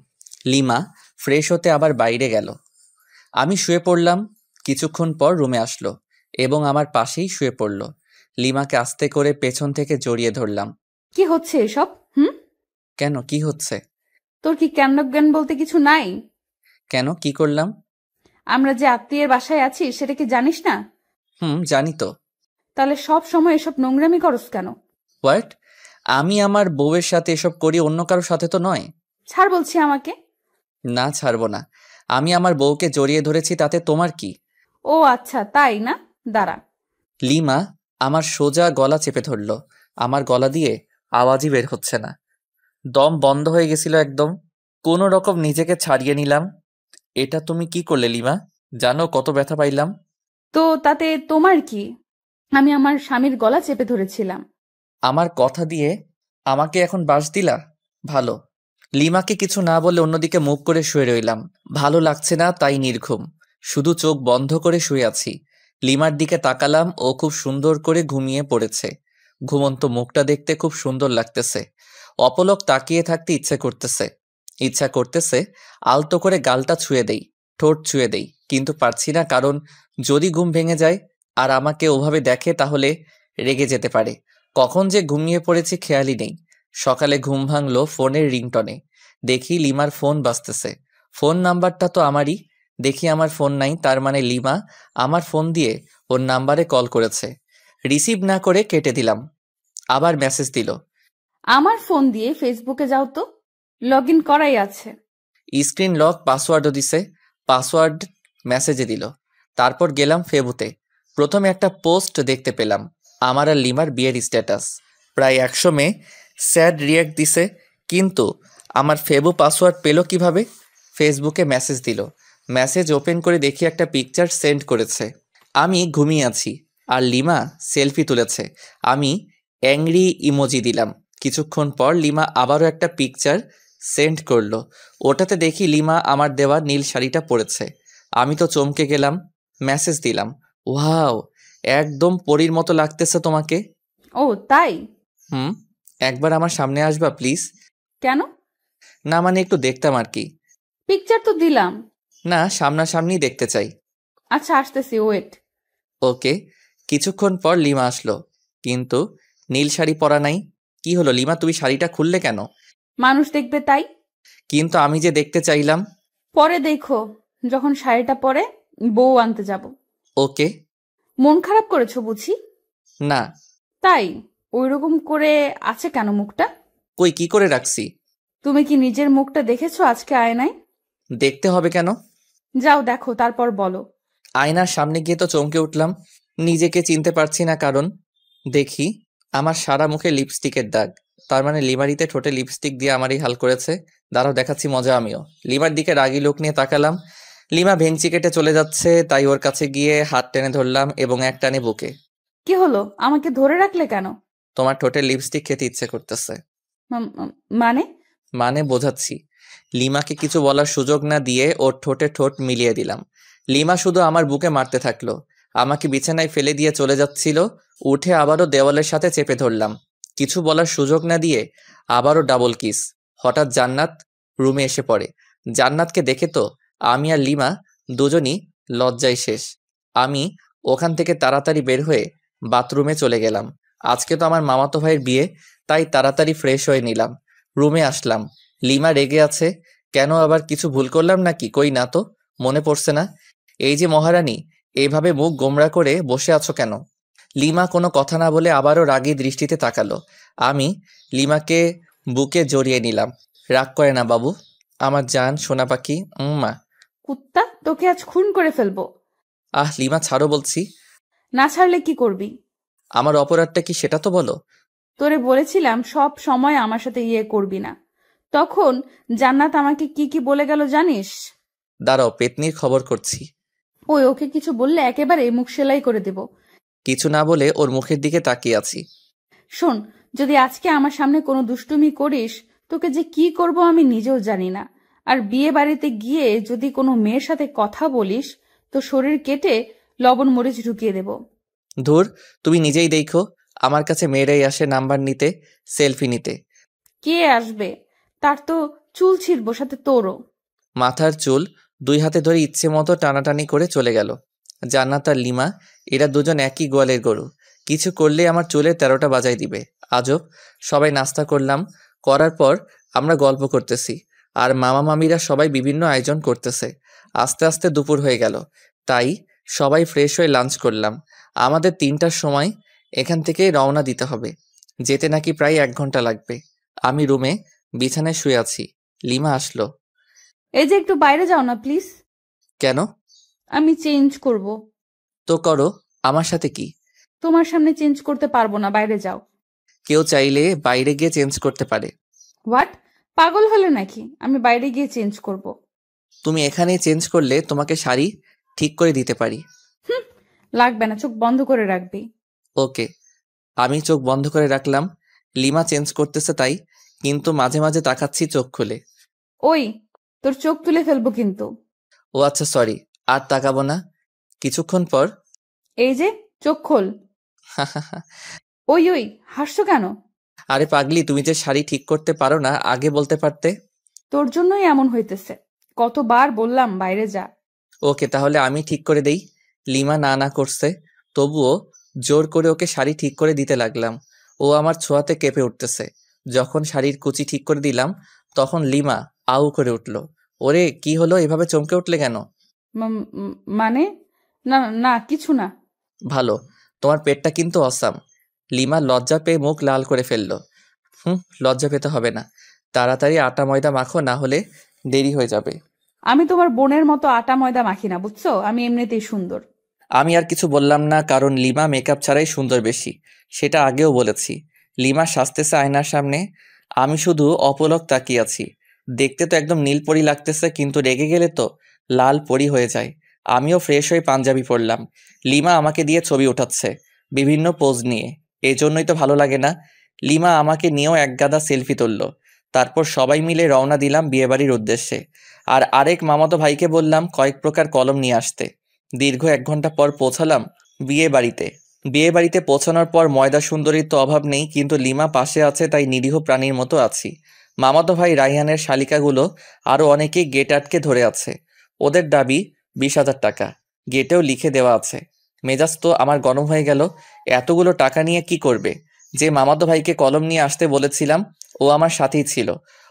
লিমা ফ্রেশ হতে আবার বাইরে গেল। আমি শুয়ে পড়লাম। কিছুক্ষণ পর রুমে আসলো এবং আমার পাশেই শুয়ে পড়ল। লিমাকে আস্তে করে পেছন থেকে জড়িয়ে ধরলাম। কি হচ্ছে এসব? কেন, কি হচ্ছে? তোর কি জ্ঞান বলতে কিছু নাই? কেন, কি করলাম? আমরা যে আত্মীয়ের বাসায় আছি সেটা কি জানিস না? জানি তো। তাহলে সব সময় এসব নোংরামি করস কেন? হোয়াট? আমি আমার বউয়ের সাথে এসব করি, অন্য কারোর সাথে তো নয়। ছাড় বলছি আমাকে। না, ছাড়বো না। আমি আমার বউকে জড়িয়ে ধরেছি, তাতে তোমার কি? ও আচ্ছা, তাই না? দাঁড়া। লিমা আমার সোজা গলা চেপে ধরল। আমার গলা দিয়ে আওয়াজই বের হচ্ছে না। দম বন্ধ হয়ে গেছিল একদম। কোনো রকম নিজেকে ছাড়িয়ে নিলাম। এটা তুমি কি করলে লিমা? জানো কত ব্যথা পাইলাম? তো তাতে তোমার কি? আমি আমার স্বামীর গলা চেপে ধরেছিলাম। আমার কথা দিয়ে আমাকে এখন বাস দিলা? ভালো। লিমাকে কিছু না বলে অন্যদিকে মুখ করে শুয়ে রইলাম। ভালো লাগছে না, তাই নির্ঘুম। শুধু চোখ বন্ধ করে শুয়ে আছি। লিমার দিকে তাকালাম, ও খুব সুন্দর করে ঘুমিয়ে পড়েছে। ঘুমন্ত মুখটা দেখতে খুব সুন্দর লাগতেছে। অপলক তাকিয়ে থাকতে ইচ্ছা করতেছে আলতো করে গালটা ছুঁয়ে দেই, ঠোঁট ছুঁয়ে দেই, কিন্তু পারছি না, কারণ যদি ঘুম ভেঙে যায় আর আমাকে ওভাবে দেখে তাহলে রেগে যেতে পারে। কখন যে ঘুমিয়ে পড়েছি খেয়ালই নেই। সকালে ঘুম ভাঙলো ফোনের রিংটনে। দেখি লিমার ফোন বাজতেছে। ফোন নাম্বারটা তো আমারই। দেখি আমার ফোন নাই, তার মানে লিমা আমার ফোন দিয়ে ওর নাম্বারে কল করেছে। রিসিভ না করে কেটে দিলাম। আবার মেসেজ দিল, আমার ফোন দিয়ে ফেসবুকে যাও তো, লগ ইন করাই আছে। স্ক্রিন লক, পাসওয়ার্ডও দিছে। পাসওয়ার্ড মেসেজে দিল। তারপর গেলাম ফেবুতে। প্রথমে একটা পোস্ট দেখতে পেলাম, আমার আর লিমার বিয়ের স্ট্যাটাস। প্রায় 100 মেয়ে স্যাড রিয়াক্ট দিছে, কিন্তু আমার ফেবু পাসওয়ার্ড পেল কিভাবে? ফেসবুকে মেসেজ দিল। মেসেজ ওপেন করে দেখি একটা পিকচার সেন্ড করেছে। আমি ঘুমিয়ে আছি আর লিমা সেলফি তুলেছে। আমি অ্যাংরি ইমোজি দিলাম। কিছুক্ষণ পর লিমা আবারও একটা পিকচার সেন্ড করলো। ওটাতে দেখি লিমা আমার দেওয়া নীল শাড়িটা পরেছে। আমি তো চমকে গেলাম। মেসেজ দিলাম, ওয়াও, একদম পরীর মতো লাগতেছে তোমাকে। ও তাই? একবার আমার সামনে আসবা প্লিজ? কেন? না মানে একটু দেখতাম আর কি। পিকচার তো দিলাম। না, সামনাসামনি দেখতে চাই। আচ্ছা আসতেছি, ওয়েট। ওকে। কিছুক্ষণ পর লিমা আসলো, কিন্তু নীল শাড়ি পরা নাই। কি হলো লিমা, তুমি শাড়িটা খুললে কেন? মানুষ দেখবে তাই। কিন্তু আমি যে দেখতে চাইলাম। পরে দেখো, যখন শাড়িটা পরে বউ আনতে যাব। ওকে। মন খারাপ করেছো বুঝি? না। তাই ওইরকম করে আছে কেন মুখটা? কই, কি করে রাখছি? তুমি কি নিজের মুখটা দেখেছো আজকে আয়নায়? দেখতে হবে কেন? যাও দেখো, তারপর বলো। আয়নার সামনে গিয়ে তো চমকে উঠলাম। নিজেকে চিনতে পারছি না, কারণ দেখি আমার সারা মুখে লিপস্টিকের দাগ। তার মানে লিমারিতে ঠোঁটে লিপস্টিক দিয়ে আমারই হাল করেছে। দাঁড়াও, দেখাচ্ছি মজা আমিও। লিমার দিকে রাগি লোক নিয়ে তাকালাম। লিমা ভেঙচি কেটে চলে যাচ্ছে, তাই ওর কাছে গিয়ে হাত টেনে ধরলাম এবং এক টানে বুকে। কি হলো, আমাকে ধরে রাখলে কেন? তোমার ঠোঁটে লিপস্টিক খেতে ইচ্ছে করতেছে। মানে? মানে বোঝাচ্ছি। লিমাকে কিছু বলার সুযোগ না দিয়ে ওর ঠোঁটে ঠোঁট মিলিয়ে দিলাম। লিমা শুধু আমার বুকে মারতে থাকলো। আমাকে বিছানায় ফেলে দিয়ে চলে যাচ্ছিল। উঠে আবারও দেওয়ালের সাথে চেপে ধরলাম। কিছু বলার সুযোগ না দিয়ে আবারও ডাবল কিস। হঠাৎ জান্নাত রুমে এসে পড়ে। জান্নাতকে দেখে তো আমি আর লিমা দুজনই লজ্জায় শেষ। আমি ওখান থেকে তাড়াতাড়ি বের হয়ে বাথরুমে চলে গেলাম। আজকে তো আমার মামাতো ভাইয়ের বিয়ে, তাই তাড়াতাড়ি ফ্রেশ হয়ে নিলাম। রুমে আসলাম। লিমা রেগে আছে। কেন, আবার কিছু ভুল করলাম নাকি? কই না তো, মনে পড়ছে না। এই যে মহারানী, এইভাবে মুখ গোমড়া করে বসে আছো কেন? লিমা কোনো কথা না বলে আবারও রাগী দৃষ্টিতে তাকালো। আমি লিমাকে বুকে জড়িয়ে নিলাম। রাগ করে না বাবু, আমার জান সোনা পাখি। মা কুত্তা, তোকে আজ খুন করে ফেলবো। লিমা ছাড়ো বলছি। না ছাড়লে কি করবি? আমার অপরাধটা কি সেটা তো বলো। তোরে বলেছিলাম সব সময় আমার সাথে করবি না। তখন জান্নাত আমাকে কি কি বলে গেল জানিস? দাঁড়াও, পেতনির খবর করছি। ওকে কিছু বললে একেবারে মুখ সেলাই করে দেব। কিছু না বলে ওর মুখের দিকে তাকিয়ে আছি। শোন, যদি আজকে আমার সামনে কোনো দুষ্টুমি করিস, তোকে যে কি করব আমি নিজেও জানি না। আর বিয়ে বাড়িতে গিয়ে যদি কোনো মেয়ের সাথে কথা বলিস, তো শরীর কেটে লবণ মরিচ ঢুকিয়ে দেব। ধুর, তুমি নিজেই দেখো, আমার কাছে মেয়েরাই আসে নাম্বার নিতে, সেলফি নিতে। কে আসবে? তার তো চুল ছিঁড়বো, সাথে তোরও। মাথার চুল 2 হাতে ধরে ইচ্ছে মতো টানাটানি করে চলে গেল। জান্নাত আর লিমা, এরা দুজন একই গোয়ালের গরু, কিছু করলে আমার চুলে 13টা বাজাই দিবে। আজব। সবাই নাস্তা করলাম, করার পর আমরা গল্প করতেছি, আর মামা মামিরা সবাই বিভিন্ন আয়োজন করতেছে। আস্তে আস্তে দুপুর হয়ে গেল, তাই সবাই ফ্রেশ হয়ে লাঞ্চ করলাম। আমাদের 3টার সময় এখান থেকে রওনা দিতে হবে, যেতে নাকি প্রায় 1 ঘন্টা লাগবে। আমি রুমে বিছানায় শুয়ে আছি, লিমা আসলো। এই যে একটু বাইরে যাও না প্লিজ। কেন? আমি চেঞ্জ করব। তো করো, আমার সাথে কি? তোমার সামনে চেঞ্জ করতে পারবো না, বাইরে যাও। কেউ চাইলে বাইরে গিয়ে চেঞ্জ করতে পারে। হোয়াট? পাগল হলে নাকি? আমি বাইরে গিয়ে চেঞ্জ করব? তুমি এখানেই চেঞ্জ করলে তোমাকে শাড়ি ঠিক করে দিতে পারি। লাগবে না, চোখ বন্ধ করে রাখবি। ওকে। আমি চোখ বন্ধ করে রাখলাম। লিমা চেঞ্জ করতেছে তাই, কিন্তু মাঝে মাঝে তাকাচ্ছি চোখ খুলে। ওই, তোর চোখ তুলে ফেলবো কিন্তু। ও আচ্ছা, সরি, আর তাকাবো না। কিছুক্ষণ পর এই যে, চোখ খোল। ওই ওই, হাসছো কেন? আরে পাগলি, তুমি যে শাড়ি ঠিক করতে পারো না আগে বলতে পারতে। তোর জন্যই এমন হইতেছে। কতবার বললাম বাইরে যা। ওকে, তাহলে আমি ঠিক করে দেই। লিমা না না করছে, তবুও জোর করে ওকে শাড়ি ঠিক করে দিতে লাগলাম। ও আমার ছোঁয়াতে কেঁপে উঠতেছে। যখন শাড়ির কুচি ঠিক করে দিলাম, তখন লিমা আউ করে উঠল। ওরে, কি হলো, এভাবে চমকে উঠলে কেন? মানে? না না, কিছু না। ভালো, তোমার পেটটা কিন্তু অসাম। লিমা লজ্জা পেয়ে মুখ লাল করে ফেললো। লজ্জা পেতে হবে না, তাড়াতাড়ি আটা ময়দা মাখো, না হলে দেরি হয়ে যাবে। আমি তোমার বোনের মতো আটা ময়দা মাখি না, বুঝছো? আমি এমনিতেই সুন্দর। আমি আর কিছু বললাম না, কারণ লিমা মেকআপ ছাড়াই সুন্দর বেশি, সেটা আগেও বলেছি। লিমা সাজতেছে আয়নার সামনে, আমি শুধু অপলক তাকিয়ে আছি। দেখতে তো একদম নীলপরি লাগতেছে, কিন্তু রেগে গেলে তো লাল পরি হয়ে যায়। আমিও ফ্রেশ হয়ে পাঞ্জাবি পরলাম। লিমা আমাকে দিয়ে ছবি ওঠাচ্ছে বিভিন্ন পোজ নিয়ে, এই জন্যই তো ভালো লাগে না। লিমা আমাকে নিয়েও এক গাদা সেলফি তুললো। তারপর সবাই মিলে রওনা দিলাম বিয়েবাড়ির উদ্দেশ্যে। আর আরেক মামাতো ভাইকে বললাম কয়েক প্রকার কলম নিয়ে আসতে। দীর্ঘ 1 ঘন্টা পর পৌঁছালাম বিয়ে বাড়িতে পৌঁছানোর পর ময়দা সুন্দরীর তো অভাব নেই, কিন্তু লিমা পাশে আছে তাই নিরীহ প্রাণীর মতো আছি। মামাতো ভাই রাইহানের শালিকাগুলো আরো অনেকেই গেট আটকে ধরে আছে। ওদের দাবি 20,000 টাকা, গেটেও লিখে দেওয়া আছে। মেজাজ তো আমার গরম হয়ে গেল। এতগুলো টাকা নিয়ে কি করবে? যে মামাতো ভাইকে কলম নিয়ে আসতে বলেছিলাম, ও আমার সাথেই ছিল।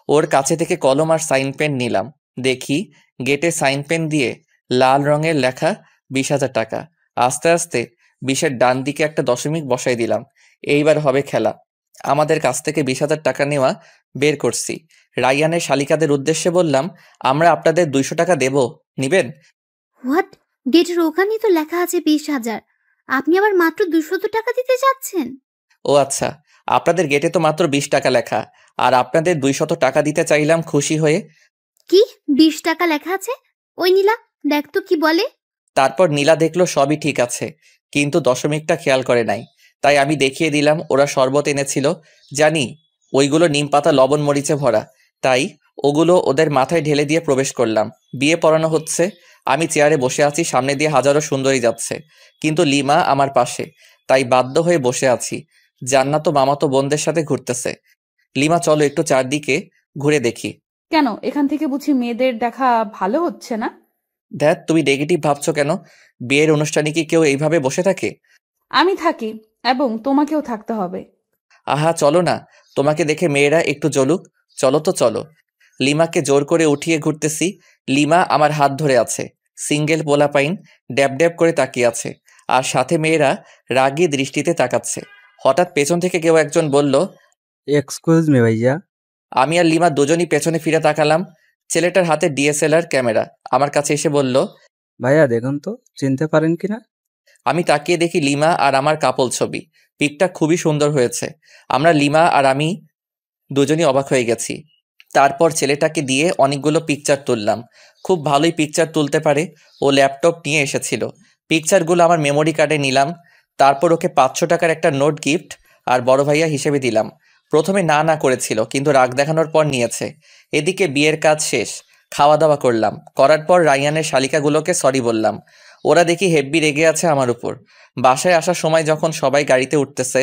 ওর কাছে থেকে কলম আর সাইন পেন নিলাম। দেখি গেটে সাইন পেন দিয়ে লাল রঙের লেখা 20,000 টাকা। আস্তে আস্তে 20-এর ডান দিকে একটা দশমিক বসাই দিলাম। এইবার হবে খেলা। আমাদের কাছ থেকে 20,000 টাকা নেওয়া বের করছি। রাইয়ানের শালিকাদের উদ্দেশ্যে বললাম, আমরা আপনাদের 200 টাকা দেব, নিবেন? হোয়াট? গেটের ওখানেই তো লেখা আছে 20,000, আপনি আবার মাত্র 200 টাকা দিতে যাচ্ছেন? ও আচ্ছা, আপনাদের গেটে তো মাত্র 20 টাকা লেখা, আর আপনাদের 200 টাকা দিতে চাইলাম খুশি হয়ে। কি 20 টাকা লেখা আছে? ওই নীলা, দেখ তো কি বলে। তারপর নীলা দেখলো সবই ঠিক আছে, কিন্তু দশমিকটা খেয়াল করে নাই। তাই আমি দেখিয়ে দিলাম ওরা শরবত এনেছিল। জানি ওইগুলো নিম পাতা লবণ মরিচে ভরা, তাই ওগুলো ওদের মাথায় ঢেলে দিয়ে প্রবেশ করলাম। বিয়ে পড়ানো হচ্ছে। আমি চেয়ারে বসে আছি, সামনে দিয়ে হাজারো সুন্দরী যাচ্ছে, কিন্তু লিমা আমার পাশে, তাই বাধ্য হয়ে বসে আছি। জান্নাত ও মামাতো বোনদের সাথে ঘুরতেছে। লিমা, চলো একটু চারদিকে ঘুরে দেখি। কেন, এখান থেকে বুঝি মেয়েদের দেখা ভালো হচ্ছে না? ধ্যাত, তুমি নেগেটিভ ভাবছো কেন? বিয়ের অনুষ্ঠানে কি কেউ এইভাবে বসে থাকে? আমি থাকি, এবং তোমাকেও থাকতে হবে। আহা, চলো না, তোমাকে দেখে মেয়েরা একটু জ্বলুক। চলো তো চলো। লিমাকে জোর করে উঠিয়ে ঘুরতেছি। লিমা আমার হাত ধরে আছে। সিঙ্গেল পোলাপাইন ড্যাব ড্যাব করে তাকিয়ে আছে, আর সাথে মেয়েরা রাগী দৃষ্টিতে তাকাচ্ছে। হঠাৎ পেছন থেকে কেউ একজন বলল, এক্সকিউজ মি ভাইয়া। আমি আর লিমা দুজনই পেছনে ফিরে তাকালাম। ছেলেটার হাতে ডিএসএলআর ক্যামেরা। আমার কাছে এসে বলল, ভাইয়া দেখুন তো চিনতে পারেন কিনা। আমি তাকিয়ে দেখি লিমা আর আমার কাপল ছবি। পিকটা খুবই সুন্দর হয়েছে। আমরা লিমা আর আমি দুজনই অবাক হয়ে গেছি। তারপর ছেলেটাকে দিয়ে অনেকগুলো পিকচার তুললাম। খুব ভালোই পিকচার তুলতে পারে। ও ল্যাপটপ নিয়ে এসেছিল। পিকচারগুলো আমার মেমোরি কার্ডে নিলাম। তারপর ওকে 500 টাকার একটা নোট গিফট আর বড় ভাইয়া হিসেবে দিলাম। প্রথমে না না করেছিল, কিন্তু রাগ দেখানোর পর নিয়েছে। এদিকে বিয়ের কাজ শেষ। খাওয়া দাওয়া করলাম। করার পর রায়ানের শালিকাগুলোকে সরি বললাম। ওরা দেখি হেব্বি রেগে আছে আমার উপর। বাসায় আসার সময় যখন সবাই গাড়িতে উঠতেছে,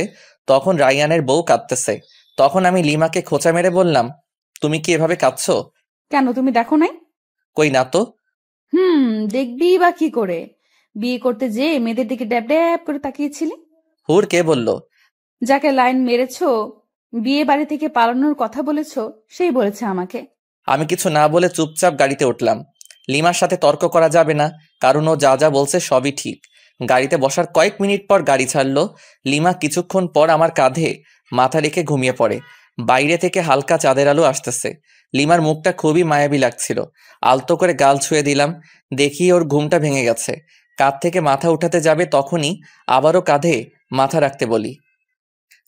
তখন রায়ানের বউ কাঁদতেছে। তখন আমি লিমাকে খোঁচা মেরে বললাম, তুমি কি এভাবে কাঁদছো? কেন, তুমি দেখো নাই? কই না তো। দেখবি বা কি করে? বিয়ে করতে যে মেয়েদের দিকে ড্যাব ড্যাব করে তাকিয়েছিলি। হুর কে বলল? যাকে লাইন মেরেছো, বিয়ে বাড়ি থেকে পালানোর কথা বলেছো, সেই বলেছে আমাকে। আমি কিছু না বলে চুপচাপ গাড়িতে উঠলাম। লিমার সাথে তর্ক করা যাবে না, কারণ ও যা যা বলছে সবই ঠিক। গাড়িতে বসার কয়েক মিনিট পর গাড়ি ছাড়লো। লিমা কিছুক্ষণ পর আমার কাঁধে মাথা রেখে ঘুমিয়ে পড়ে। বাইরে থেকে হালকা চাঁদের আলো আসতেছে। লিমার মুখটা খুবই মায়াবী লাগছিল। আলতো করে গাল ছুঁয়ে দিলাম। দেখি ওর ঘুমটা ভেঙে গেছে। কাঁধ থেকে মাথা উঠাতে যাবে, তখনই আবারও কাঁধে মাথা রাখতে বলি।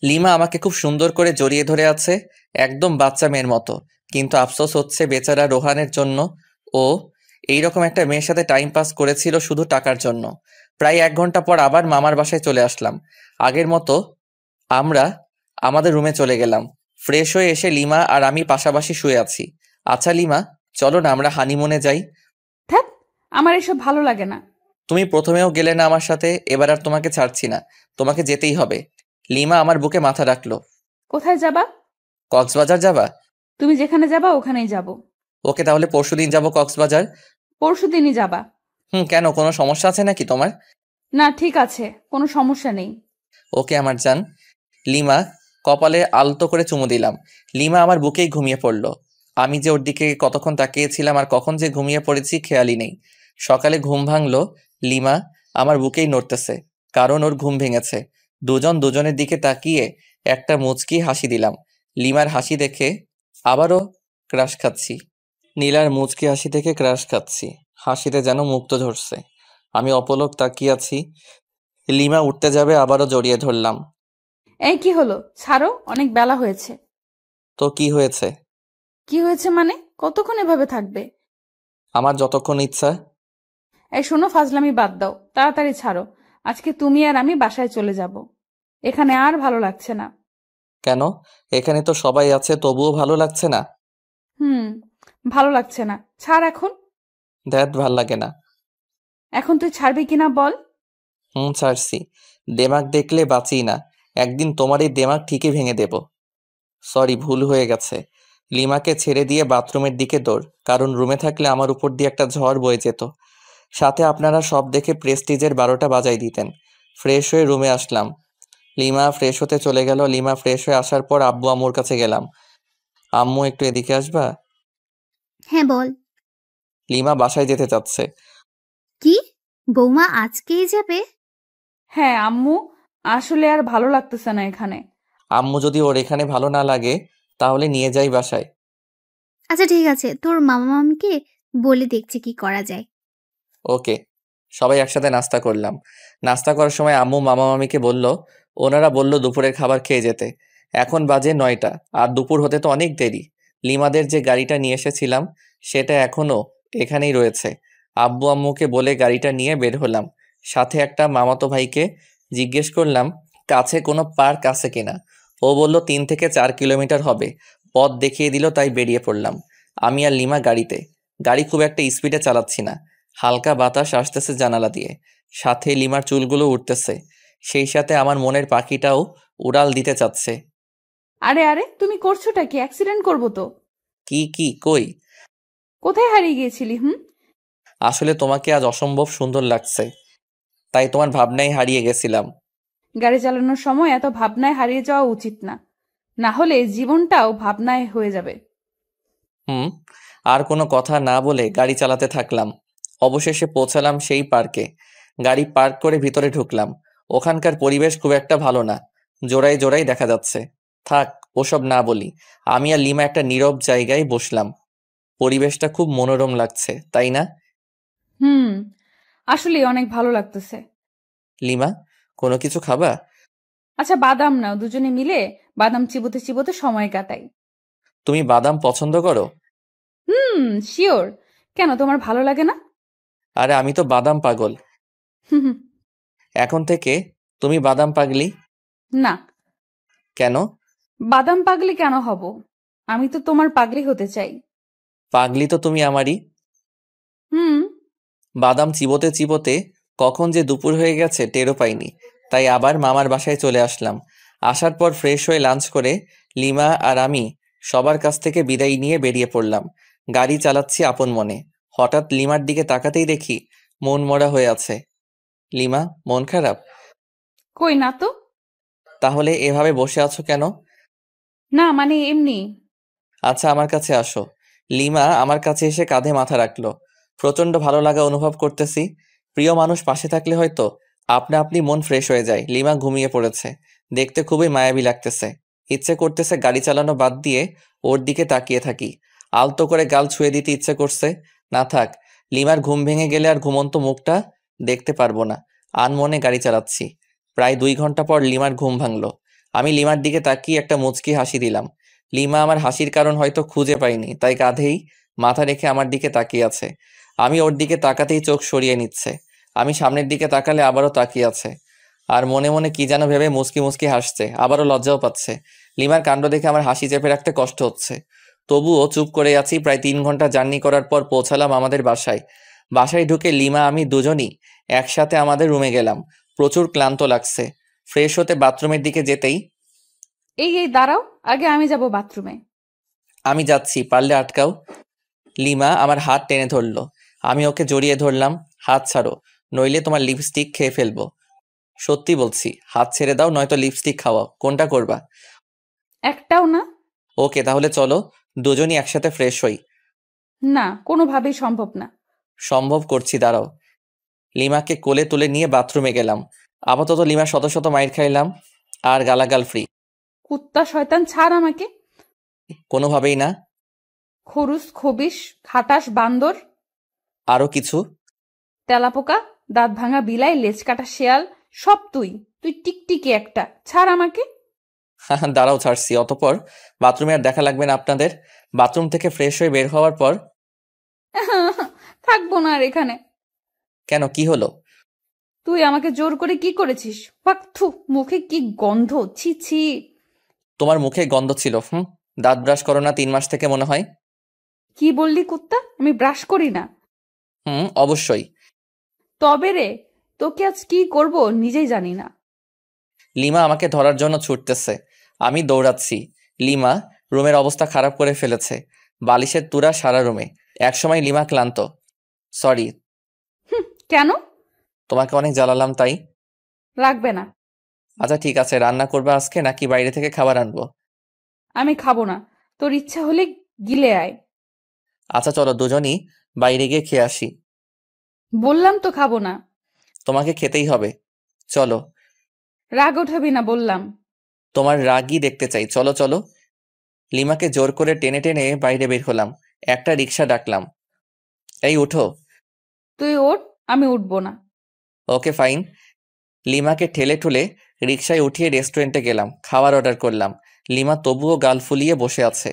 লিমা আমাকে খুব সুন্দর করে জড়িয়ে ধরে আছে, একদম বাচ্চা মেয়ের মতো। কিন্তু আফসোস হচ্ছে বেচারা রোহানের জন্য। ও এইরকম একটা মেয়ের সাথে টাইম পাস করেছিল শুধু টাকার জন্য। প্রায় 1 ঘন্টা পর আবার মামার বাসায় চলে আসলাম। আগের মতো আমরা আমাদের রুমে চলে গেলাম। ফ্রেশ হয়ে এসে লিমা আর আমি পাশাপাশি শুয়ে আছি। আচ্ছা লিমা, চলো না আমরা হানিমুনে যাই। ধ্যাৎ, আমার এসব ভালো লাগে না। তুমি প্রথমেও গেলে না আমার সাথে, এবার আর তোমাকে ছাড়ছি না। তোমাকে যেতেই হবে। লিমা আমার বুকে মাথা রাখলো। কোথায় যাবা? কক্সবাজার যাবা? তুমি যেখানে যাবা ওখানেই যাব। ওকে, তাহলে পরশুদিন যাবো কক্সবাজার। পরশু দিনই যাবা? কেন, কোনো সমস্যা আছে নাকি তোমার? না, ঠিক আছে, কোনো সমস্যা নেই। ওকে আমার জান। লিমা কপালে আলতো করে চুমু দিলাম। লিমা আমার বুকেই ঘুমিয়ে পড়ল। আমি যে ওর দিকে কতক্ষণ তাকিয়েছিলাম আর কখন যে ঘুমিয়ে পড়েছি খেয়ালই নেই। সকালে ঘুম ভাঙলো। লিমা আমার বুকেই নড়তেছে, কারণ ওর ঘুম ভেঙেছে। দুজন দুজনের দিকে তাকিয়ে একটা মুচকি হাসি দিলাম। লিমার হাসি দেখে আবারও ক্রাশ খাচ্ছি। নীলার মুচকি হাসি দেখে ক্রাশ খাচ্ছি। হাসিতে যেন মুক্ত ঝরছে। আমি অপলক তাকিয়ে আছি। লিমা উঠতে যাবে, আবারও জড়িয়ে ধরলাম। এই কি হলো? ছাড়ো, অনেক বেলা হয়েছে। তো কি হয়েছে? কি হয়েছে মানে? কতক্ষণ এভাবে থাকবে? আমার যতক্ষণ ইচ্ছা। এই শোনো, ফাজলামি বাদ দাও, তাড়াতাড়ি ছাড়ো। আজকে তুমি আর আমি বাসায় চলে যাব। এখানে আর ভালো লাগছে না। কেন? এখানে তো সবাই আছে, তবুও ভালো লাগছে না? ভালো লাগছে না, ছাড় এখন। ধ্যাত, ভাল লাগে না। এখন তুই ছাড়বি কিনা বল। ছাড়ছি। দেমাগ দেখলে বাঁচি না। একদিন তোমার এই দেমাগ ঠিকই ভেঙে দেব। সরি, ভুল হয়ে গেছে। লিমাকে ছেড়ে দিয়ে বাথরুমের দিকে দৌড়, কারণ রুমে থাকলে আমার উপর দিয়ে একটা ঝড় বয়ে যেত। সাথে আপনারা সব দেখে প্রেস্টিজের 12টা বাজাই দিতেন। ফ্রেশ হয়ে রুমে আসলাম। লিমা ফ্রেশ হতে চলে গেল। লিমা ফ্রেশ হয়ে আসার পর আব্বু আম্মুর কাছে গেলাম। আম্মু, একটু এদিকে আসবা? হ্যাঁ বল। লিমা বাসায় যেতে চাচ্ছে। কি? বৌমা আজকেই যাবে? হ্যাঁ আম্মু, আসলে আর ভালো লাগতেছে না এখানে। আম্মু, যদি ওর এখানে ভালো না লাগে তাহলে নিয়ে যাই বাসায়। আচ্ছা ঠিক আছে, তোর মামা মামিকে বলে দেখছি কি করা যায়। ওকে। সবাই একসাথে নাস্তা করলাম। নাস্তা করার সময় আম্মু মামা মামিকে বলল, ওনারা বলল দুপুরের খাবার খেয়ে যেতে। এখন বাজে 9টা, আর দুপুর হতে তো অনেক দেরি। লিমাদের যে গাড়িটা নিয়ে এসেছিলাম সেটা এখনো এখানেই রয়েছে। আব্বু আম্মুকে বলে গাড়িটা নিয়ে বের হলাম। সাথে একটা মামাতো ভাইকে জিজ্ঞেস করলাম কাছে কোনো পার্ক আছে কিনা। ও বলল 3 থেকে 4 কিলোমিটার হবে। পথ দেখিয়ে দিল, তাই বেরিয়ে পড়লাম। আমি আর লিমা গাড়িতে। গাড়ি খুব একটা স্পিডে চালাচ্ছি না। হালকা বাতাস আসতেছে জানালা দিয়ে। সাথে লিমার চুলগুলো উঠতেছে। সেই সাথে আমার মনের পাখিটাও উড়াল দিতে চাচ্ছে। আরে আরে, তুমি করছোটা কি? অ্যাক্সিডেন্ট করবো তো। কি কই? কোথায় হারিয়ে গিয়েছিলি? আসলে তোমাকে আজ অসম্ভব সুন্দর লাগছে, তাই তোমার ভাবনায় হারিয়ে গেছিলাম। গাড়ি চালানোর সময় এত ভাবনায় হারিয়ে যাওয়া উচিত না, না হলে জীবনটাও ভাবনায় হয়ে যাবে। আর কোনো কথা না বলে গাড়ি চালাতে থাকলাম। অবশেষে পৌঁছালাম সেই পার্কে। গাড়ি পার্ক করে ভিতরে ঢুকলাম। ওখানকার পরিবেশ খুব একটা ভালো না। জোড়ায় জোড়ায় দেখা যাচ্ছে। থাক, ওসব না বলি। আমি আর লিমা একটা নীরব জায়গায় বসলাম। পরিবেশটা খুব মনোরম লাগছে, তাই না? আসলে অনেক ভালো লাগতেছে। লিমা, কোনো কিছু খাবা? আচ্ছা বাদাম নাও, দুজনে মিলে বাদাম চিবোতে চিবোতে সময় কাটাই। তুমি বাদাম পছন্দ করো? শিওর। কেন, তোমার ভালো লাগে না? আরে আমি তো বাদাম পাগল। হুম হুম, এখন থেকে তুমি বাদাম পাগলি? না, কেন? বাদাম পাগলি কেন হব? আমি তো তোমার পাগলি হতে চাই। পাগলি তো তুমি আমারই। হুম। বাদাম চিবোতে চিবোতে কখন যে দুপুর হয়ে গেছে টেরও পাইনি, তাই আবার মামার বাসায় চলে আসলাম। আসার পর ফ্রেশ হয়ে লাঞ্চ করে লিমা আর আমি সবার কাছ থেকে বিদায় নিয়ে বেরিয়ে পড়লাম। গাড়ি চালাচ্ছি আপন মনে। হঠাৎ লিমার দিকে তাকাতেই দেখি মন মরা হয়ে আছে। লিমা, মন খারাপ? কই না তো। তাহলে এভাবে বসে আছো কেন? না মানে এমনি। আচ্ছা, আমার কাছে আসো। লিমা আমার কাছে এসে কাঁধে মাথা রাখলো। প্রচন্ড ভালো লাগা অনুভব করতেছি। প্রিয় মানুষ পাশে থাকলে হয়তো আপনা আপনি মন ফ্রেশ হয়ে যায়। লিমা ঘুমিয়ে পড়েছে, দেখতে খুবই মায়াবী লাগতেছে। ইচ্ছে করতেছে গাড়ি চালানো বাদ দিয়ে ওর দিকে তাকিয়ে থাকি, আলতো করে গাল ছুঁয়ে দিতে ইচ্ছে করছে। না থাক, লিমার ঘুম ভেঙে গেলে আর ঘুমন্ত মুখটা দেখতে পারবো না। আনমনে গাড়ি চালাচ্ছি। প্রায় 2 ঘন্টা পর লিমার ঘুম ভাঙলো। আমি লিমার দিকে তাকিয়ে একটা মুচকি হাসি দিলাম। লিমা আমার হাসির কারণ হয়তো খুঁজে পাইনি, তাই কাঁধেই মাথা রেখে আমার দিকে তাকিয়ে আছে। আমি ওর দিকে তাকাতেই চোখ সরিয়ে নিচ্ছে। আমি সামনের দিকে তাকালে আবারও তাকিয়ে আছে, আর মনে মনে কি যেন ভেবে মুচকি মুচকি হাসছে, আবারও লজ্জাও পাচ্ছে। লিমার কাণ্ড দেখে আমার হাসি চেপে রাখতে কষ্ট হচ্ছে, তবুও চুপ করে আছি। প্রায় 3 ঘন্টা জার্নি করার পর পৌঁছালাম আমাদের বাসায়। বাসায় ঢুকে লিমা আমি দুজনই একসাথে আমাদের রুমে গেলাম। প্রচুর ক্লান্ত লাগছে। ফ্রেশ হতে বাথরুমের দিকে যেতেই, এই এই দাঁড়াও, আগে আমি যাব বাথরুমে। আমি যাচ্ছি, পারলে আটকাও। লিমা আমার হাত টেনে ধরলো। আমি ওকে জড়িয়ে ধরলাম। হাত ছাড়ো, নইলে তোমার লিপস্টিক খেয়ে ফেলবো। সত্যি বলছি, হাত ছেড়ে দাও, নয়তো লিপস্টিক খাওয়াও। কোনটা করবা? একটাও না। ওকে, তাহলে চলো দুজনই একসাথে ফ্রেশ হই। না, কোনোভাবেই সম্ভব না। সম্ভব করছি, দাঁড়াও। লিমাকে কোলে তুলে নিয়ে বাথরুমে গেলাম। আপাতত লিমা শত শত মাইর খাইলাম, আর গালাগাল ফ্রি। কুত্তা শয়তান, ছাড় আমাকে। কোনোভাবেই না। খরুস, খবিস, খাটাস, বান্দর, আরো কিছু? তেলাপোকা, দাঁত ভাঙা বিলাই, লেজ কাটা শেয়াল, সব তুই। তুই টিকটিকি একটা, ছাড় আমাকে। দাঁড়াও, ছাড়ছি। অতপর বাথরুমে আর দেখা লাগবে না আপনাদের। বাথরুম থেকে ফ্রেশ হয়ে বের হওয়ার পর, থাকবো না আর এখানে। কেন, কি হলো? তুই আমাকে জোর করে কি করেছিস? থু, মুখে কি গন্ধ, ছি ছি। তোমার মুখে গন্ধ ছিল। দাঁত ব্রাশ করো না 3 মাস থেকে মনে হয়। কি বললি কুত্তা? আমি ব্রাশ করি না। অবশ্যই। তবে রে, তোকে আজ কি করব নিজেই জানি না। লিমা আমাকে ধরার জন্য ছুটতেছে, আমি দৌড়াচ্ছি। লিমা রুমের অবস্থা খারাপ করে ফেলেছে, বালিশের তুরা সারা রুমে। একসময় লিমা ক্লান্ত। সরি। কেন? তোমাকে অনেক জ্বালালাম তাই। লাগবে না। আচ্ছা ঠিক আছে, রান্না করবে আজকে নাকি বাইরে থেকে খাবার আনবো? আমি খাবো না, তোর ইচ্ছা হলে গিলে আয়। আচ্ছা চলো দুজনই বাইরে গিয়ে খেয়ে আসি। বললাম তো খাবো না। তোমাকে খেতেই হবে, চলো। রাগ ওঠাবি না বললাম। তোমার রাগই দেখতে চাই, চলো চলো। লিমাকে জোর করে টেনে টেনে বাইরে বের হলাম। একটা রিক্সা ডাকলাম। এই উঠো। তুই ওঠ, আমি উঠবো না। Okay fine. লিমাকে ঠেলে ঠুলে রিক্সায় উঠিয়ে রেস্টুরেন্টে গেলাম, খাবার অর্ডার করলাম। লিমা তবুও গাল ফুলিয়ে বসে আছে।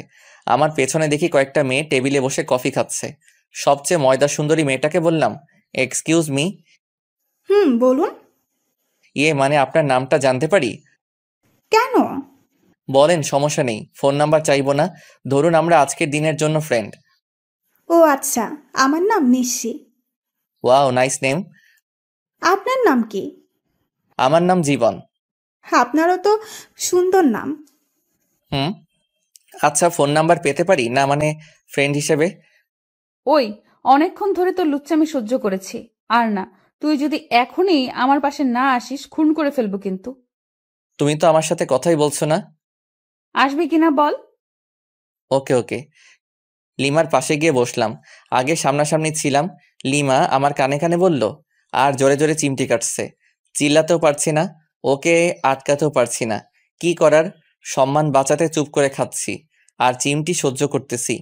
আমার পেছনে দেখি কয়েকটা মেয়ে টেবিলে বসে কফি খাচ্ছে। সবচেয়ে ময়দা সুন্দরী মেয়েটাকে বললাম, এক্সকিউজ মি। বলুন। মানে আপনার নামটা জানতে পারি? কেন? বলেন, সমস্যা নেই। ফোন নাম্বার চাইবো না, ধরুন আমরা আজকের দিনের জন্য ফ্রেন্ড। ও আচ্ছা, আমার নাম নিশি। Wow, nice name. আপনার নাম কি? আমার নাম জীবন। আপনারও তো সুন্দর নাম। আচ্ছা, ফোন নাম্বার পেতে পারি না, মানে ফ্রেন্ড হিসেবে? ওই, অনেকক্ষণ ধরে তো লুচ্চামি সহ্য করেছি, আর না। তুই যদি এখনই আমার পাশে না আসিস, খুন করে ফেলবো কিন্তু। তুমি তো আমার সাথে কথাই বলছো না। আসবি কিনা বল। ওকে ওকে। লিমার পাশে গিয়ে বসলাম। আগে সামনাসামনি ছিলাম। লিমা আমার কানে কানে বলল, আর জোরে জোরে চিমটি কাটছে। চিল্লাতেও পারছি না, ওকে আটকাতেও পারছি না। কি করার, সম্মান বাঁচাতে চুপ করে খাচ্ছি আর চিমটি সহ্য করতেছি।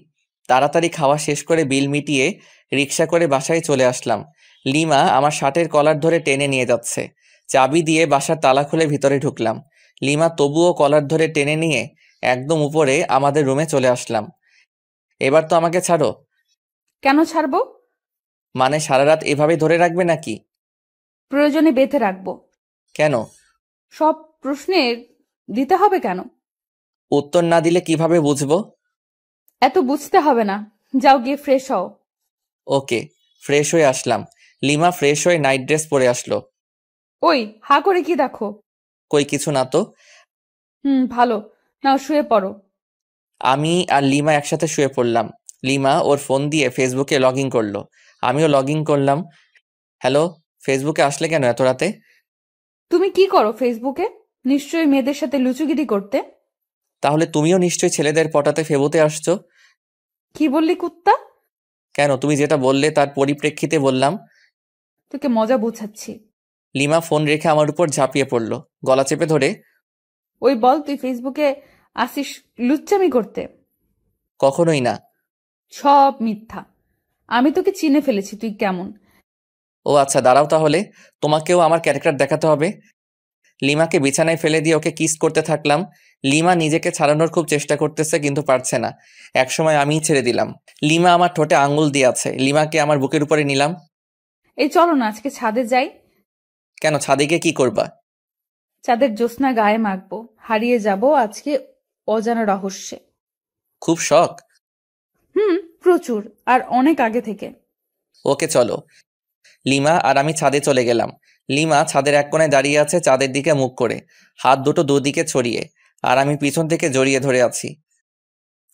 তাড়াতাড়ি খাওয়া শেষ করে বিল মিটিয়ে রিক্সা করে বাসায় চলে আসলাম। লিমা আমার শার্টের কলার ধরে টেনে নিয়ে যাচ্ছে। চাবি দিয়ে বাসার তালা খুলে ভিতরে ঢুকলাম। লিমা তবুও কলার ধরে টেনে নিয়ে একদম উপরে আমাদের রুমে চলে আসলাম। এবার তো আমাকে ছাড়ো। কেন ছাড়বো? মানে সারা রাত এভাবে ধরে রাখবে নাকি? প্রয়োজনে বেঁধে রাখবো। কেন? সব প্রশ্নের দিতে হবে কেন? উত্তর না দিলে কিভাবে বুঝবো? এত বুঝতে হবে না, যাও গিয়ে ফ্রেশ হও। ওকে। ফ্রেশ হয়ে আসলাম। লিমা ফ্রেশ হয়ে নাইট ড্রেস পরে আসলো। ওই হা করে কি দেখো? কই কিছু না তো। ভালো, নাও শুয়ে পড়ো। আমি আর লিমা একসাথে শুয়ে পড়লাম। লিমা ওর ফোন দিয়ে ফেসবুকে লগ ইন করলো, আমিও লগ ইন করলাম। হ্যালো, ফেসবুকে আসলে কেন এত রাতে? তুমি কি করো ফেসবুকে? নিশ্চয়ই মেয়েদের সাথে লুচুগিরি করতে। তাহলে তুমিও নিশ্চয়ই ছেলেদের পটাতে ফেবুতে আসছো। কি বললি কুত্তা? কেন, তুমি যেটা বললে তার পরিপ্রেক্ষিতে বললাম। তোকে মজা বোঝাচ্ছি। লিমা ফোন রেখে আমার উপর ঝাঁপিয়ে পড়লো, গলা চেপে ধরে। ওই বল, তুই ফেসবুকে আসিস লুচ্চামি করতে? কখনোই না। সব মিথ্যা। আমি তোকে চিনে ফেলেছি, তুই কেমন। ও আচ্ছা, দাঁড়াও তাহলে, তোমাকেও আমার ক্যারেক্টার দেখাতে হবে। লিমাকে বিছানায় ফেলে দিয়ে ওকে কিস করতে থাকলাম। লিমা নিজেকে ছাড়ানোর খুব চেষ্টা করতেছে কিন্তু পারছে না। একসময় আমিই ছেড়ে দিলাম। লিমা আমার ঠোঁটে আঙ্গুল দিয়ে আছে। লিমাকে আমার বুকের উপরে নিলাম। এই চলো না আজকে ছাদে যাই। কেন, ছাদে গিয়ে কি করবা? চাঁদের জ্যোৎস্না গায়ে মাখবো, হারিয়ে যাব আজকে অজানা রহস্যে। খুব শখ? প্রচুর, আর অনেক আগে থেকে। ওকে চলো। লিমা আর আমি ছাদে চলে গেলাম। লিমা ছাদের এক কোণায় দাঁড়িয়ে আছে চাঁদের দিকে মুখ করে, হাত দুটো দুদিকে ছড়িয়ে, আর আমি পিছন থেকে জড়িয়ে ধরে আছি।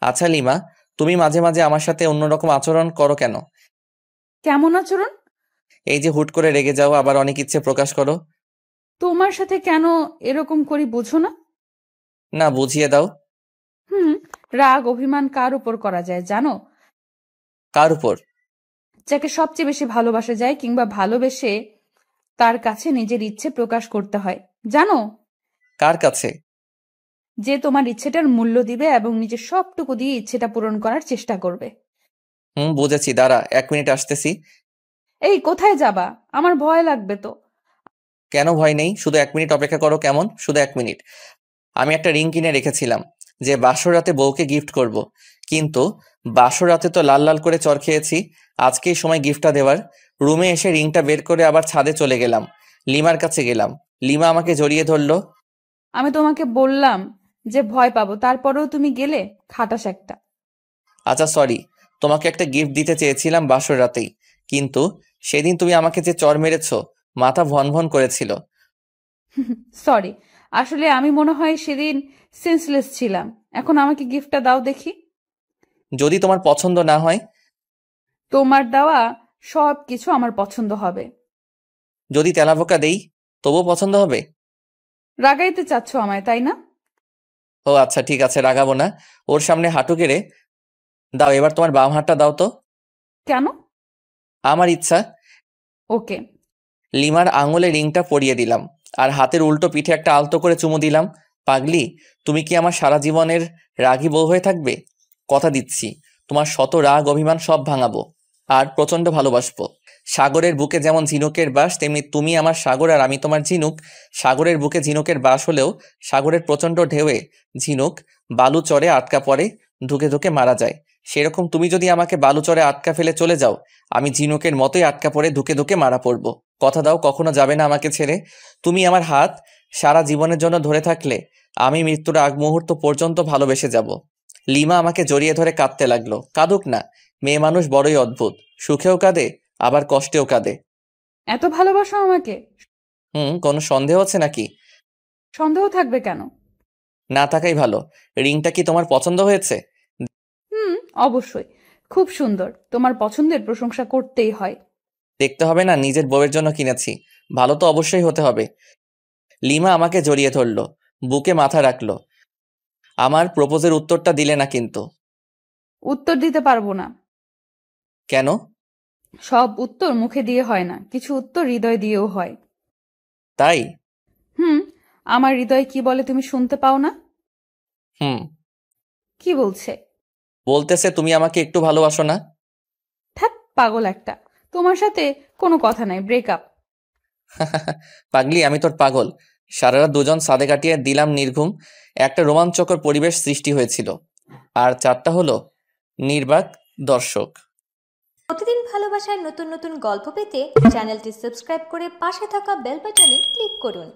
আচ্ছা লিমা, তুমি মাঝে মাঝে আমার সাথে অন্যরকম আচরণ করো কেন? কেমন আচরণ? এই যে হুট করে রেগে যাও, আবার অনেক ইচ্ছে প্রকাশ করো। তোমার সাথে কেন এরকম করি বুঝো না? না, বুঝিয়ে দাও। রাগ অভিমান কার উপর করা যায় জানো? কার উপর? যাকে সবচেয়ে বেশি ভালোবাসা যায়, কিংবা ভালোবেসে তার কাছে নিজের ইচ্ছে প্রকাশ করতে হয়। জানো? কার কাছে? যে তোমার ইচ্ছেটার মূল্য দিবে এবং নিজের সবটুকু দিয়ে ইচ্ছেটা পূরণ করার চেষ্টা করবে। বুঝেছি, দাঁড়া 1 মিনিট আসতেছি। এই কোথায় যাবা? আমার ভয় লাগবে তো। কেন ভয় নেই, শুধু 1 মিনিট অপেক্ষা করো কেমন, শুধু 1 মিনিট। আমি একটা রিং কিনে রেখেছিলাম যে বাসর রাতে বউকে গিফট করব, কিন্তু বাসর রাতে তো লাল লাল করে চর খেয়েছি। আজকেই সময় গিফটটা দেওয়ার। রুমে এসে রিংটা বের করে আবার ছাদে চলে গেলাম। লিমার কাছে গেলাম। লিমা আমাকে জড়িয়ে ধরলো। আমি তোমাকে বললাম যে ভয় পাবো, তারপরেও তুমি গেলে। খাটাস একটা। আচ্ছা সরি, তোমাকে একটা গিফট দিতে চেয়েছিলাম বাসর রাতেই, কিন্তু সেদিন তুমি আমাকে যে চর মেরেছো, মাথা ভন ভন করেছিল। সরি, আসলে আমি মনে হয় সেদিন সেন্সলেস ছিলাম। এখন আমাকে গিফটটা দাও দেখি। যদি তোমার পছন্দ না হয়? তোমার দেওয়া সব কিছু আমার পছন্দ হবে। যদি তেলাপোকা দেই তবুও পছন্দ হবে? রাগাইতে চাচ্ছ আমায়, তাই না? ও আচ্ছা ঠিক আছে, রাগাবো না। ওর সামনে হাঁটু গেড়ে দাও, এবার তোমার বাম হাতটা দাও তো। কেন? আমার ইচ্ছা। ওকে। লিমার আঙুলে রিংটা পরিয়ে দিলাম আর হাতের উল্টো পিঠে একটা আলতো করে চুমু দিলাম। পাগলি, তুমি কি আমার সারা জীবনের রাগী বউ হয়ে থাকবে? কথা দিচ্ছি, তোমার শত রাগ অভিমান সব ভাঙাবো আর প্রচন্ড ভালোবাসবো। সাগরের বুকে যেমন ঝিনুকের বাস, তেমনি তুমি আমার সাগর আর আমি তোমার ঝিনুক। সাগরের বুকে ঝিনুকের বাস হলেও সাগরের প্রচন্ড ঢেউয়ে ঝিনুক বালু চরে আটকা পড়ে, ধুকে ধুকে মারা যায়। সেরকম তুমি যদি আমাকে বালু চরে আটকা ফেলে চলে যাও, আমি ঝিনুকের মতোই আটকা পড়ে ধুকে ধুকে মারা পড়বো। কথা দাও কখনো যাবে না আমাকে ছেড়ে। তুমি আমার হাত সারা জীবনের জন্য ধরে থাকলে আমি মৃত্যুর আগ মুহূর্ত পর্যন্ত ভালোবেসে যাব। লিমা আমাকে জড়িয়ে ধরে কাঁদতে লাগলো। কাঁদুক না, মেয়ে মানুষ বড়ই অদ্ভুত, সুখেও কাঁদে আবার কষ্টেও কাঁদে। এত ভালোবাসো আমাকে? কোনো সন্দেহ আছে নাকি? সন্দেহ থাকবে কেন? না থাকাই ভালো। রিংটা কি তোমার পছন্দ হয়েছে? অবশ্যই, খুব সুন্দর। তোমার পছন্দের প্রশংসা করতেই হয়। দেখতে হবে না, নিজের বউয়ের জন্য কিনেছি, ভালো তো অবশ্যই হতে হবে। লিমা আমাকে জড়িয়ে ধরলো, বুকে মাথা রাখলো। আমার প্রপোজের উত্তরটা দিলে না কিন্তু। উত্তর দিতে পারবো না। কেন? সব উত্তর মুখে দিয়ে হয় না, কিছু উত্তর হৃদয় দিয়েও হয়। তাই? আমার হৃদয় কি বলে তুমি শুনতে পাও না? কি বলছে? বলতেছে তুমি আমাকে একটু ভালোবাসো না। ধ্যাৎ, পাগল একটা। তোমার সাথে কোনো কথা নাই, ব্রেকআপ। পাগলি, আমি তোর পাগল। সারা রাত দুজন সাদে কাটিয়ে দিলাম নির্ঘুম। একটা রোমাঞ্চকর পরিবেশ সৃষ্টি হয়েছিল। আর 4টা হলো নির্বাক দর্শক। প্রতিদিন ভালোবাসার নতুন নতুন গল্প পেতে চ্যানেলটি সাবস্ক্রাইব করে পাশে থাকা বেল বাটনে ক্লিক করুন।